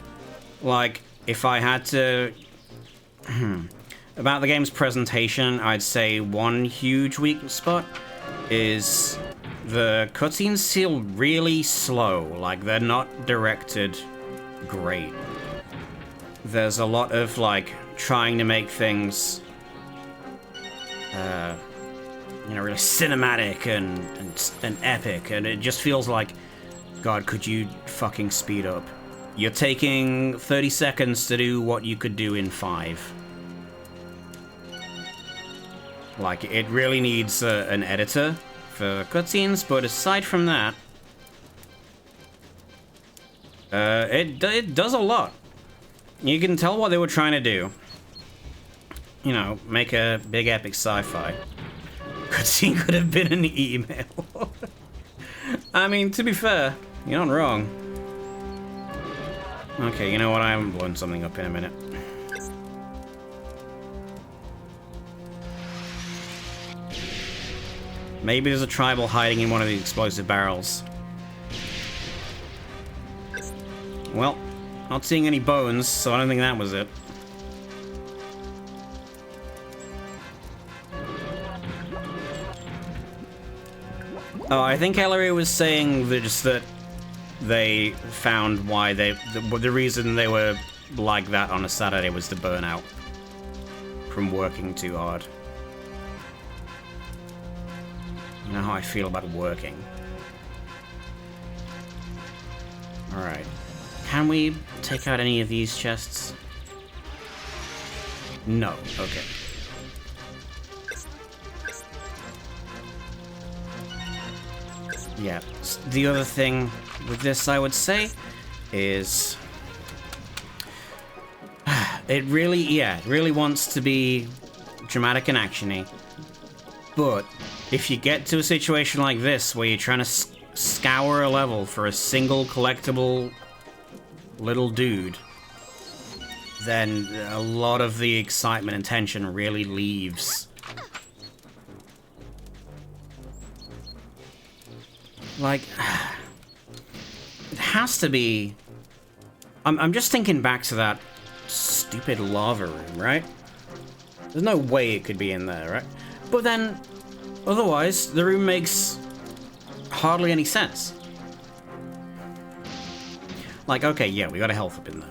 Like, if I had to... About the game's presentation, I'd say one huge weak spot is... The cutscenes feel really slow, like they're not directed great. There's a lot of, like, trying to make things, you know, really cinematic and epic, and it just feels like, God, could you fucking speed up? You're taking 30 seconds to do what you could do in 5. Like, it really needs an editor for cutscenes, but aside from that, it does a lot. You can tell what they were trying to do. You know, make a big epic sci-fi. Cutscene could have been an email. I mean, to be fair, you're not wrong. Okay, you know what? I haven't blown something up in a minute. Maybe there's a tribal hiding in one of the explosive barrels. Well, not seeing any bones, so I don't think that was it. Oh, I think Ellery was saying that just that they found why the reason they were like that on a Saturday was the burnout from working too hard. You know how I feel about working. Alright. Can we take out any of these chests? No. Okay. Yeah. The other thing with this, I would say, is... it really wants to be dramatic and actiony. But if you get to a situation like this, where you're trying to scour a level for a single collectible little dude, then a lot of the excitement and tension really leaves. Like, it has to be... I'm just thinking back to that stupid lava room, right? There's no way it could be in there, right? But then, otherwise, the room makes hardly any sense. Like, okay, yeah, we got a health up in there.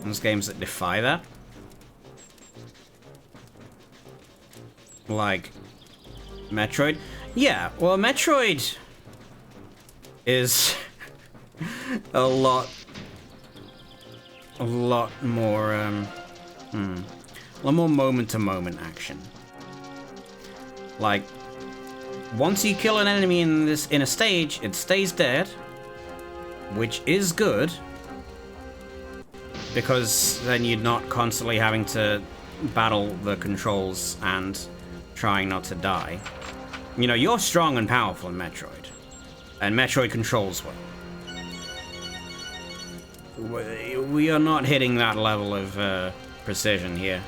There's games that defy that. Like, Metroid. Yeah, well, Metroid is a lot more, a lot more moment-to-moment action. Like, once you kill an enemy in a stage, it stays dead, which is good, because then you're not constantly having to battle the controls and trying not to die. You know, you're strong and powerful in Metroid, and Metroid controls well. We are not hitting that level of precision here.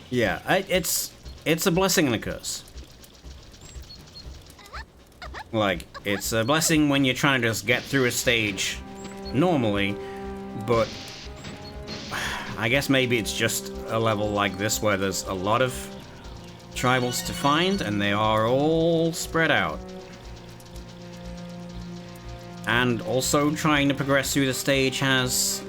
Yeah, it's a blessing and a curse. Like, it's a blessing when you're trying to just get through a stage normally, but I guess maybe it's just a level like this where there's a lot of tribals to find, and they are all spread out. And also trying to progress through the stage has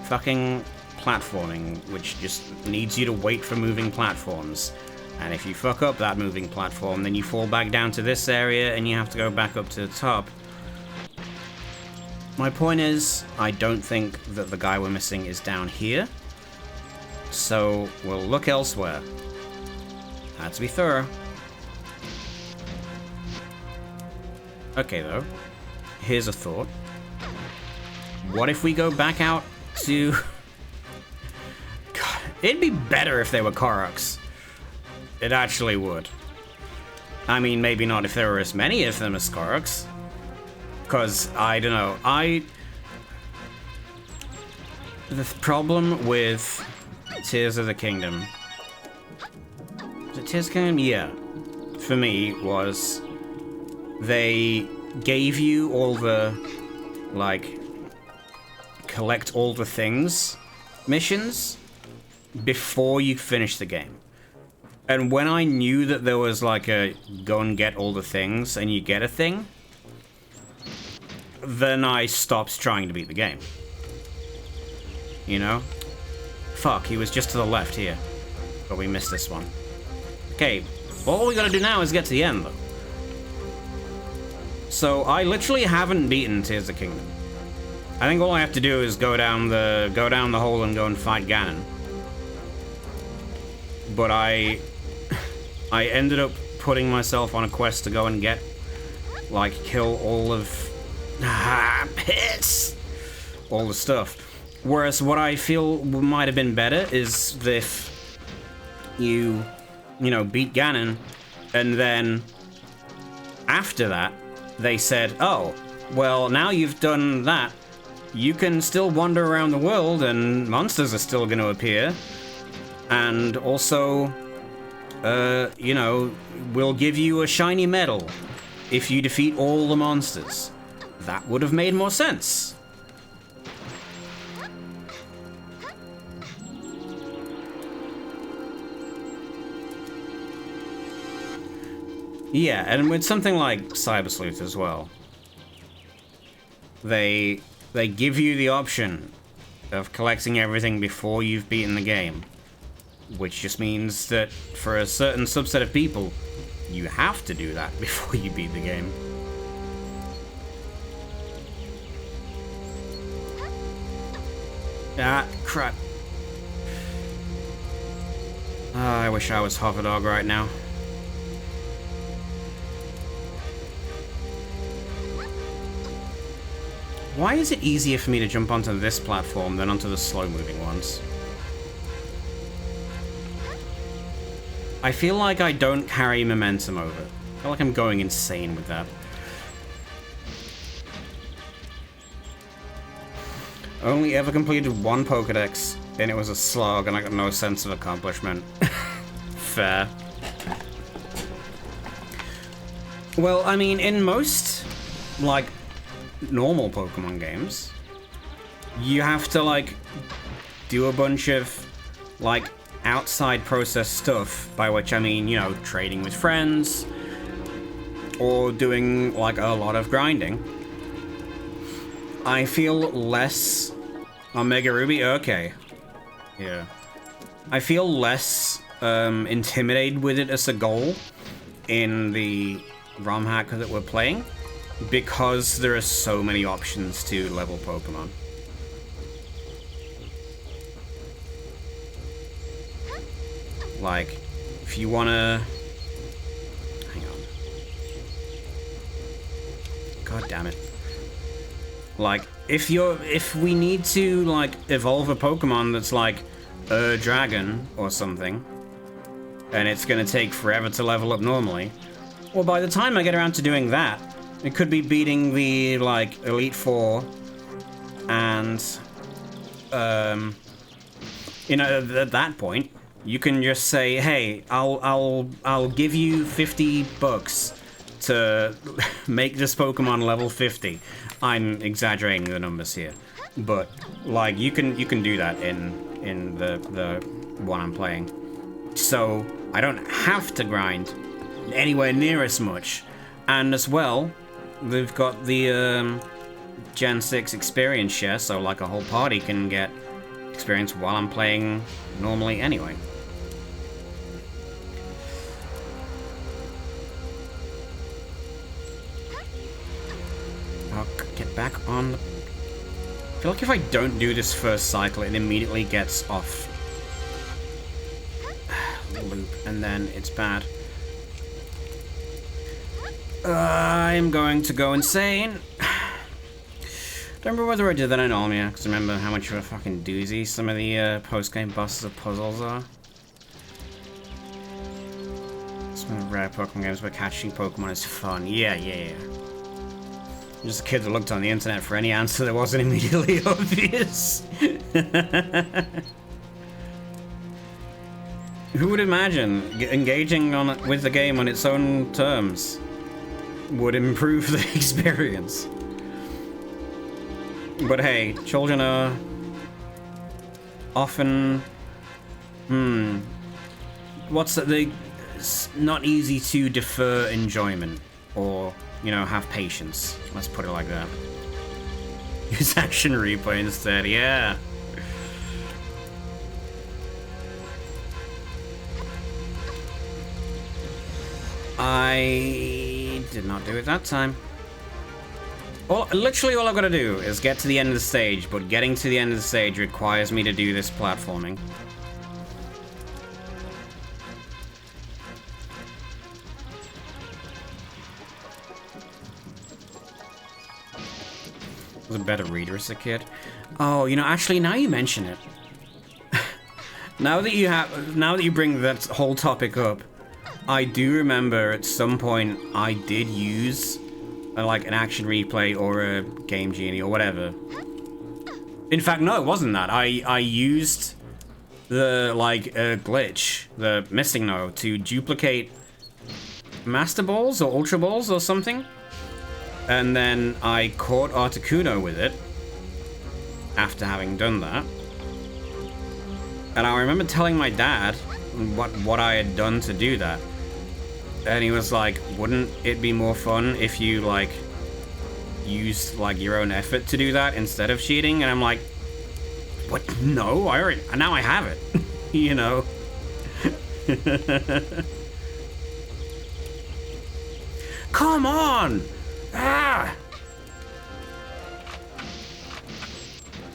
fucking platforming, which just needs you to wait for moving platforms. And if you fuck up that moving platform, then you fall back down to this area and you have to go back up to the top. My point is, I don't think that the guy we're missing is down here. So we'll look elsewhere. Had to be thorough. Okay, though. Here's a thought. What if we go back out to... God, it'd be better if they were Koroks. It actually would. I mean, maybe not if there were as many of them as Koroks. Because, I don't know, the problem with Tears of the Kingdom... Was it Tears of the Kingdom? Yeah. For me, was... They gave you all the, like, collect all the things missions before you finish the game. And when I knew that there was, like, a go and get all the things and you get a thing, then I stopped trying to beat the game. You know? Fuck, he was just to the left here. But we missed this one. Okay, all we gotta do now is get to the end, though. So, I literally haven't beaten Tears of the Kingdom. I think all I have to do is go down the hole and go and fight Ganon. But I ended up putting myself on a quest to go and get, like, kill all of... piss! All the stuff. Whereas what I feel might have been better is if you know, beat Ganon, and then after that, they said, oh, well, now you've done that, you can still wander around the world and monsters are still going to appear. And also, you know, we'll give you a shiny medal if you defeat all the monsters. That would have made more sense. Yeah, and with something like Cyber Sleuth as well. they give you the option of collecting everything before you've beaten the game, which just means that for a certain subset of people, you have to do that before you beat the game. Ah, crap. I wish I was Hover-Dog right now. Why is it easier for me to jump onto this platform than onto the slow-moving ones? I feel like I don't carry momentum over. I feel like I'm going insane with that. Only ever completed one Pokedex, and it was a slog, and I got no sense of accomplishment. Fair. Well, I mean, in most, like, normal Pokemon games, you have to, like, do a bunch of, like, outside process stuff, by which I mean, you know, trading with friends, or doing, like, a lot of grinding. I feel less... Omega Ruby? Okay. Yeah. I feel less intimidated with it as a goal in the ROM hack that we're playing, because there are so many options to level Pokemon. Like, if you wanna... Hang on. God damn it. Like, if we need to, like, evolve a Pokemon that's like a dragon or something, and it's gonna take forever to level up normally, well, by the time I get around to doing that, it could be beating the, like, Elite Four, and, you know, at that point, you can just say, hey, I'll give you $50 to make this Pokemon level 50. I'm exaggerating the numbers here, but like you can do that in the one I'm playing. So I don't have to grind anywhere near as much, and as well, we've got the Gen 6 experience share, so like a whole party can get experience while I'm playing normally anyway. I'll get back on. I feel like if I don't do this first cycle, it immediately gets off the loop, and then it's bad. I'm going to go insane. Don't remember whether I did that in Olmia, because I remember how much of a fucking doozy some of the post-game bosses of puzzles are. Some of the rare Pokemon games where catching Pokemon is fun. Yeah. I'm just a kid that looked on the internet for any answer that wasn't immediately obvious. Who would imagine engaging with the game on its own terms would improve the experience? But hey, children are often... It's not easy to defer enjoyment, or, you know, have patience. Let's put it like that. Use action replay instead, yeah. I did not do it that time. Literally all I've got to do is get to the end of the stage, but getting to the end of the stage requires me to do this platforming. I was a better reader as a kid. Oh, you know, actually, now you mention it. Now that you bring that whole topic up, I do remember at some point I did use like an action replay or a game genie or whatever. In fact, no, it wasn't that. I used the glitch, the missing node, to duplicate Master Balls or Ultra Balls or something. And then I caught Articuno with it after having done that. And I remember telling my dad what I had done to do that. And he was like, wouldn't it be more fun if you, like, use like your own effort to do that instead of cheating, and I'm like, what? No, I already, now I have it. You know. Come on! Ah!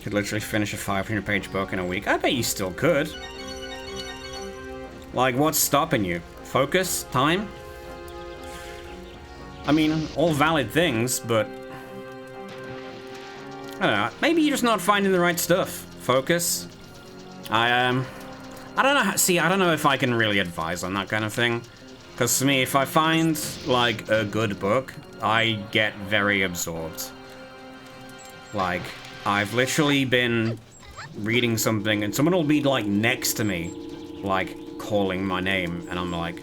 Could literally finish a 500-page book in a week. I bet you still could. Like, what's stopping you? Focus? Time? I mean, all valid things, but I don't know. Maybe you're just not finding the right stuff. Focus. I don't know. See, I don't know if I can really advise on that kind of thing. Because to me, if I find, like, a good book, I get very absorbed. Like, I've literally been reading something and someone will be, like, next to me, like, calling my name, and I'm, like,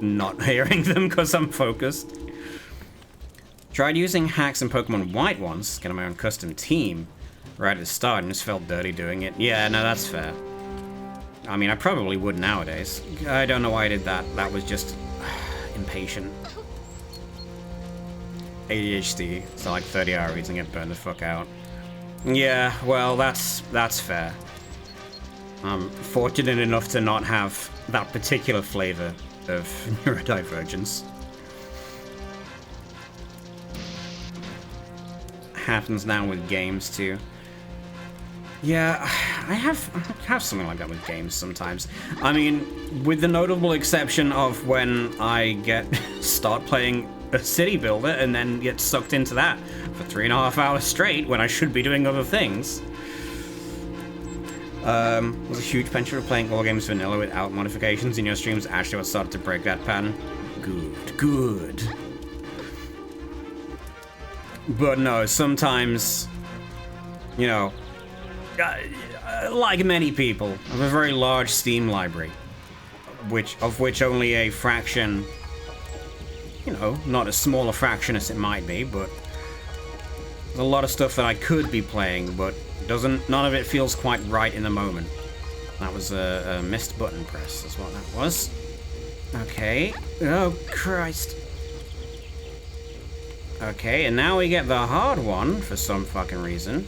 not hearing them because I'm focused. Tried using hacks in Pokemon White once, getting my own custom team right at the start, and just felt dirty doing it. Yeah, no, that's fair. I mean, I probably would nowadays. I don't know why I did that. That was just impatient. ADHD. So like 30-hour reads and get burned the fuck out. Yeah, well, that's fair. I'm fortunate enough to not have that particular flavor of neurodivergence. Happens now with games too. Yeah, I have something like that with games sometimes. I mean, with the notable exception of when I start playing a city builder and then get sucked into that for 3.5 hours straight when I should be doing other things. Was a huge penchant for playing all games vanilla without modifications in your streams actually what started to break that pattern. Good. But no, sometimes, you know, like many people, I have a very large Steam library, of which only a fraction, you know, not as small a fraction as it might be, but there's a lot of stuff that I could be playing, but none of it feels quite right in the moment. That was a missed button press, is what that was. Okay. Oh, Christ. Okay, and now we get the hard one for some fucking reason.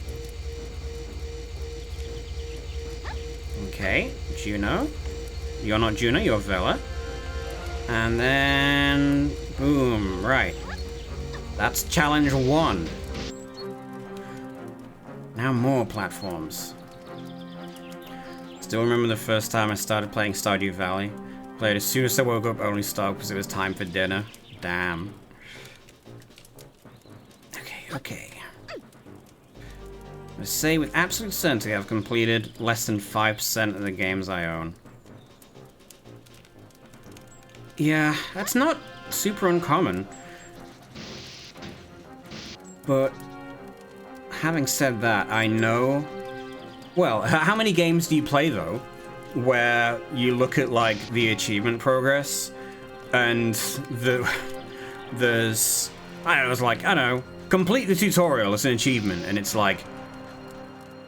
Okay, Juno. You're not Juno, you're Vela. And then... boom, right. That's challenge 1. Now more platforms. Still remember the first time I started playing Stardew Valley. Played as soon as I woke up, only stopped because it was time for dinner. Damn. Okay. I say with absolute certainty I've completed less than 5% of the games I own. Yeah, that's not super uncommon. But having said that, I know... Well, how many games do you play, though, where you look at, like, the achievement progress, and there's... I don't know, it's like, I don't know, complete the tutorial as an achievement, and it's like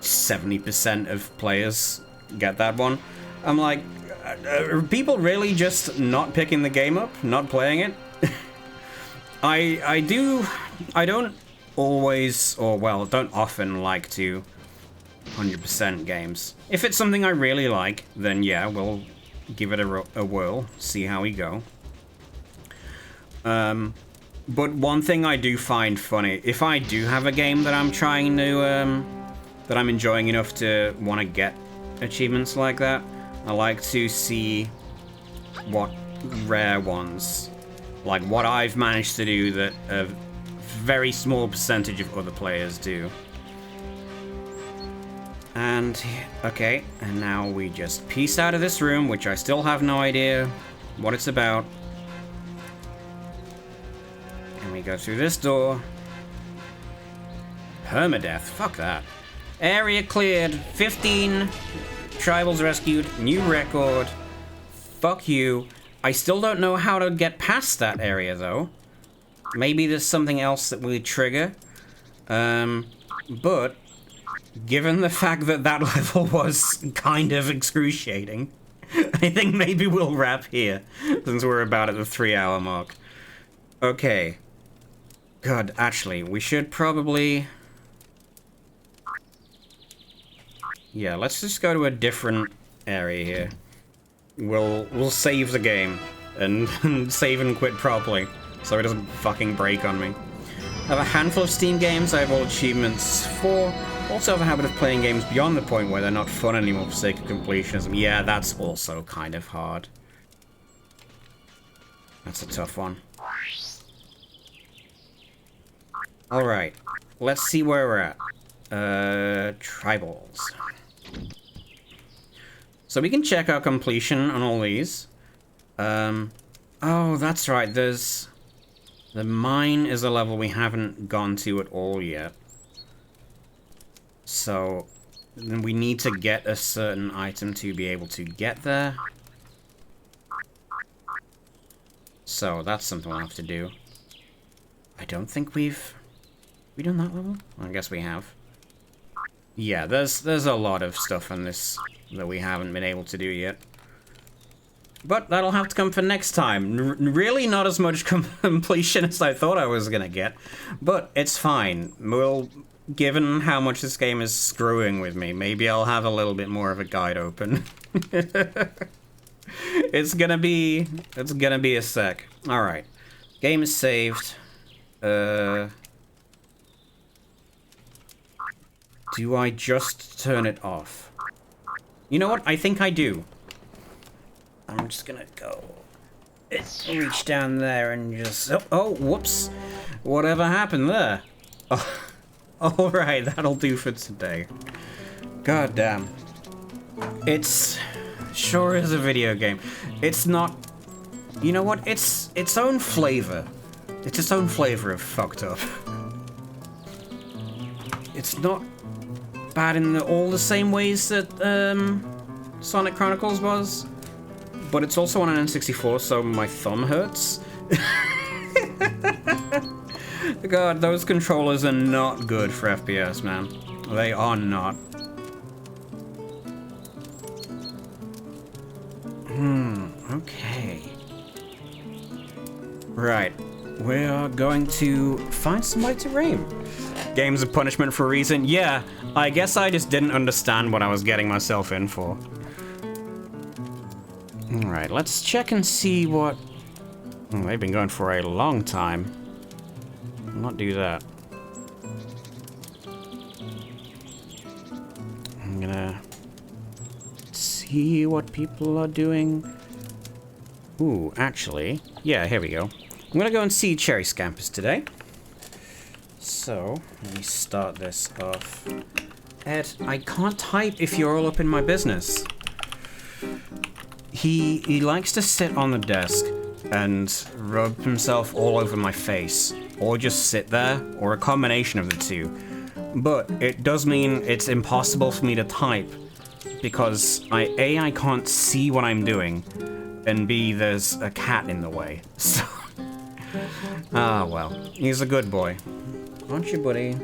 70% of players get that one. I'm like, are people really just not picking the game up, not playing it? I don't always, or well, don't often like to 100% games. If it's something I really like, then yeah, we'll give it a whirl, see how we go. But one thing I do find funny, if I do have a game that I'm trying to, that I'm enjoying enough to want to get achievements like that, I like to see what rare ones, like what I've managed to do that a very small percentage of other players do. And, okay, and now we just piece out of this room, which I still have no idea what it's about. And we go through this door. Permadeath, fuck that. Area cleared, 15 tribals rescued, new record. Fuck you. I still don't know how to get past that area, though. Maybe there's something else that will trigger. But given the fact that that level was kind of excruciating, I think maybe we'll wrap here, since we're about at the 3-hour mark. Okay. God, actually, we should probably... Yeah, let's just go to a different area here. We'll save the game and save and quit properly, so it doesn't fucking break on me. I have a handful of Steam games I have all achievements for. Also have a habit of playing games beyond the point where they're not fun anymore for sake of completionism. Yeah, that's also kind of hard. That's a tough one. Alright, let's see where we're at. Tribals. So we can check our completion on all these. Oh, that's right, there's... The mine is a level we haven't gone to at all yet. So, then we need to get a certain item to be able to get there. So, that's something we'll have to do. I don't think we've done that level? I guess we have. Yeah, there's a lot of stuff in this that we haven't been able to do yet. But that'll have to come for next time. Really not as much completion as I thought I was gonna get. But it's fine. Given how much this game is screwing with me, maybe I'll have a little bit more of a guide open. It's gonna be a sec. Alright. Game is saved. Do I just turn it off? You know what? I think I do. I'm just gonna go reach down there and just... Oh, whoops. Whatever happened there? Oh, alright, that'll do for today. God damn. It's... Sure is a video game. It's not... You know what? It's its own flavor. It's its own flavor of fucked up. It's not bad in all the same ways that Sonic Chronicles was. But it's also on an N64, so my thumb hurts. God, those controllers are not good for FPS, man. They are not. Okay. Right. We are going to find somebody to rain. Game's a punishment for a reason. Yeah, I guess I just didn't understand what I was getting myself in for. Alright, let's check and see what... Oh, they've been going for a long time. I'll not do that. I'm gonna... see what people are doing. Ooh, actually... Yeah, here we go. I'm gonna go and see Cherry Scampers today. So, let me start this off. Ed, I can't type if you're all up in my business. He likes to sit on the desk and rub himself all over my face, or just sit there, or a combination of the two. But it does mean it's impossible for me to type, because I can't see what I'm doing, and B, there's a cat in the way. So, ah well, he's a good boy. Aren't you, buddy?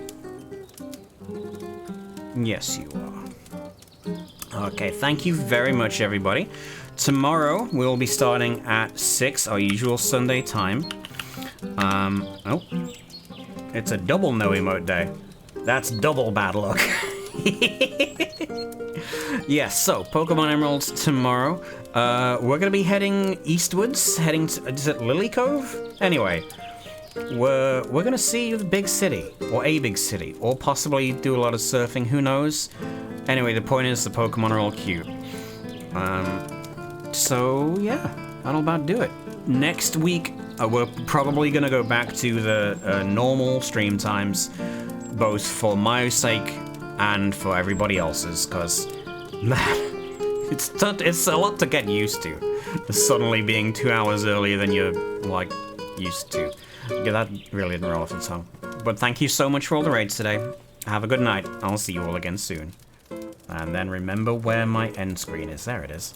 Yes, you are. Okay, thank you very much, everybody. Tomorrow, we'll be starting at 6, our usual Sunday time. Oh. It's a double no emote day. That's double bad luck. Yes, so, Pokemon Emeralds tomorrow. We're gonna be heading eastwards, heading to, is it Lily Cove? Anyway, we're gonna see the big city, or a big city, or possibly do a lot of surfing, who knows? Anyway, the point is the Pokemon are all cute. So, yeah, that'll about do it. Next week, we're probably gonna go back to the normal stream times, both for my sake and for everybody else's, because, man, it's a lot to get used to. Suddenly being 2 hours earlier than you're, like, used to. Yeah, that really didn't roll off the tongue. But thank you so much for all the raids today. Have a good night. I'll see you all again soon. And then remember where my end screen is. There it is.